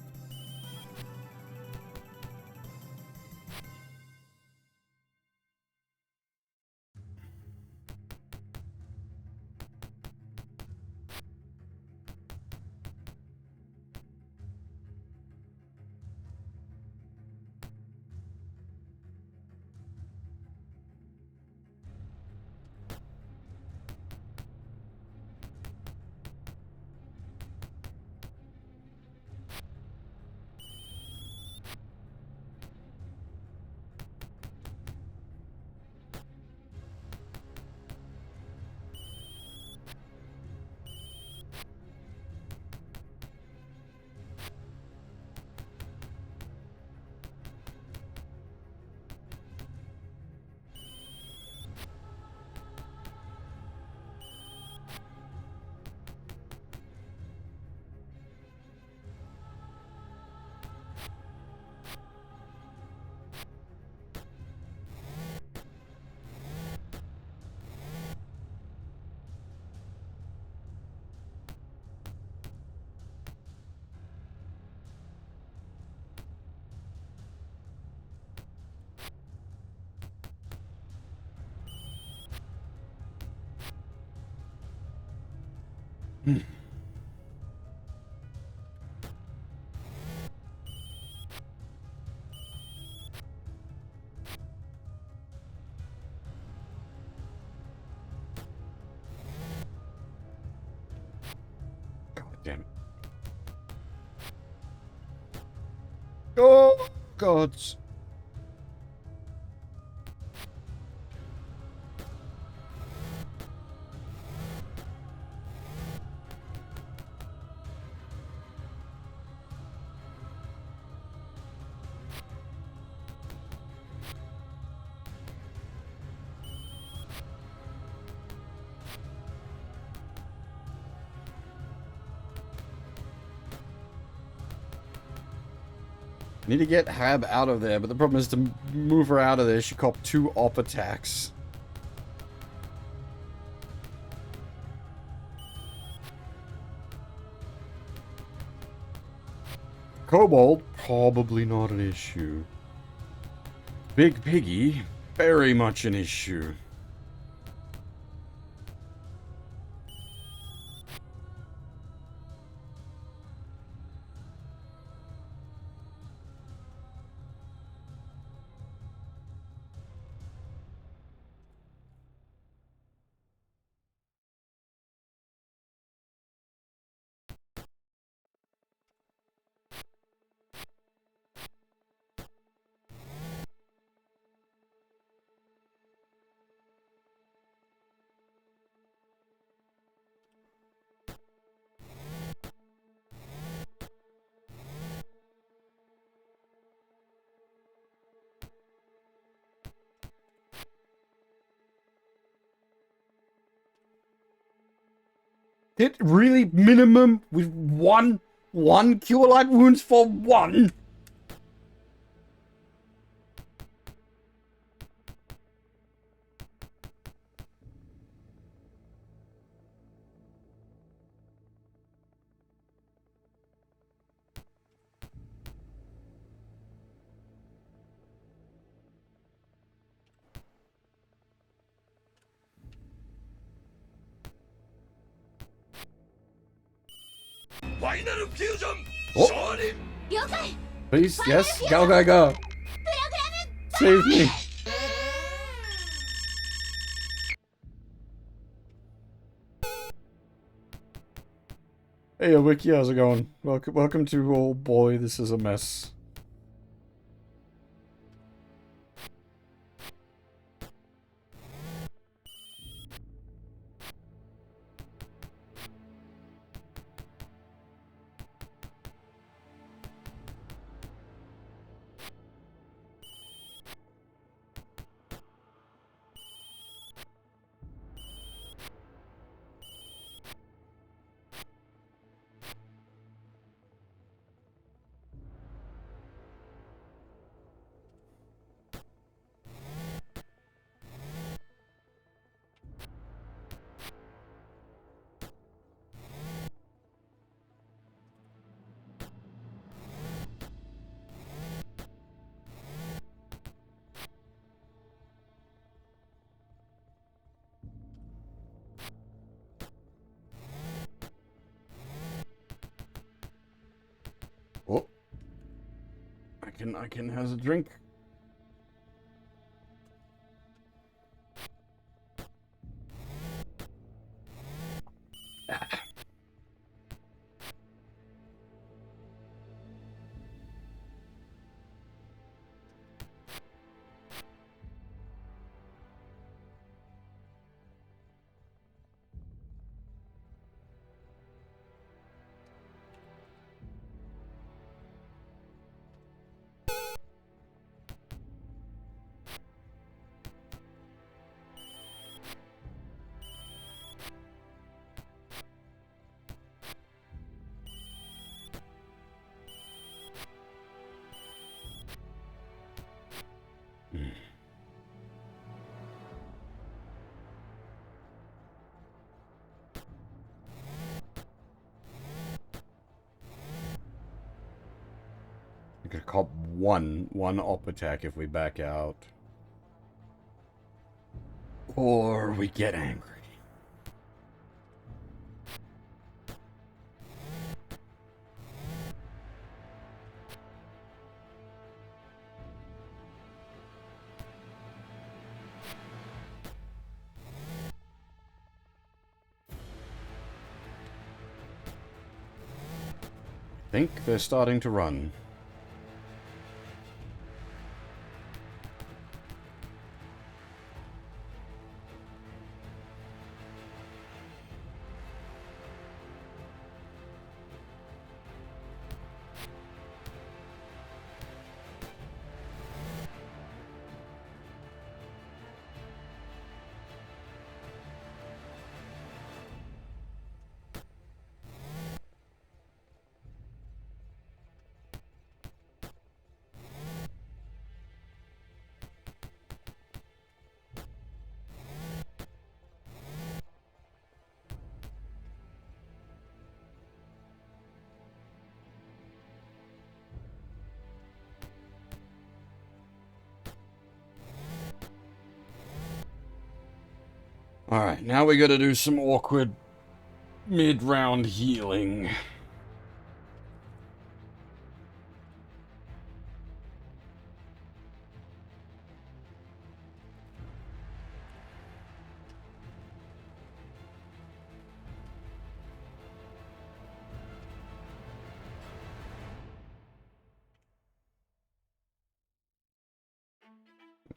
Damn it. Oh, God. Need to get Hab out of there, but the problem is to move her out of there, she copped 2 op attacks. Kobold, probably not an issue. Big Piggy, very much an issue. Hit really minimum with one cure light wounds for 1. Oh. Please, yes, go. Save me. Hey, Wiki, how's it going? Welcome to Oh Boy, This Is a Mess. Oh. I can has a drink. We could cop one op attack if we back out. Or we get angry. I think they're starting to run. Alright, now we gotta do some awkward mid-round healing.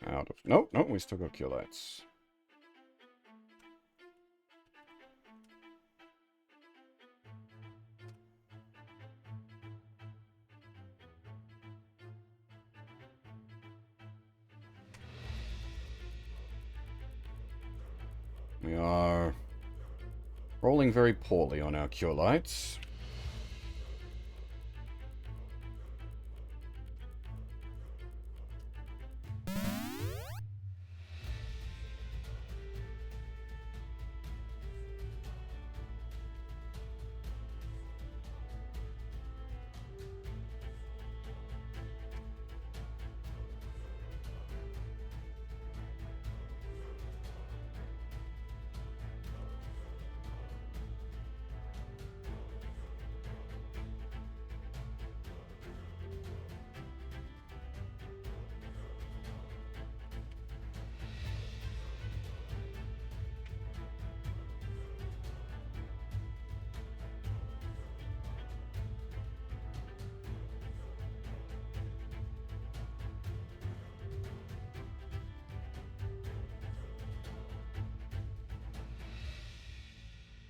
Out of... Nope, nope, we still got cure lights. We are rolling very poorly on our cure lights.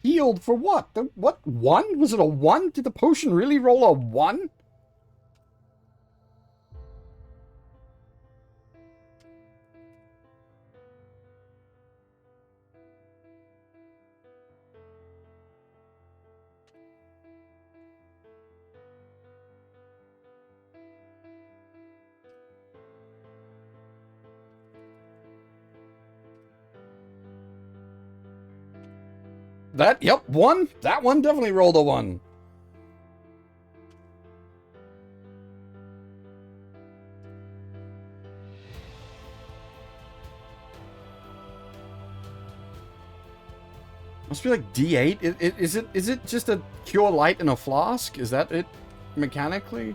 Healed for what? What? 1? Was it a 1? Did the potion really roll a 1? That, yep, 1. That one definitely rolled a 1. Must be like D8. Is it just a cure light in a flask? Is that it mechanically?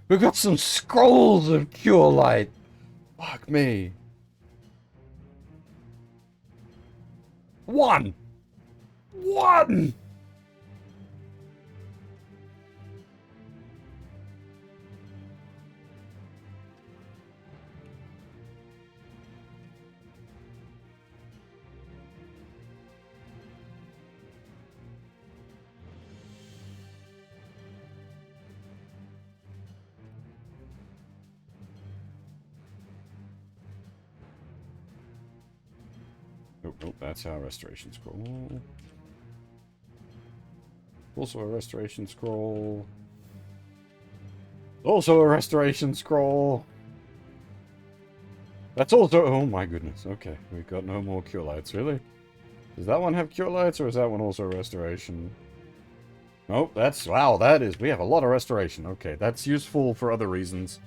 We got some scrolls of cure light. Fuck me. 1. 1. Nope, that's our restoration scroll. Also a restoration scroll. Also a restoration scroll. That's also... Oh my goodness. Okay, we've got no more cure lights, really? Does that one have cure lights, or is that one also restoration? Nope, that's... Wow, that is... We have a lot of restoration. Okay, that's useful for other reasons.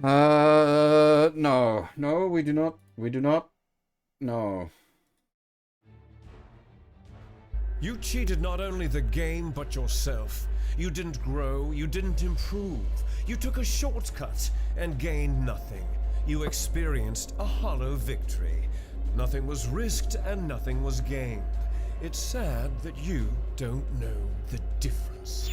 No. No, we do not. We do not. No. You cheated not only the game, but yourself. You didn't grow, you didn't improve. You took a shortcut and gained nothing. You experienced a hollow victory. Nothing was risked and nothing was gained. It's sad that you don't know the difference.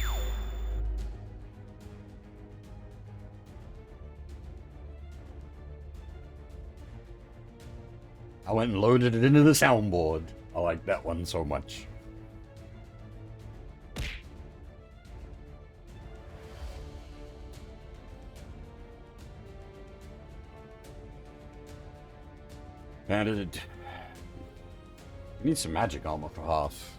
I went and loaded it into the soundboard. I like that one so much. And it needs some magic armor for half.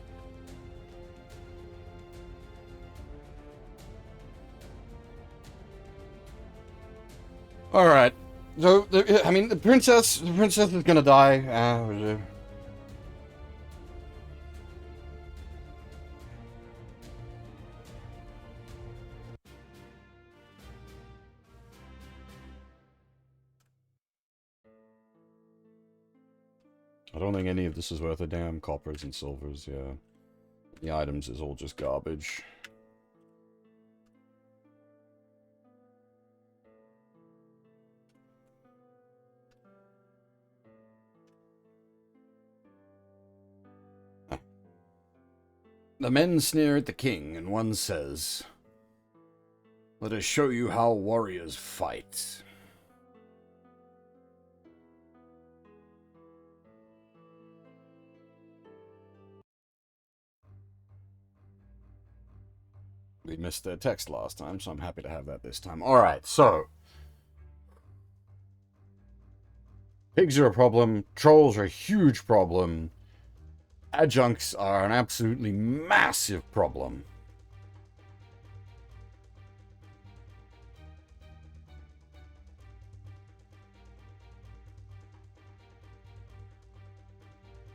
All right. So, I mean, the princess is gonna die. I don't think any of this is worth a damn. Coppers and silvers, yeah. The items is all just garbage. The men sneer at the king, and one says, "Let us show you how warriors fight." We missed their text last time, so I'm happy to have that this time. Alright, so. Pigs are a problem. Trolls are a huge problem. Adjuncts are an absolutely massive problem.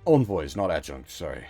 Envoys, not adjuncts, sorry.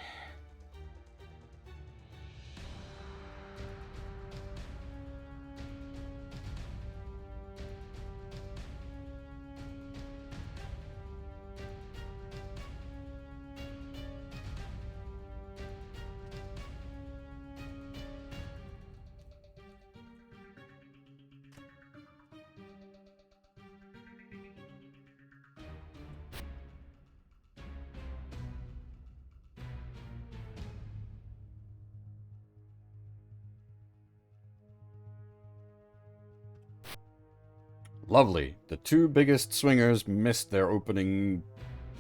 Lovely. The two biggest swingers missed their opening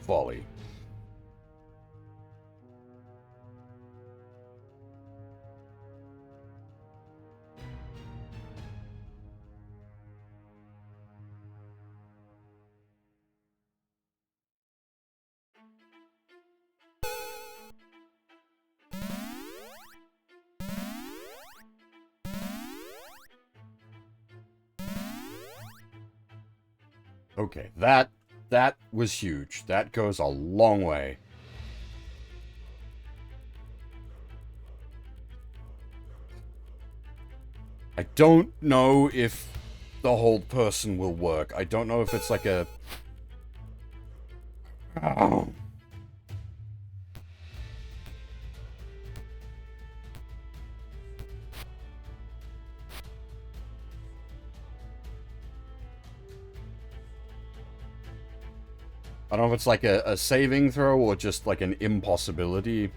volley. Okay, that was huge. That goes a long way. I don't know if the hold person will work. I don't know if it's like a... Oh. I don't know if it's like a saving throw or just like an impossibility.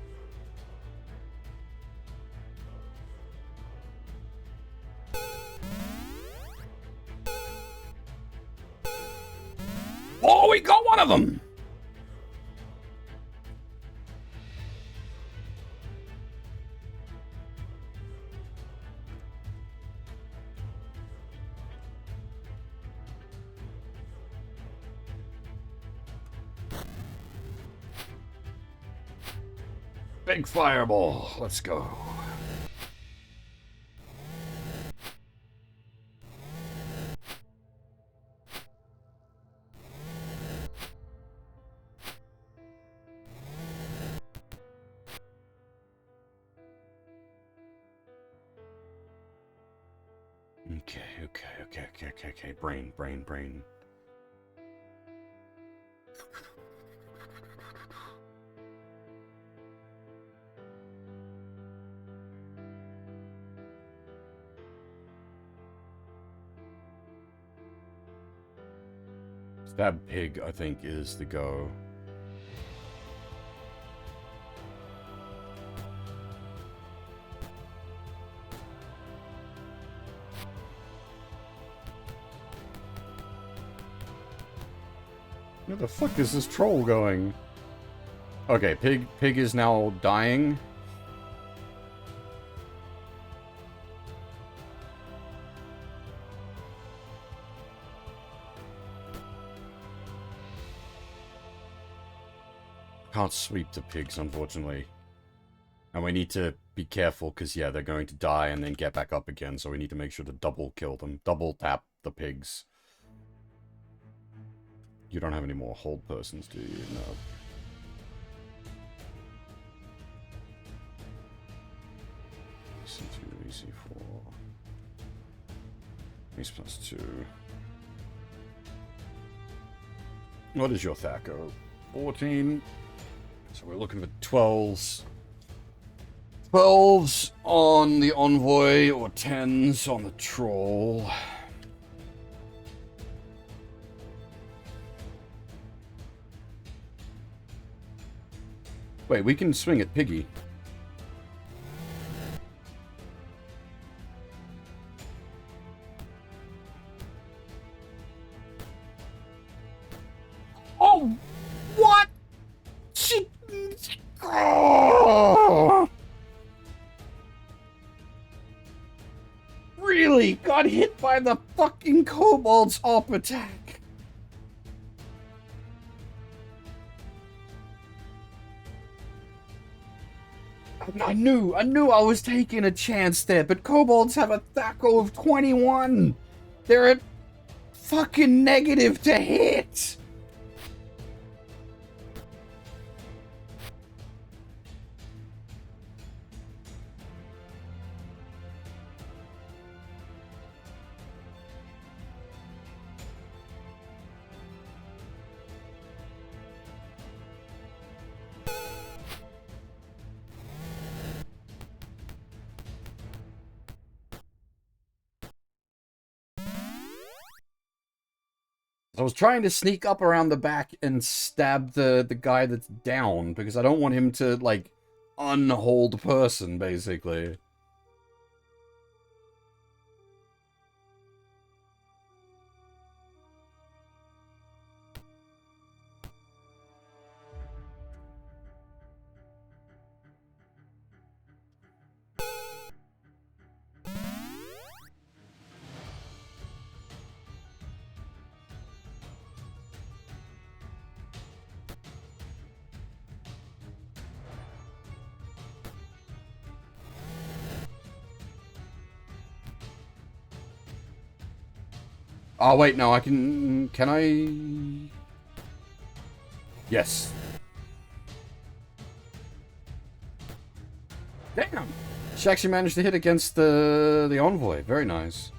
Oh, we got one of them! Big fireball. Let's go. Okay. Brain. Stab pig, I think, is the go. Where the fuck is this troll going? Okay, pig is now dying. Can't sweep the pigs, unfortunately. And we need to be careful, because, yeah, they're going to die and then get back up again, so we need to make sure to double kill them. Double tap the pigs. You don't have any more hold persons, do you? No. EC2, EC4. Ace plus 2. What is your Thaco? 14. So we're looking for 12s. 12s on the Envoy, or 10s on the Troll. Wait, we can swing at Piggy. Oh! What? She... Oh! Really? Got hit by the fucking Kobold's op attack. I knew I was taking a chance there, but Kobolds have a Thaco of 21. They're at fucking negative to hit. I was trying to sneak up around the back and stab the guy that's down, because I don't want him to, like, unhold person, basically. Oh, wait, no, I can I? Yes. Damn! She actually managed to hit against the Envoy. Very nice.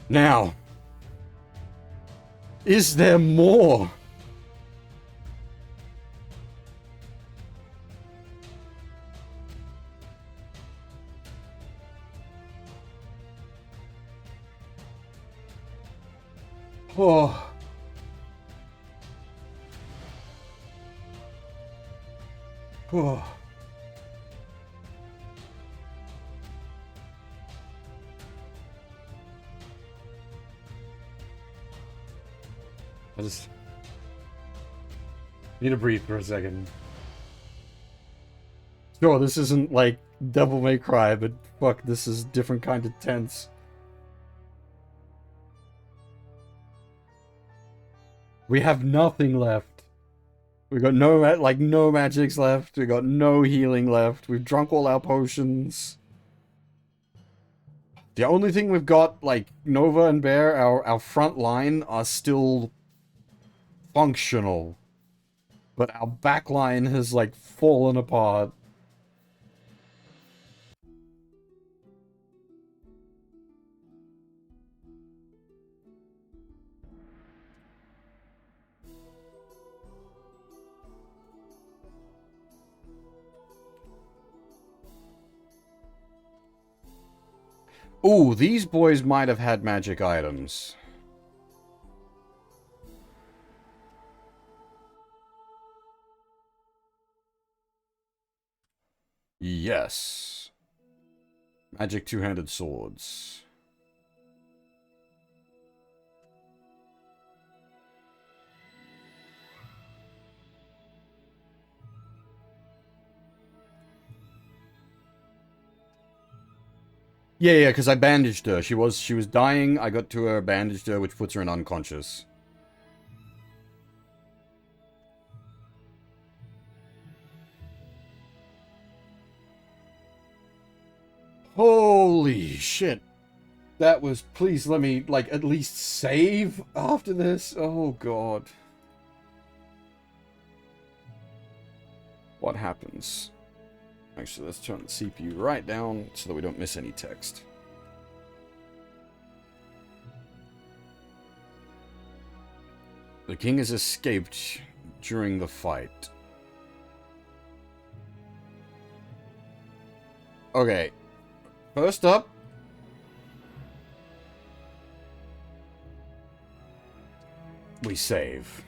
Now, is there more? Oh. Oh. I just need to breathe for a second. Sure, this isn't like Devil May Cry, but fuck, this is different kind of tense. We have nothing left. We got no magics left. We got no healing left. We've drunk all our potions. The only thing we've got, like, Nova and Bear, our front line, are still functional. But our back line has, like, fallen apart. Ooh, these boys might have had magic items. Yes. Magic two-handed swords. Yeah, because I bandaged her. She was dying. I got to her, bandaged her, which puts her in unconscious. Holy shit. That was... Please let me, like, at least save after this. Oh, God. What happens? Actually, let's turn the CPU right down so that we don't miss any text. The king has escaped during the fight. Okay. First up, we save.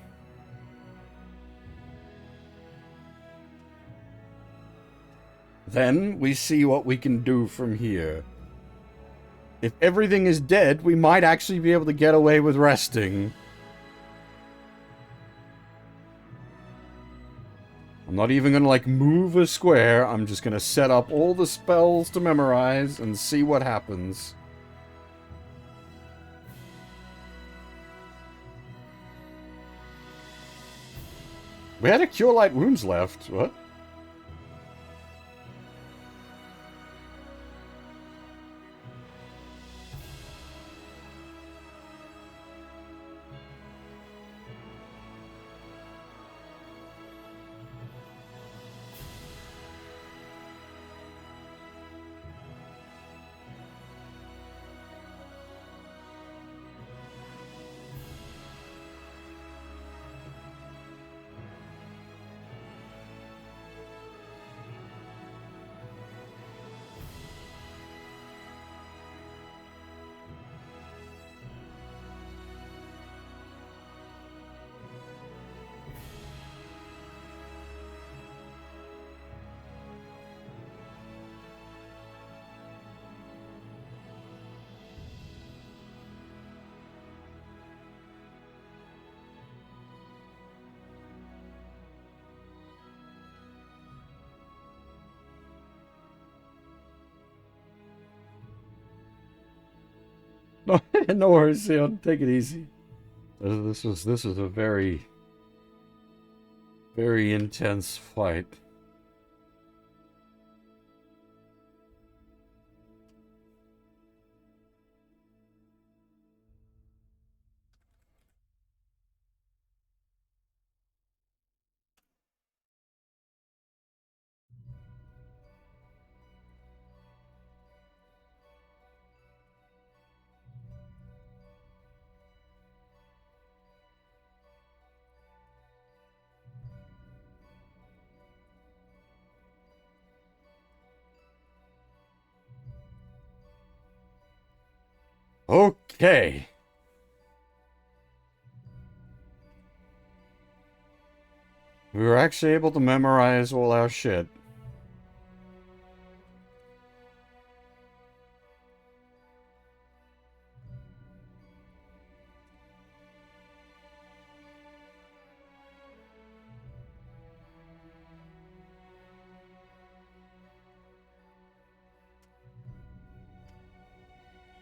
Then we see what we can do from here. If everything is dead, we might actually be able to get away with resting. I'm not even gonna, like, move a square. I'm just gonna set up all the spells to memorize and see what happens. We had a Cure Light Wounds left. What? No, no worries, Sion. Take it easy. This was a very, very intense fight. Okay. We were actually able to memorize all our shit.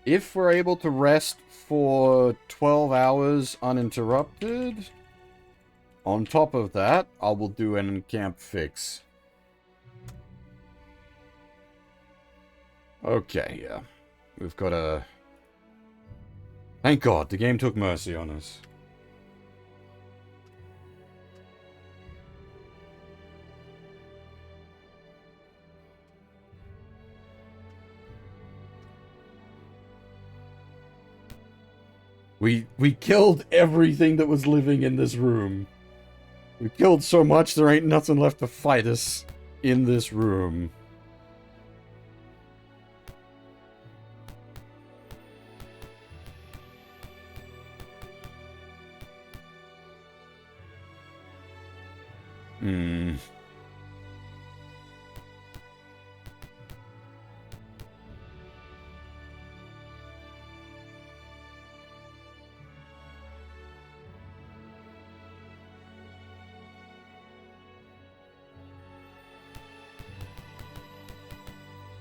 If we're able to rest for 12 hours uninterrupted, On top of that, I will do an camp fix. Okay, yeah. We've got a... Thank God, the game took mercy on us. We killed everything that was living in this room. We killed so much, there ain't nothing left to fight us in this room.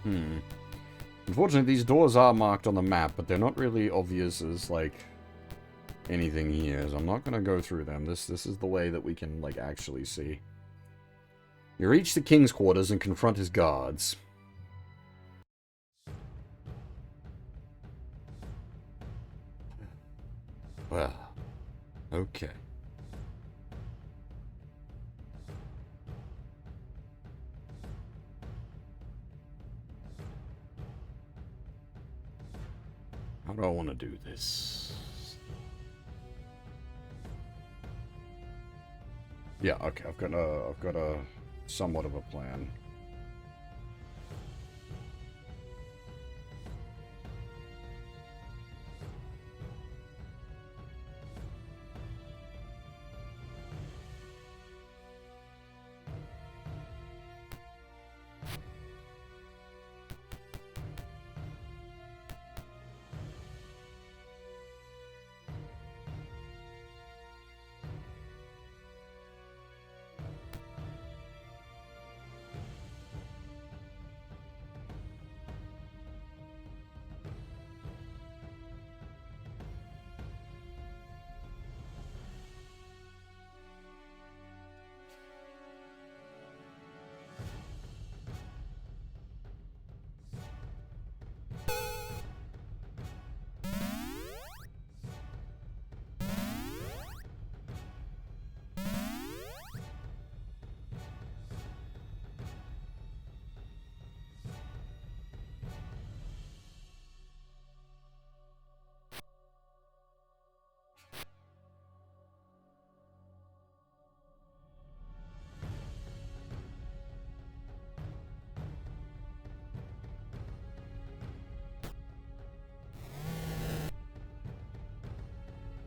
Hmm. Unfortunately, these doors are marked on the map, but they're not really obvious as, like, anything here, so I'm not gonna go through them. This is the way that we can, like, actually see. You reach the king's quarters and confront his guards. Well, okay. How do I want to do this? Yeah, okay, I've got a somewhat of a plan.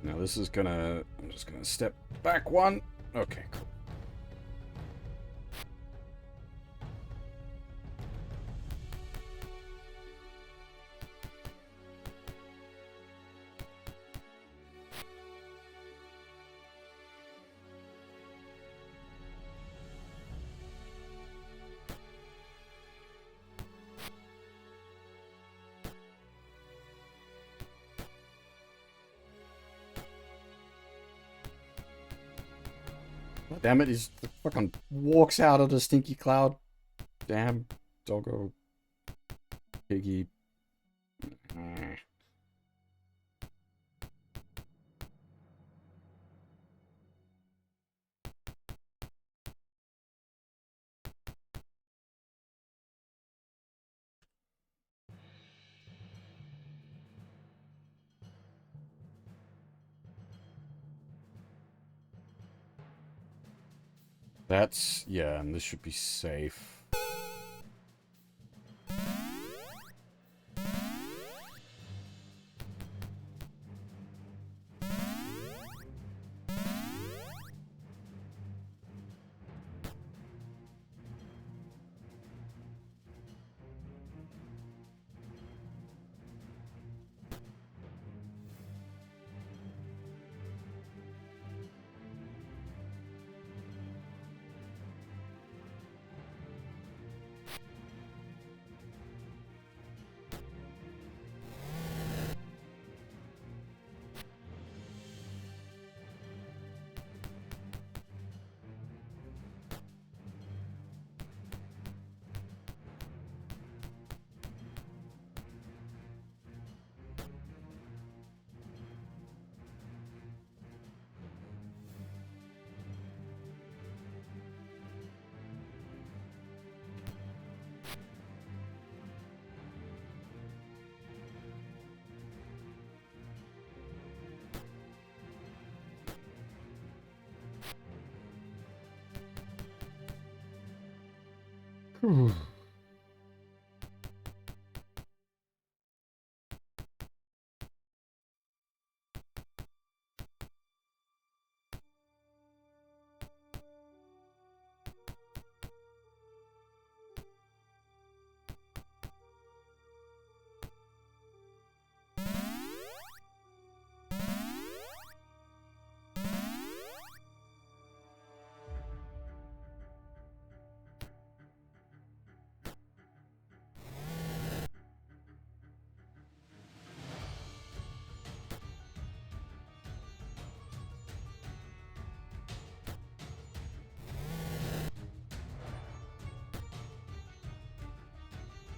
Now this is gonna... I'm just gonna step back one. Okay, cool. Damn it, he fucking walks out of the stinky cloud. Damn, doggo. Piggy. That's... yeah, and this should be safe.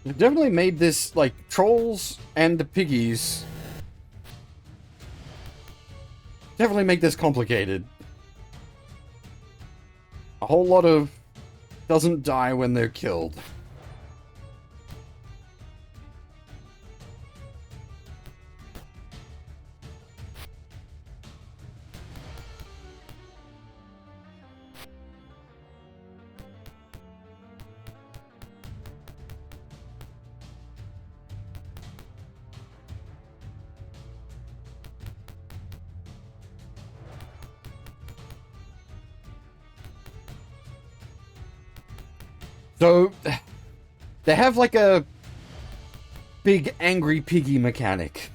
It definitely made this, like, trolls and the piggies definitely make this complicated. A whole lot of doesn't die when they're killed. So, they have like a big angry piggy mechanic.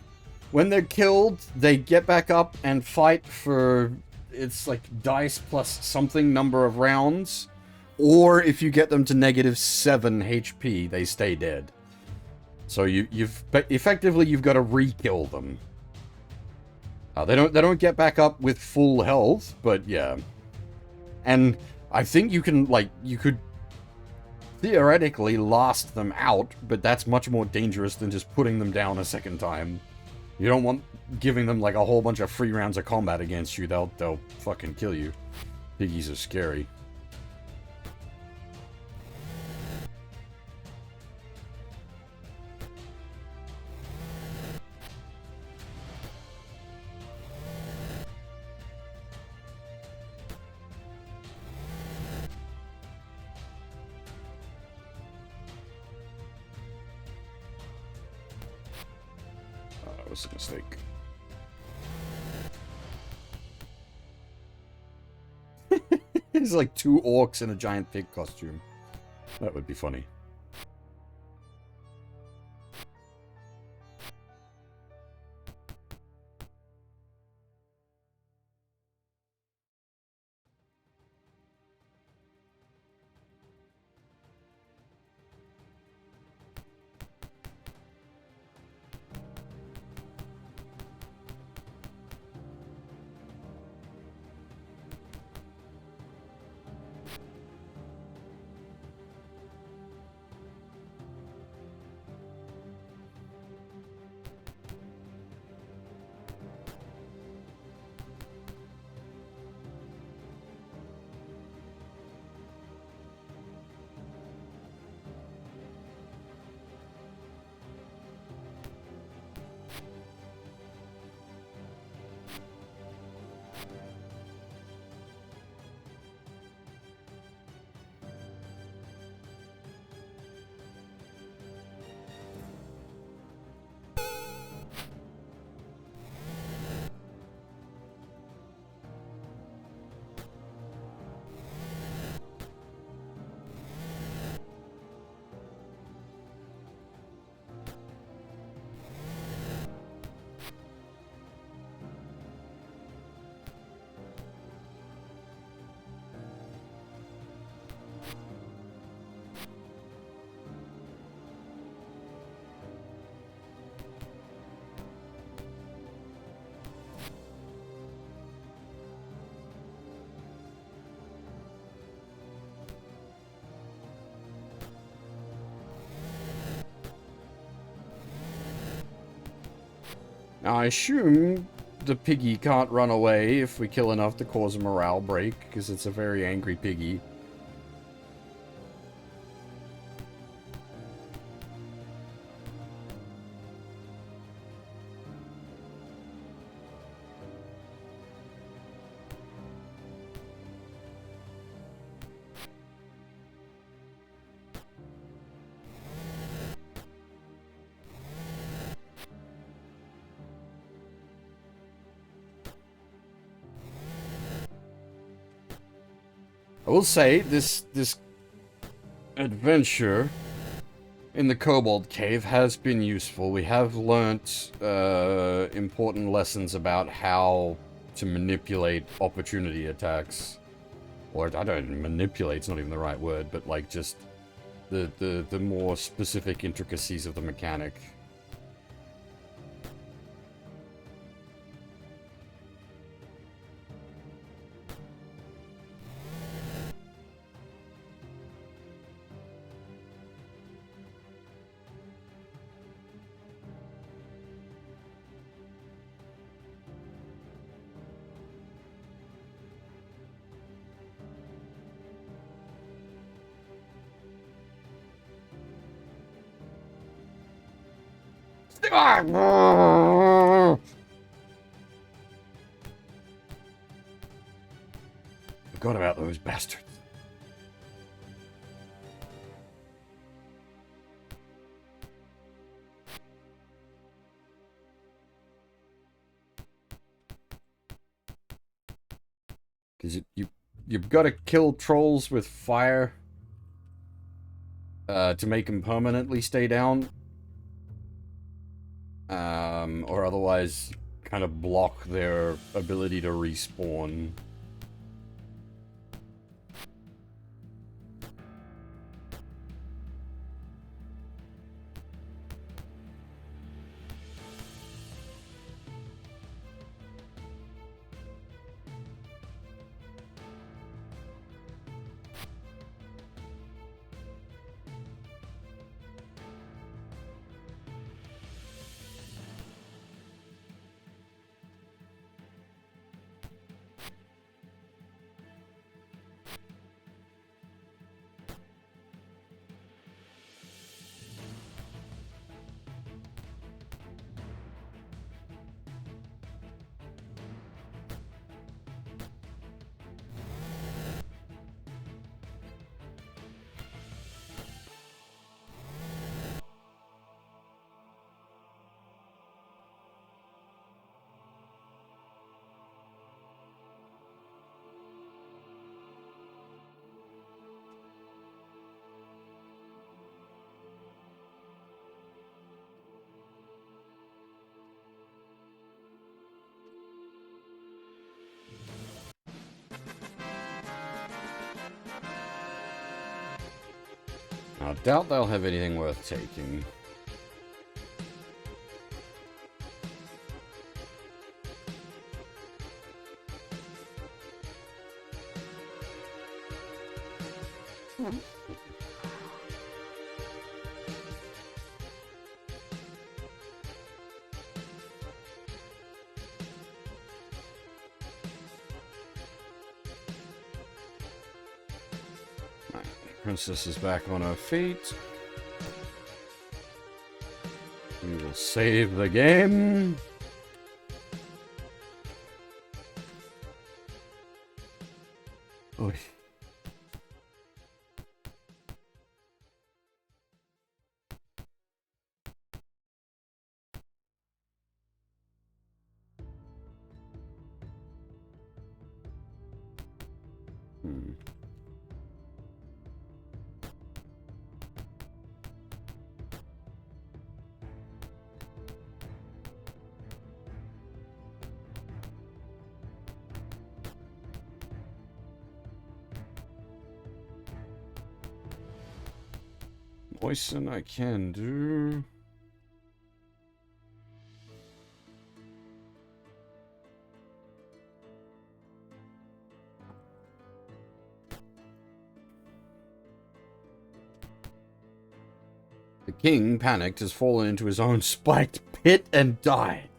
When they're killed, they get back up and fight for, it's like dice plus something number of rounds. Or if you get them to -7 HP, they stay dead. So effectively you've got to re-kill them. They don't get back up with full health, but yeah. And I think you could theoretically last them out, but that's much more dangerous than just putting them down a second time. You don't want giving them like a whole bunch of free rounds of combat against you. They'll fucking kill you. Piggies are scary. That was a mistake. It's like 2 orcs in a giant pig costume. That would be funny. Now, I assume the piggy can't run away if we kill enough to cause a morale break, because it's a very angry piggy. I will say, this adventure in the Kobold Cave has been useful. We have learnt important lessons about how to manipulate opportunity attacks. Or, I don't, manipulate's not even the right word, but like just the more specific intricacies of the mechanic. Forgot about those bastards. Because you've got to kill trolls with fire to make them permanently stay down. Or otherwise kind of block their ability to respawn. I doubt they'll have anything worth taking. Princess is back on her feet. We will save the game. Oy. Poison I can do. The king, panicked, has fallen into his own spiked pit and died.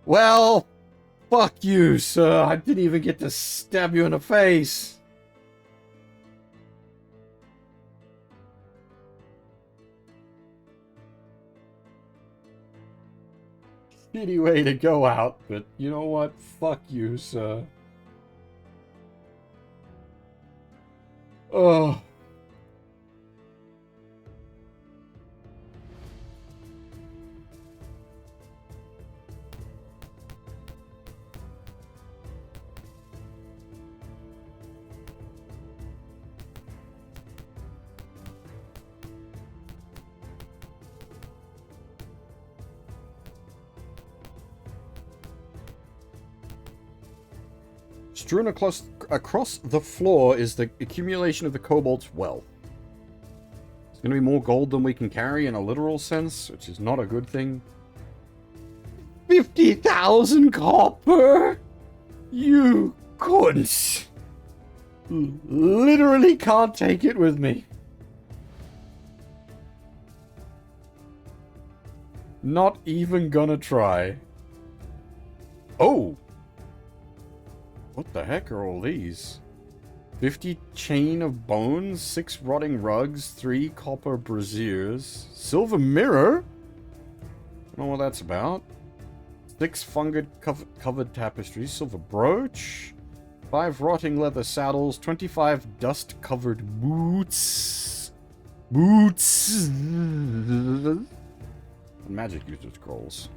Well, fuck you, sir. I didn't even get to stab you in the face. Shitty way to go out, but you know what? Fuck you, sir. Oh. Strewn across the floor is the accumulation of the kobold's wealth. It's going to be more gold than we can carry in a literal sense, which is not a good thing. 50,000 copper! You couldn't! Literally can't take it with me. Not even gonna try. Oh! What the heck are all these? 50 chain of bones, 6 rotting rugs, 3 copper braziers, silver mirror? I don't know what that's about. 6 fungus covered tapestries, silver brooch, 5 rotting leather saddles, 25 dust covered boots. And magic user scrolls.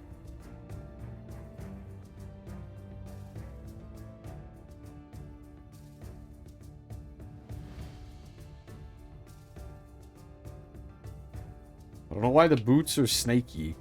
I don't know why the boots are snaky.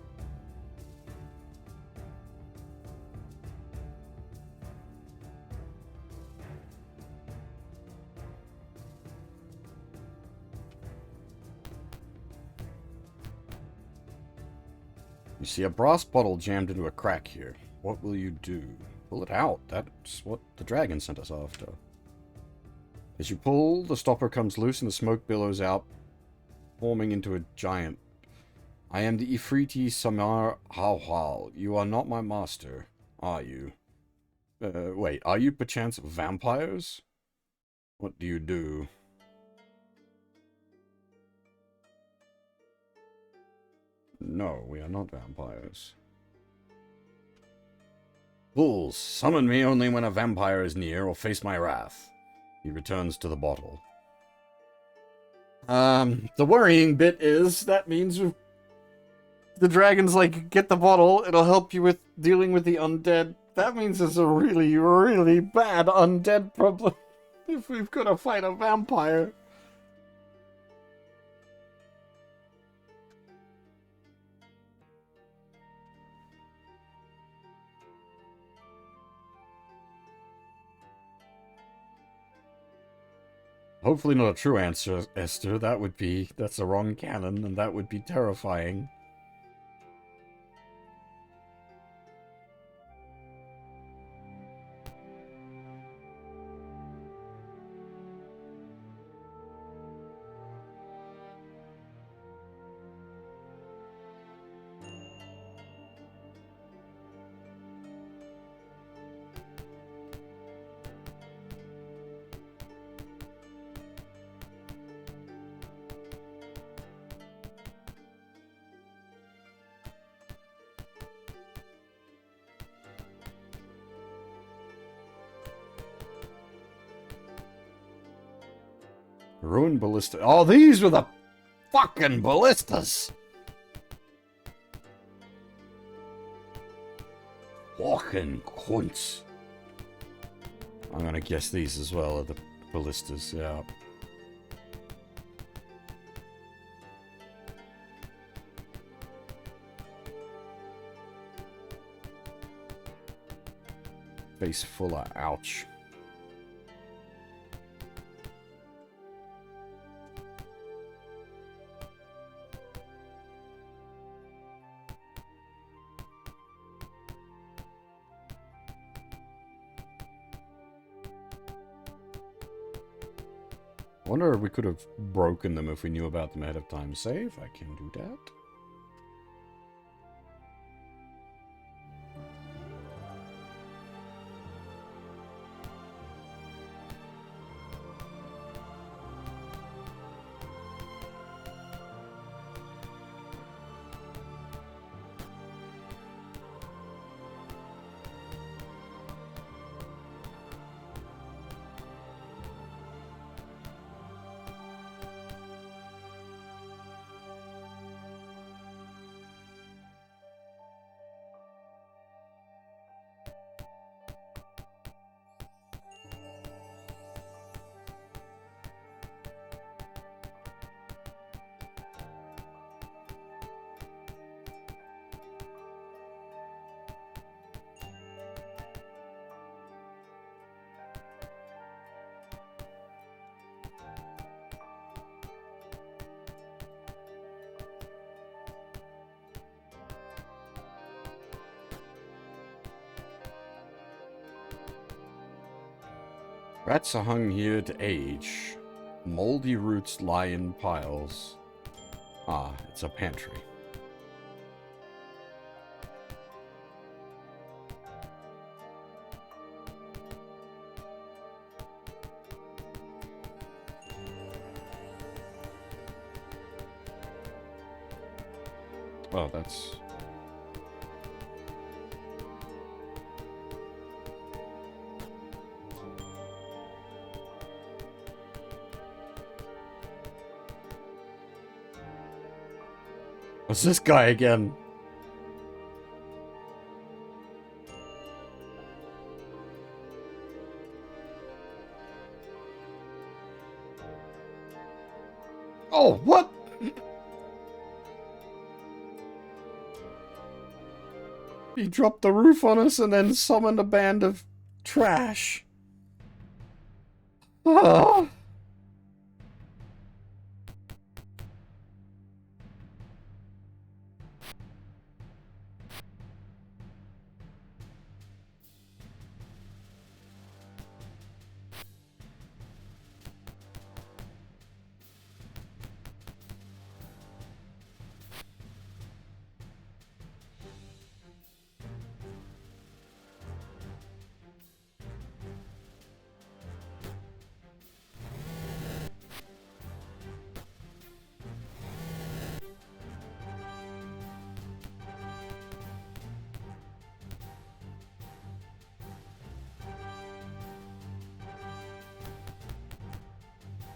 You see a brass bottle jammed into a crack here. What will you do? Pull it out. That's what the dragon sent us after. As you pull, the stopper comes loose and the smoke billows out, forming into a giant. I am the Ifriti Samar Hawhal. You are not my master, are you? Wait, are you perchance vampires? What do you do? No, we are not vampires. Fools, summon me only when a vampire is near or face my wrath. He returns to the bottle. The worrying bit is, that means the dragon's like, get the bottle, it'll help you with dealing with the undead. That means it's a really, really bad undead problem if we've got to fight a vampire. Hopefully not a true answer, Esther. That's the wrong canon, and that would be terrifying. Ruined ballista. Oh, these were the fucking ballistas! Fucking cunts. I'm gonna guess these as well are the ballistas, yeah. Face full of ouch. I wonder if we could have broken them if we knew about them ahead of time. Save? I can do that. Rats are hung here to age. Moldy roots lie in piles. Ah, it's a pantry. Oh, that's... What's this guy again? Oh, what? He dropped the roof on us and then summoned a band of trash. Ah.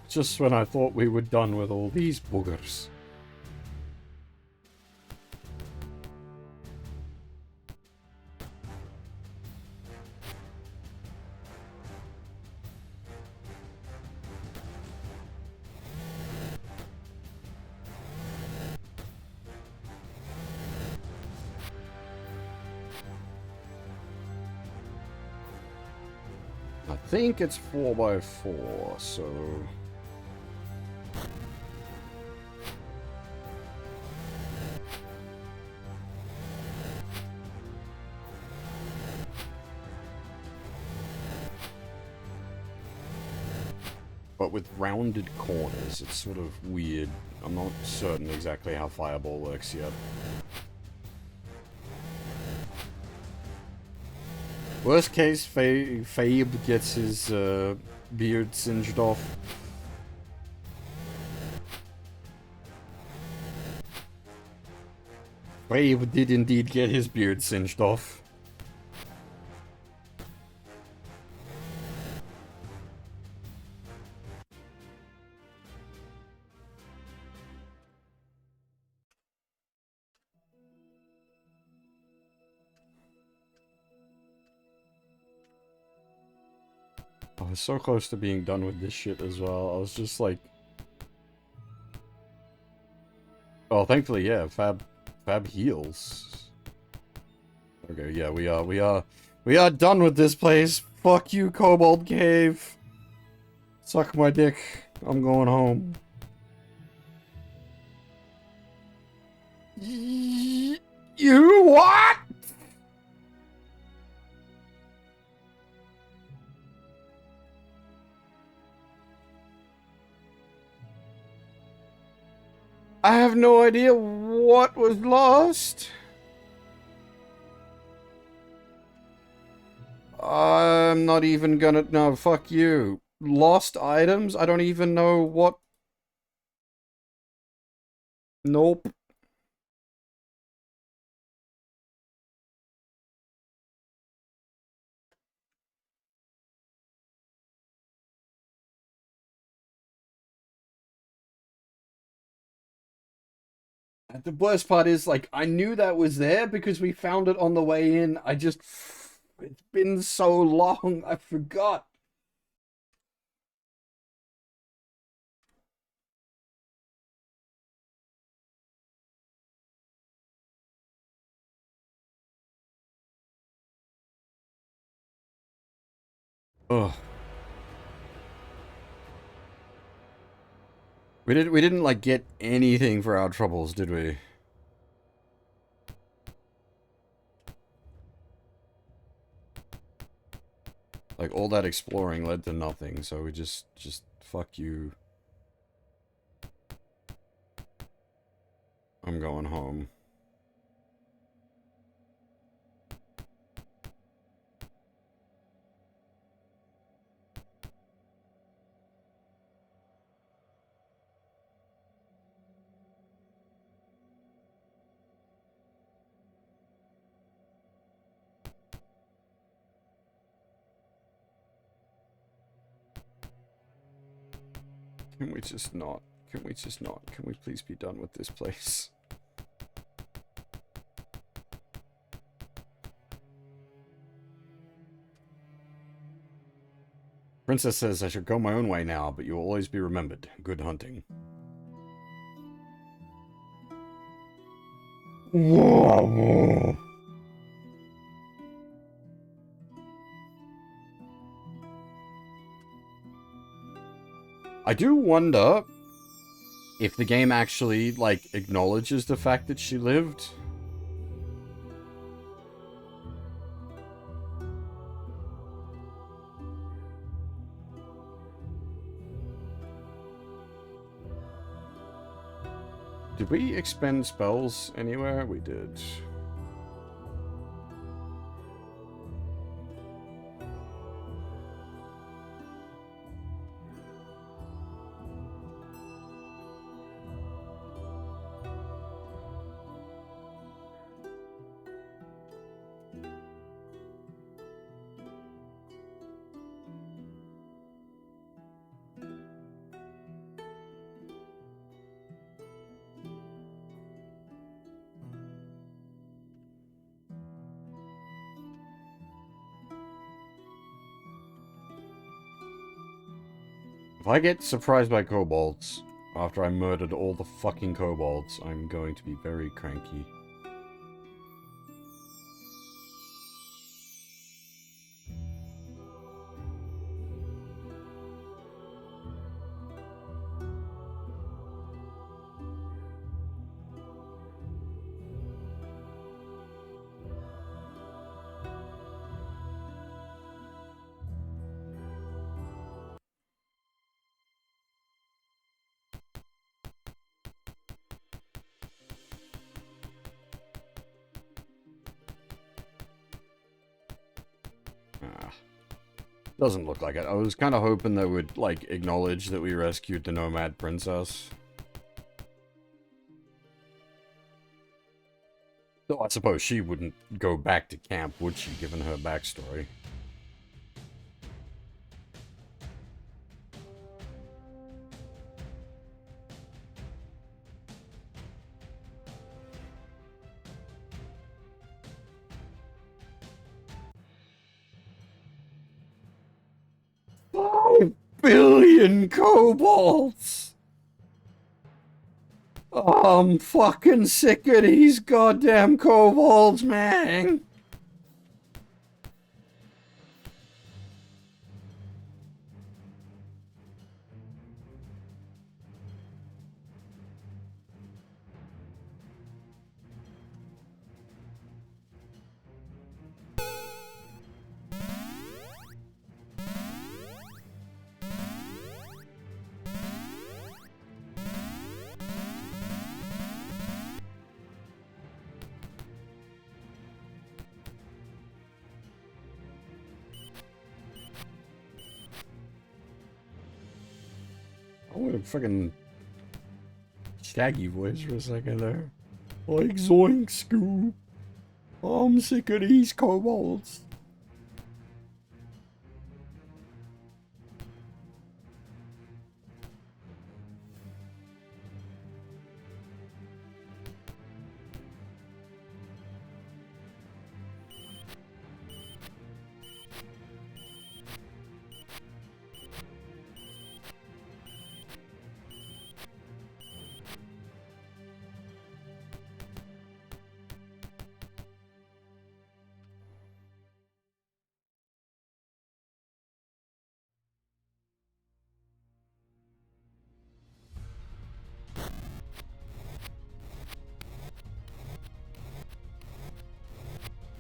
Just when I thought we were done with all these boogers. I think it's 4x4, so... But with rounded corners, it's sort of weird. I'm not certain exactly how Fireball works yet. Worst case, Fabe gets his beard singed off. Fabe did indeed get his beard singed off. I was so close to being done with this shit as well. I was just like... Oh, thankfully, yeah, Fab heals. Okay, yeah, we are done with this place. Fuck you, Kobold Cave. Suck my dick. I'm going home. You what? I have no idea what was lost. I'm not even gonna... No, fuck you. Lost items? I don't even know what... Nope. The worst part is, like, I knew that was there because we found it on the way in. I just... It's been so long, I forgot. Ugh. We didn't like get anything for our troubles, did we? Like, all that exploring led to nothing, so we just fuck you. I'm going home. Can we just not? Can we just not? Can we please be done with this place? Princess says I should go my own way now, but you will always be remembered. Good hunting. I do wonder if the game actually, like, acknowledges the fact that she lived. Did we expend spells anywhere? We did. If I get surprised by kobolds after I murdered all the fucking kobolds, I'm going to be very cranky. Doesn't look like it. I was kind of hoping they would, like, acknowledge that we rescued the Nomad Princess. Though I suppose she wouldn't go back to camp, would she, given her backstory? Billion kobolds! Oh, I'm fucking sick of these goddamn kobolds, man! I went a fucking Shaggy voice for a second there. Like, zoink, Scoob. I'm sick of these kobolds.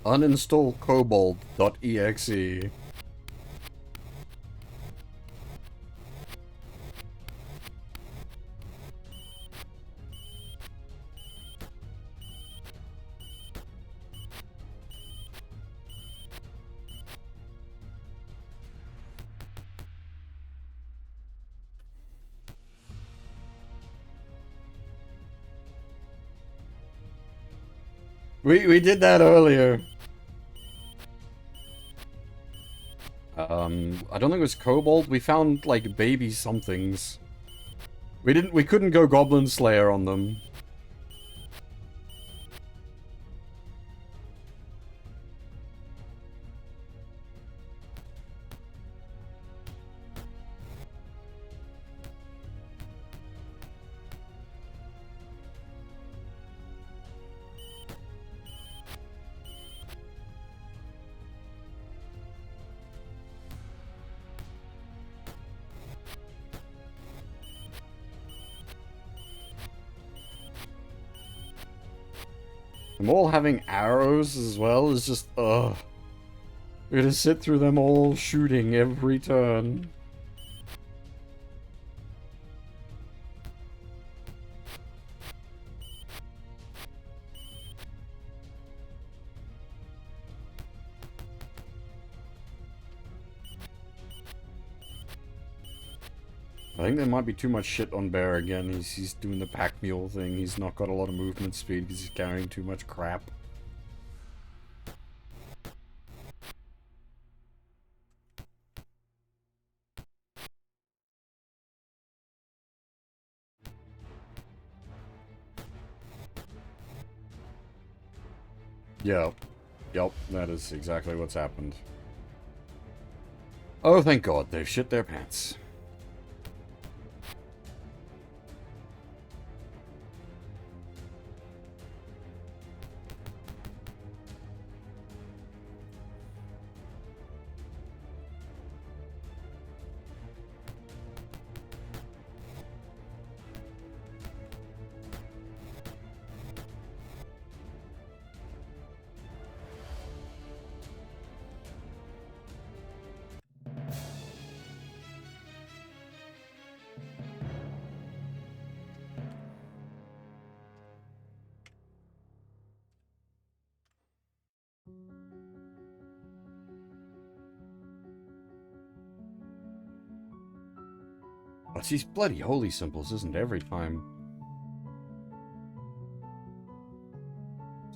Uninstall kobold.exe. We did that earlier. I don't think it was Kobold. We found, like, baby somethings. We couldn't go Goblin Slayer on them. Them all having arrows as well is just, ugh. We're gonna sit through them all shooting every turn. I think there might be too much shit on Bear again. He's doing the pack mule thing. He's not got a lot of movement speed because he's carrying too much crap. Yep. Yep, that is exactly what's happened. Oh, thank God, they've shit their pants. But these bloody holy symbols isn't every time.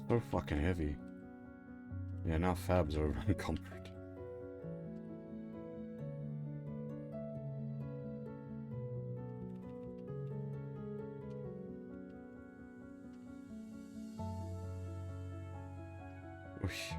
So fucking heavy. Yeah, now Fab's over encumbered. Whoosh.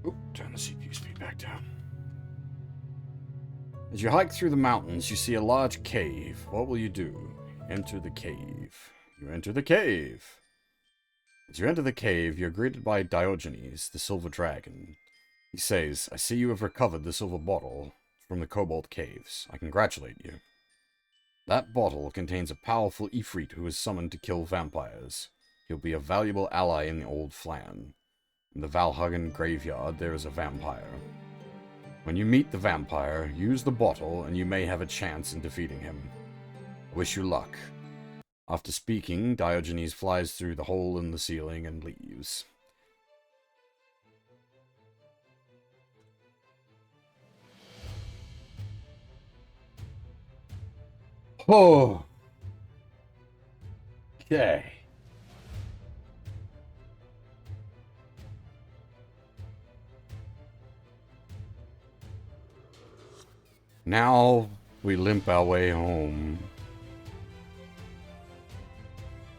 Oop, turn the CPU speed back down. As you hike through the mountains, you see a large cave. What will you do? Enter the cave. You enter the cave. As you enter the cave, you're greeted by Diogenes, the silver dragon. He says, I see you have recovered the silver bottle from the Cobalt Caves. I congratulate you. That bottle contains a powerful Ifrit who is summoned to kill vampires. He'll be a valuable ally in the Old Flan. In the Valhagen graveyard, there is a vampire. When you meet the vampire, use the bottle and you may have a chance in defeating him. I wish you luck. After speaking, Diogenes flies through the hole in the ceiling and leaves. Oh! Okay. Now we limp our way home.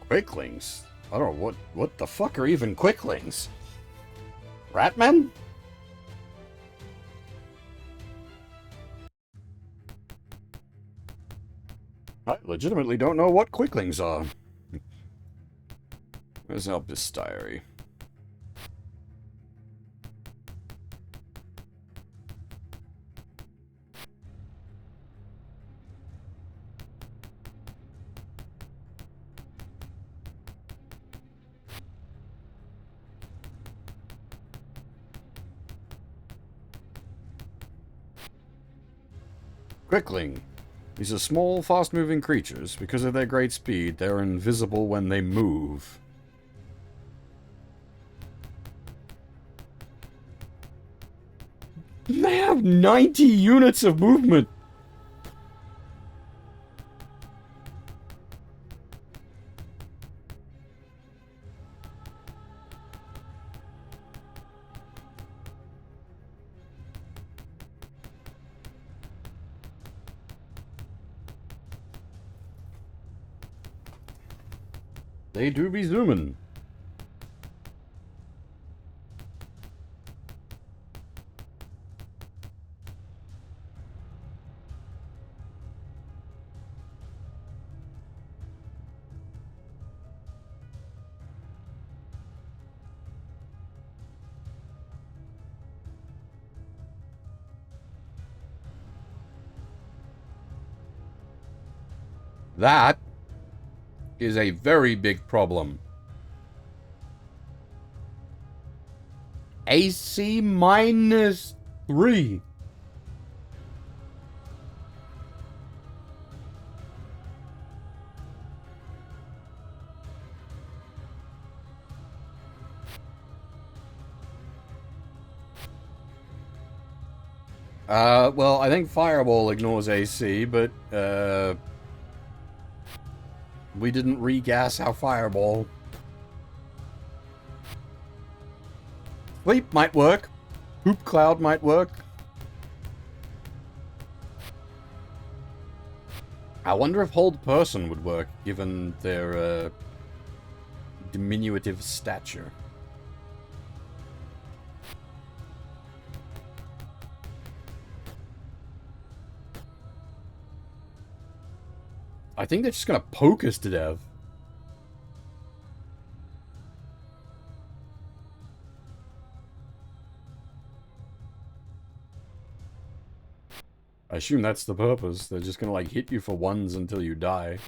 Quicklings? I don't know, what the fuck are even quicklings? Ratmen? I legitimately don't know what quicklings are. Where's Albus' diary? Quickling. These are small, fast-moving creatures. Because of their great speed, they're invisible when they move. They have 90 units of movement! They do be zooming. That is a very big problem. AC -3. Well, I think Fireball ignores AC, but, we didn't regas our Fireball. Sleep might work. Poop Cloud might work. I wonder if Hold Person would work, given their, diminutive stature. I think they're just gonna poke us to death. I assume that's the purpose. They're just gonna, like, hit you for ones until you die.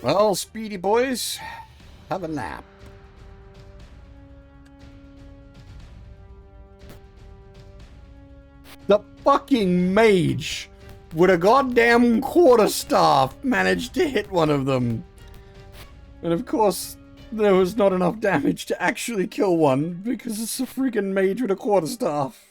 Well, speedy boys, have a nap. The fucking mage with a goddamn quarterstaff managed to hit one of them. And of course, there was not enough damage to actually kill one because it's a freaking mage with a quarterstaff.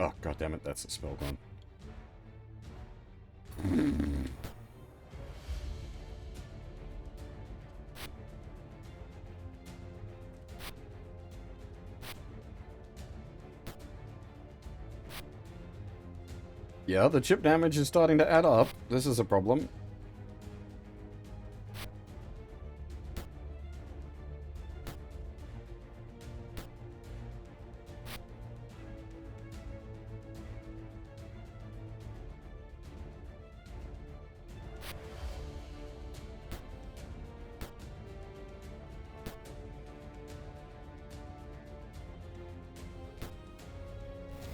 Oh, goddammit, that's a spell gone. Yeah, the chip damage is starting to add up. This is a problem.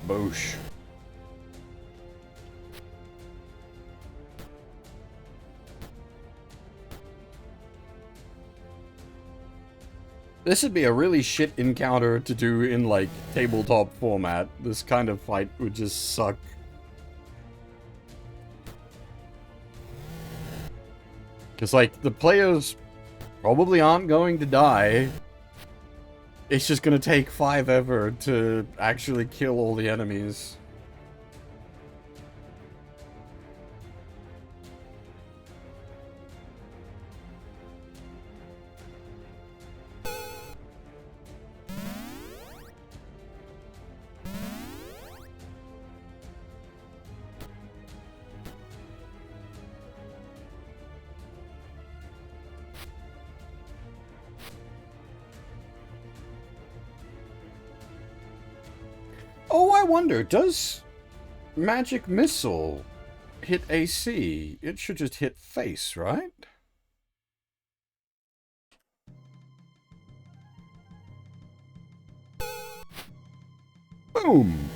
Boosh. This would be a really shit encounter to do in, like, tabletop format. This kind of fight would just suck. Because, like, the players probably aren't going to die. It's just gonna take 5 ever to actually kill all the enemies. Oh, I wonder, does Magic Missile hit AC? It should just hit face, right? Boom!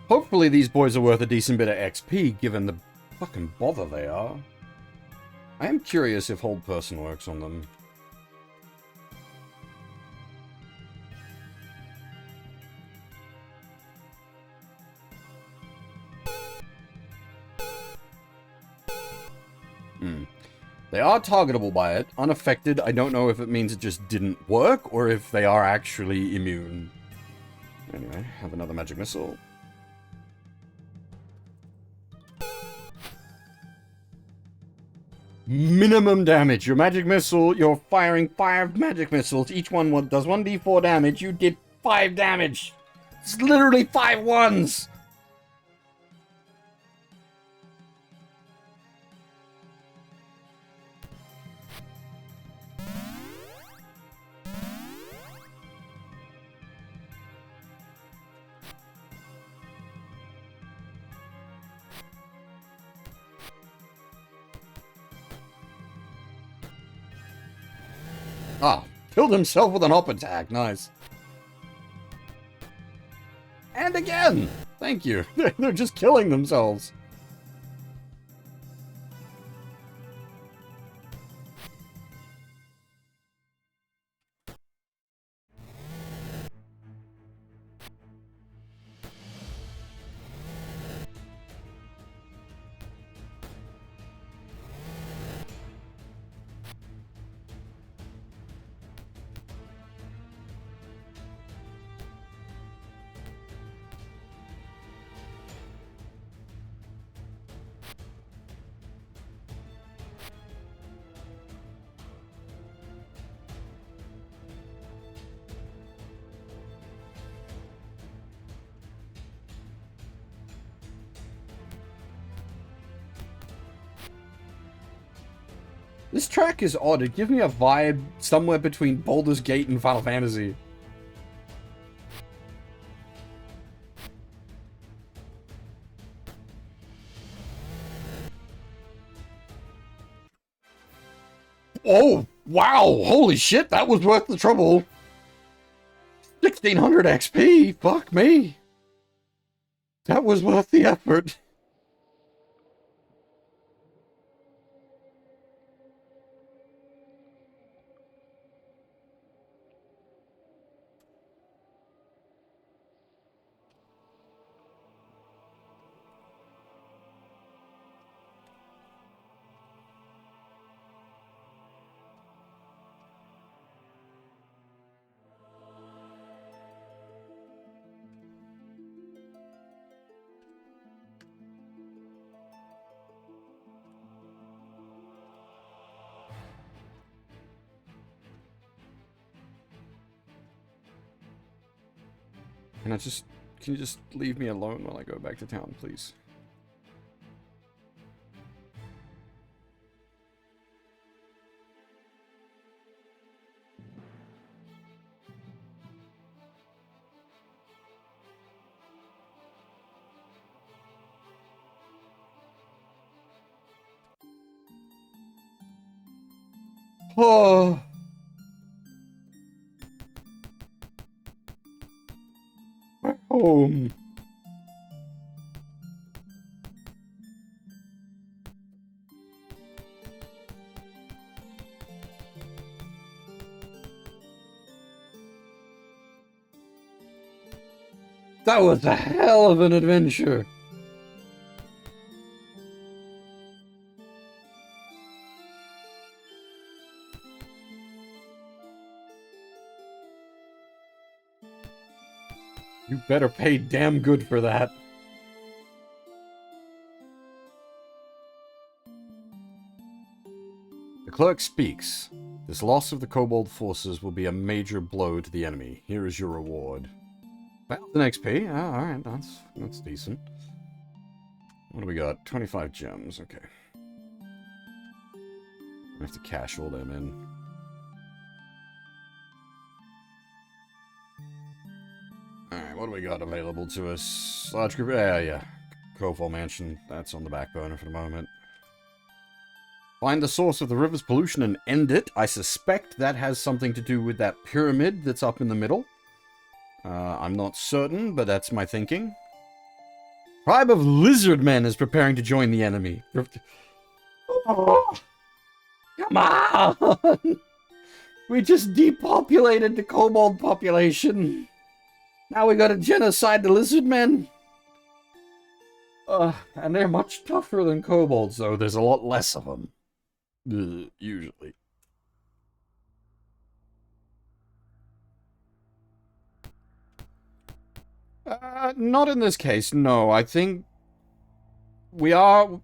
Hopefully these boys are worth a decent bit of XP, given the fucking bother they are. I am curious if Hold Person works on them. They are targetable by it. Unaffected, I don't know if it means it just didn't work, or if they are actually immune. Anyway, have another Magic Missile. Minimum damage. Your Magic Missile, you're firing 5 Magic Missiles. Each one does 1d4 damage. You did 5 damage. It's literally 5 ones. Ah, killed himself with an up attack. Nice. And again! Thank you. They're just killing themselves. This track is odd. It gives me a vibe somewhere between Baldur's Gate and Final Fantasy. Oh, wow. Holy shit, that was worth the trouble. 1600 XP. Fuck me. That was worth the effort. Can you just leave me alone while I go back to town, please? Oh. We're home. That was a hell of an adventure. You better pay damn good for that. The clerk speaks. This loss of the kobold forces will be a major blow to the enemy. Here is your reward. 1,000 XP. Oh, alright, that's decent. What do we got? 25 gems. Okay. I have to cash all them in. Alright, what do we got available to us? Large group. Yeah. Crowfall Mansion. That's on the back burner for the moment. Find the source of the river's pollution and end it. I suspect that has something to do with that pyramid that's up in the middle. I'm not certain, but that's my thinking. Tribe of lizard men is preparing to join the enemy. Oh, come on! We just depopulated the kobold population. Now we gotta genocide the lizard men. And they're much tougher than kobolds, though. There's a lot less of them. Usually. Not in this case, no. I think we are...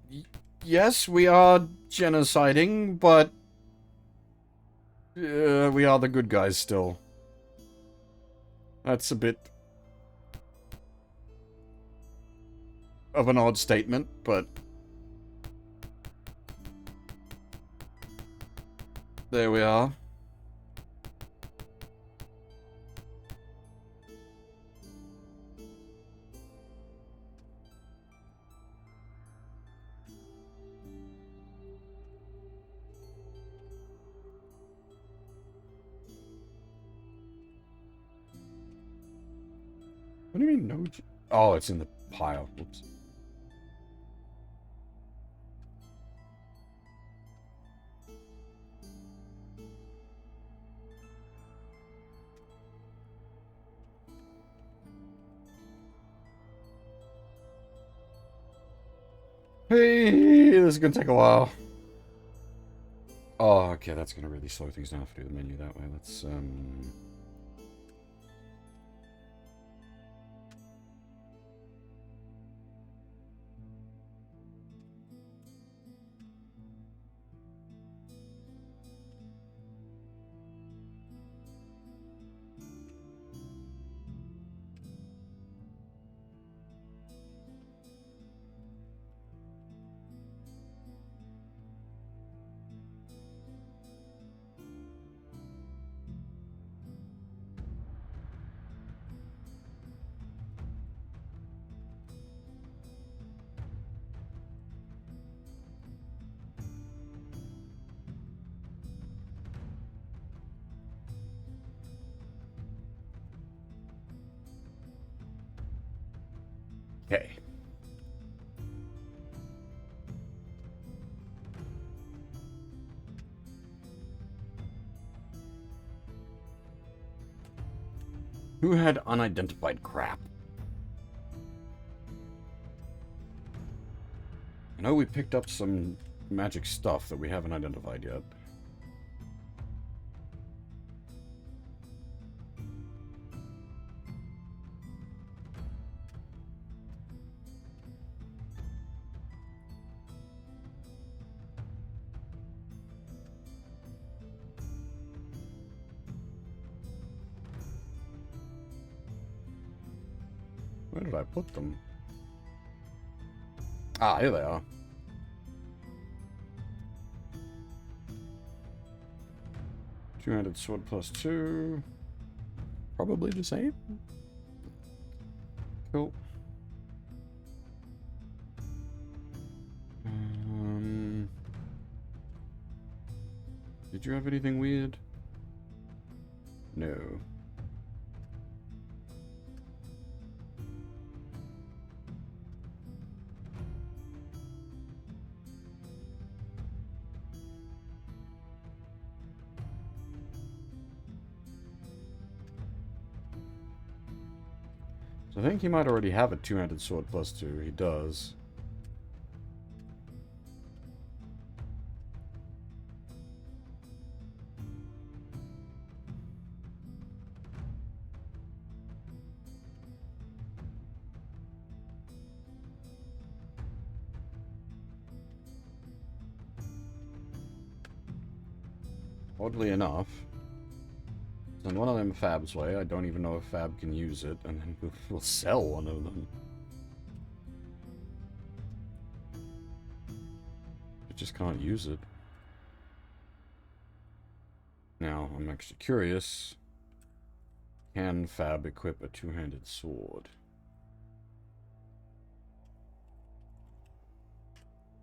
Yes, we are genociding, but... we are the good guys still. That's a bit... of an odd statement, but... There we are. What do you mean, no? Oh, it's in the pile. Whoops. Hey, this is gonna take a while. Oh, okay, that's gonna really slow things down if I do the menu that way. Let's, okay. Who had unidentified crap? I know we picked up some magic stuff that we haven't identified yet. Where did I put them? Ah, here they are. Two-handed sword +2. Probably the same. Cool. Did you have anything weird? No. So I think he might already have a two-handed sword +2. He does. Oddly enough, send one of them Fab's way. I don't even know if Fab can use it, and then we'll sell one of them. I just can't use it. Now, I'm actually curious. Can Fab equip a two-handed sword?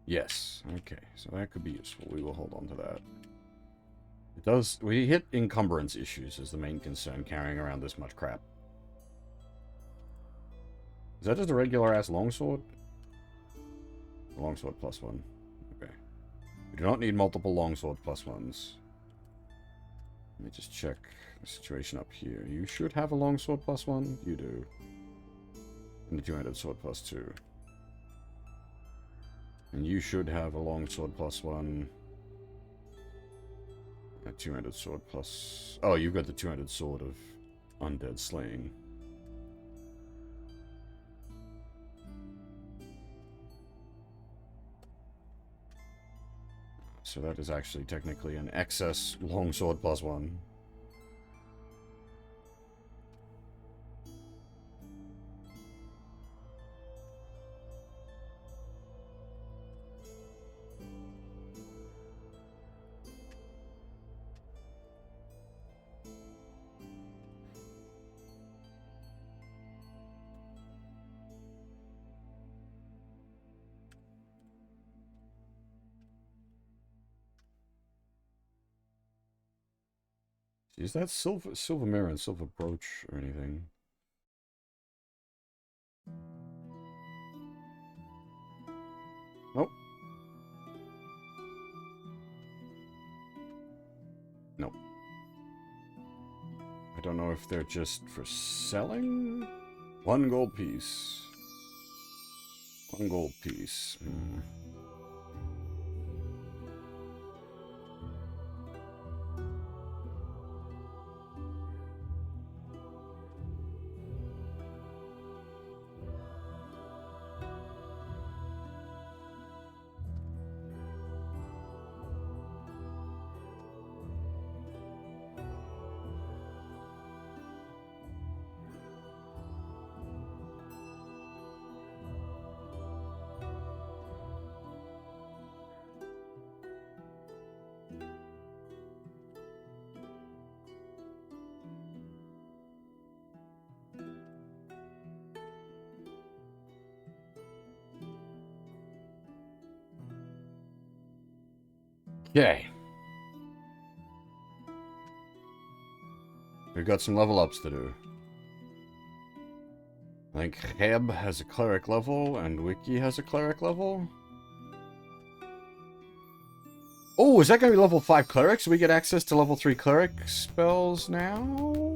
Yes. Okay, so that could be useful. We will hold on to that. It does. We hit encumbrance issues as the main concern carrying around this much crap. Is that just a regular-ass longsword? Longsword +1. Okay. We do not need multiple longsword +1s. Let me just check the situation up here. You should have a longsword +1. You do. And a two-handed sword +2. And you should have a longsword +1. A two-handed sword plus... Oh, you've got the two-handed sword of undead slaying. So that is actually technically an excess longsword +1. Is that silver mirror and silver brooch or anything? Nope. Nope. I don't know if they're just for selling? 1 gold piece. 1 gold piece. Okay. We've got some level ups to do. I think Heb has a cleric level, and Wiki has a cleric level. Oh, is that going to be level 5 clerics? We get access to level 3 cleric spells now?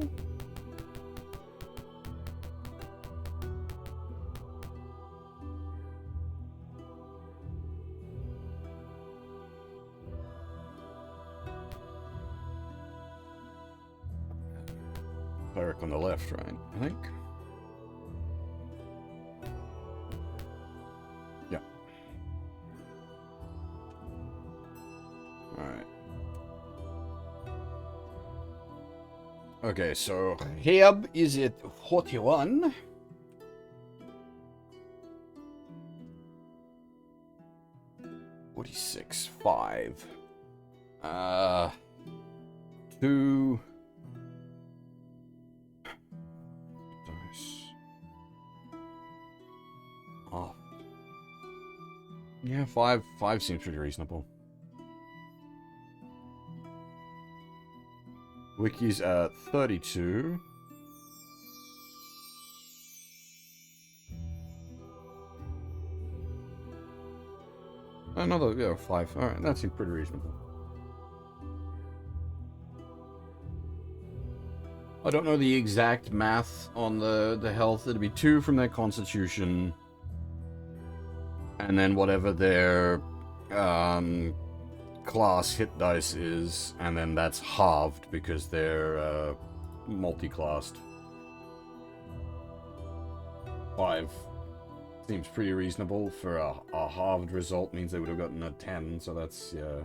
Cleric on the left, right? I think. Yeah. Alright. Okay, so Heb is at 41. Six, 5. 2. Oh. Yeah, 5 seems pretty reasonable. Wiki's at 32. Another, yeah, 5. Alright, that seems pretty reasonable. I don't know the exact math on the health. It'd be 2 from their constitution. And then whatever their class hit dice is. And then that's halved because they're multi-classed. 5 seems pretty reasonable for a halved result. Means they would have gotten a 10, so that's, yeah.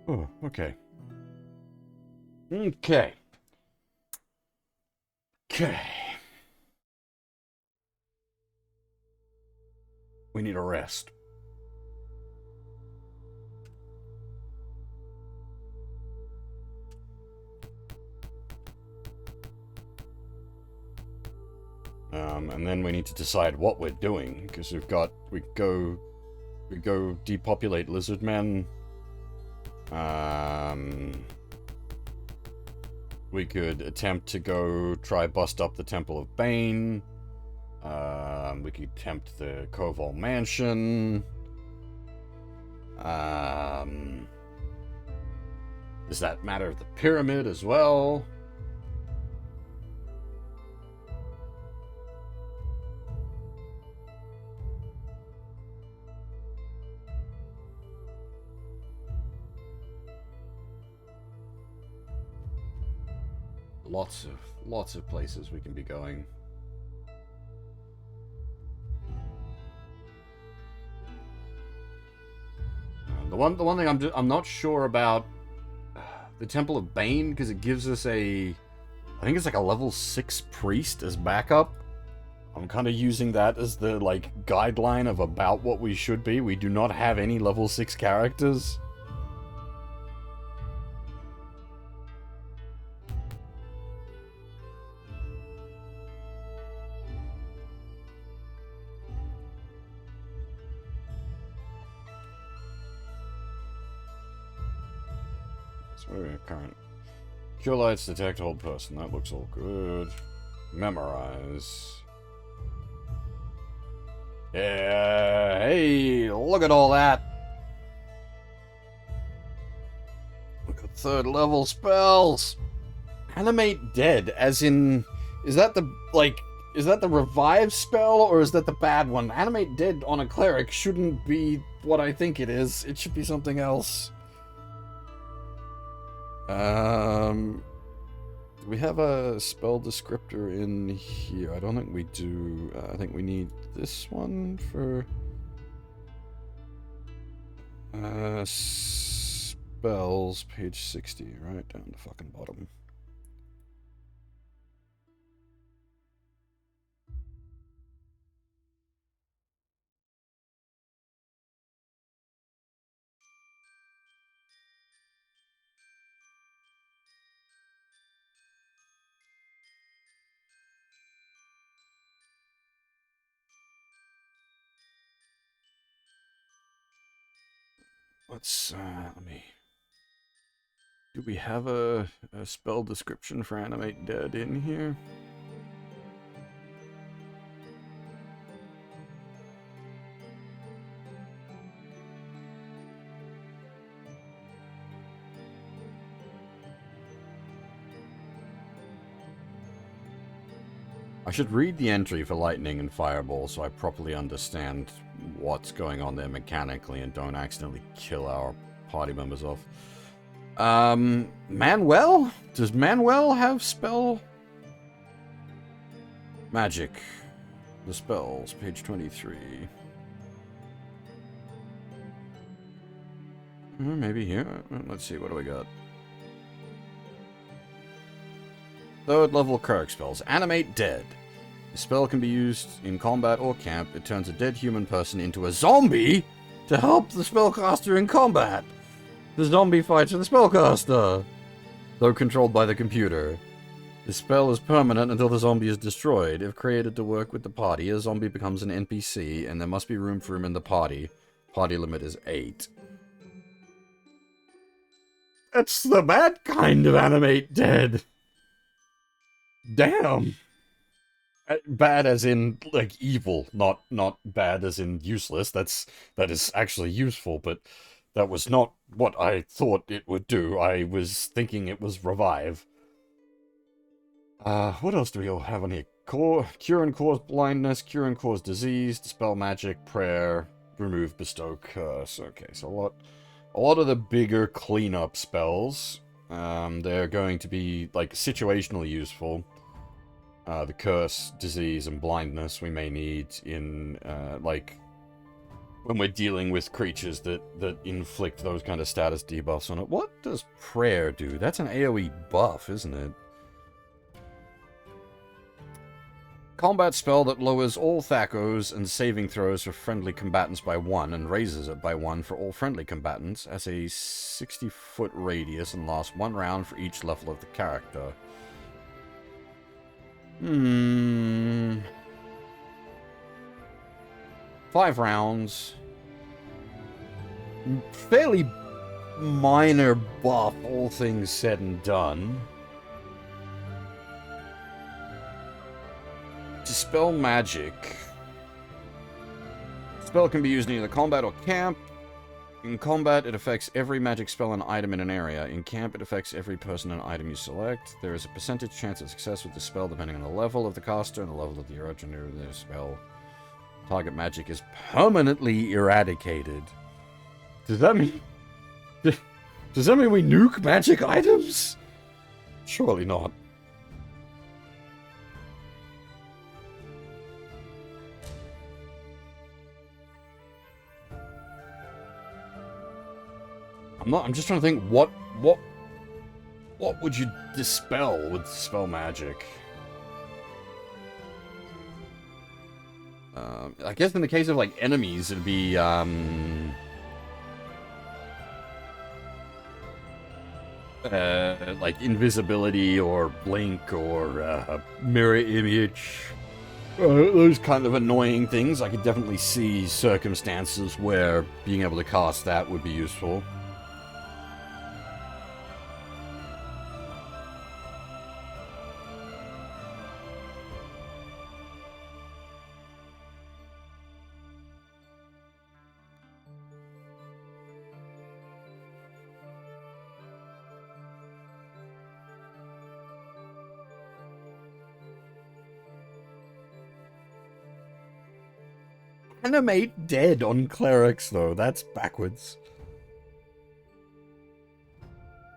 Oh, okay. Okay. Okay. We need a rest. And then we need to decide what we're doing, because we go depopulate lizard men. We could attempt to go try bust up the Temple of Bane. We could tempt the Koval Mansion. Does that matter the pyramid as well? Lots of places we can be going. The one thing I'm not sure about the Temple of Bane, because it gives us I think it's like a level 6 priest as backup. I'm kind of using that as the like guideline of about what we should be. We do not have any level 6 characters. Current. Cure lights detect hold person. That looks all good. Memorize. Yeah. Hey, look at all that. Look at 3rd level spells. Animate dead, as in, is that the revive spell, or is that the bad one? Animate dead on a cleric shouldn't be what I think it is. It should be something else. Do we have a spell descriptor in here? I don't think we do. I think we need this one for spells, page 60, right down the fucking bottom. Let me... Do we have a spell description for Animate Dead in here? I should read the entry for Lightning and Fireball so I properly understand what's going on there mechanically and don't accidentally kill our party members off. Manuel? Does Manuel have spell? Magic. The spells, page 23. Maybe here. Let's see, what do we got? 3rd level cleric spells. Animate Dead. The spell can be used in combat or camp. It turns a dead human person into a zombie to help the spellcaster in combat. The zombie fights for the spellcaster, though controlled by the computer. The spell is permanent until the zombie is destroyed. If created to work with the party, a zombie becomes an NPC, and there must be room for him in the party. Party limit is 8. That's the bad kind of animate dead. Damn. Bad as in, like, evil, not bad as in useless. That is actually useful, but that was not what I thought it would do. I was thinking it was revive. What else do we all have on here? Cure and cause blindness, cure and cause disease, dispel magic, prayer, remove bestow curse. Okay, so a lot of the bigger cleanup spells. They're going to be, like, situationally useful. The curse, disease, and blindness we may need in, like, when we're dealing with creatures that inflict those kind of status debuffs on it. What does prayer do? That's an AoE buff, isn't it? Combat spell that lowers all THAC0s and saving throws for friendly combatants by 1 and raises it by 1 for all friendly combatants, has a 60-foot radius and lasts 1 round for each level of the character. 5 rounds. Fairly minor buff, all things said and done. Dispel magic. Spell can be used in either combat or camp. In combat, it affects every magic spell and item in an area. In camp, it affects every person and item you select. There is a percentage chance of success with the spell depending on the level of the caster and the level of the originator of the spell. Target magic is permanently eradicated. Does that mean... Does that mean we nuke magic items? Surely not. I'm just trying to think what would you dispel with spell magic? I guess in the case of like enemies, it'd be like invisibility or blink or mirror image. Those kind of annoying things. I could definitely see circumstances where being able to cast that would be useful. Animate dead on clerics, though. That's backwards.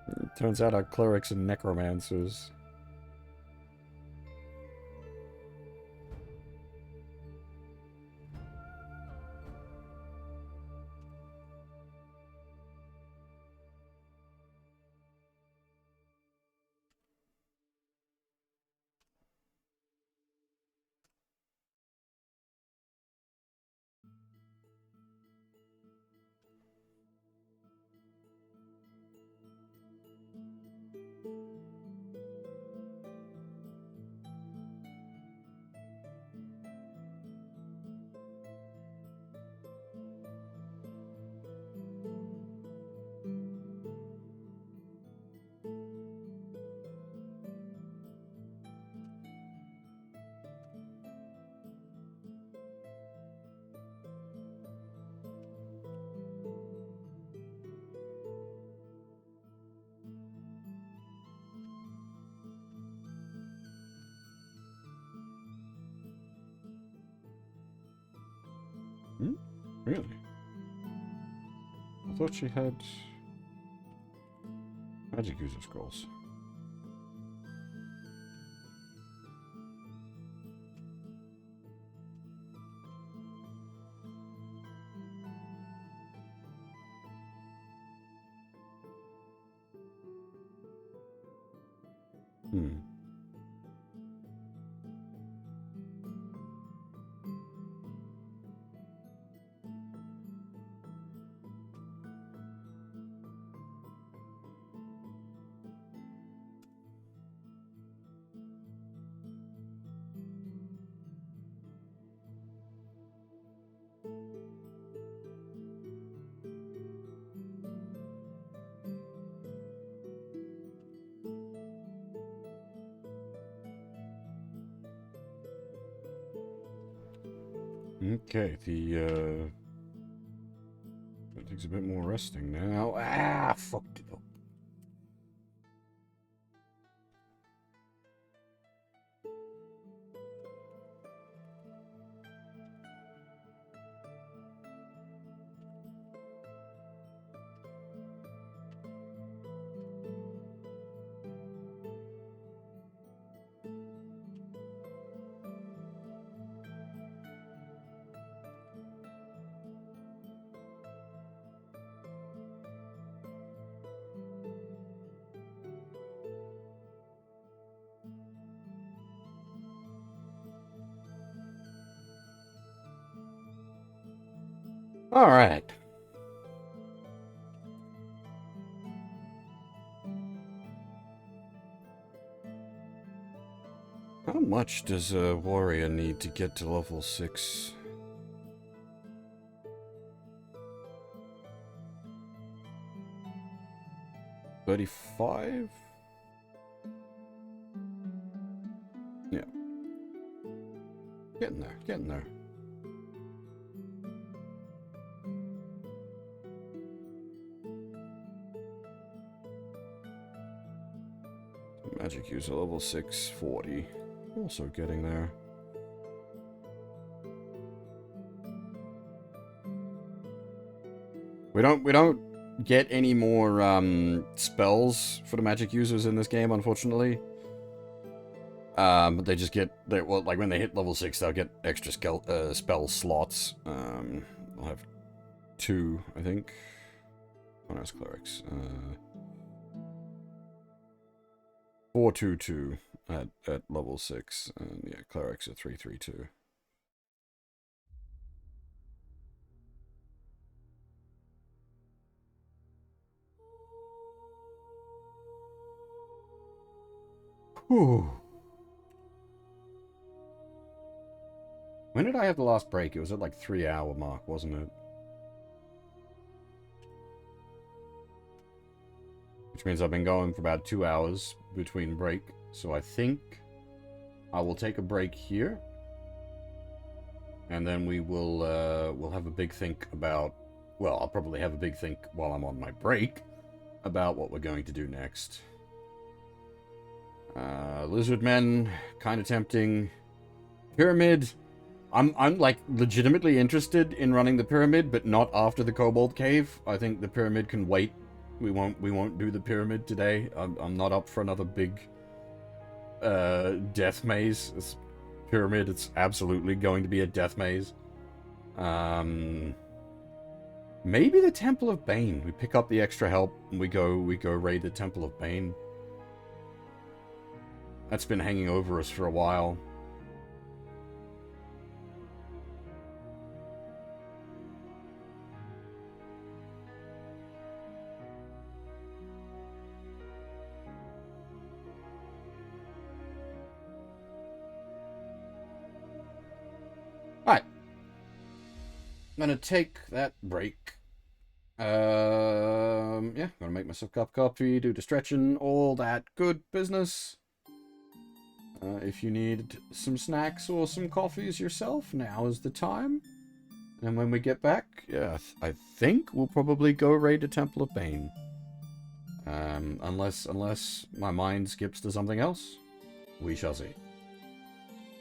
It turns out our clerics and necromancers. Really? I thought she had magic user scrolls. Okay, that takes a bit more resting now. Ah, fucked it up. All right. How much does a warrior need to get to level 6? $35? Yeah. Getting there, getting there. Magic user level 640. Also getting there. We don't get any more spells for the magic users in this game, unfortunately. But they just get well, like when they hit level 6, they'll get extra spell slots. I'll have 2, I think. Oh, no, it's clerics. 422 at level 6, and yeah, clerics are 332. Whew. When did I have the last break? It was at like 3-hour mark, wasn't it? Which means I've been going for about 2 hours between break. So I think I will take a break here. And then we'll have a big think about... Well, I'll probably have a big think while I'm on my break about what we're going to do next. Lizard men, kind of tempting. Pyramid... I'm like legitimately interested in running the pyramid, but not after the Kobold Cave. I think the pyramid can wait. We won't do the pyramid today. I'm not up for another big death maze. This pyramid, it's absolutely going to be a death maze. Maybe the Temple of Bane. We pick up the extra help and we go raid the Temple of Bane. That's been hanging over us for a while. Alright. I'm gonna take that break. Yeah, gonna make myself a cup of coffee, do the stretching, all that good business. If you need some snacks or some coffees yourself, now is the time. And when we get back, yeah, I think we'll probably go raid the Temple of Bane. Unless my mind skips to something else. We shall see.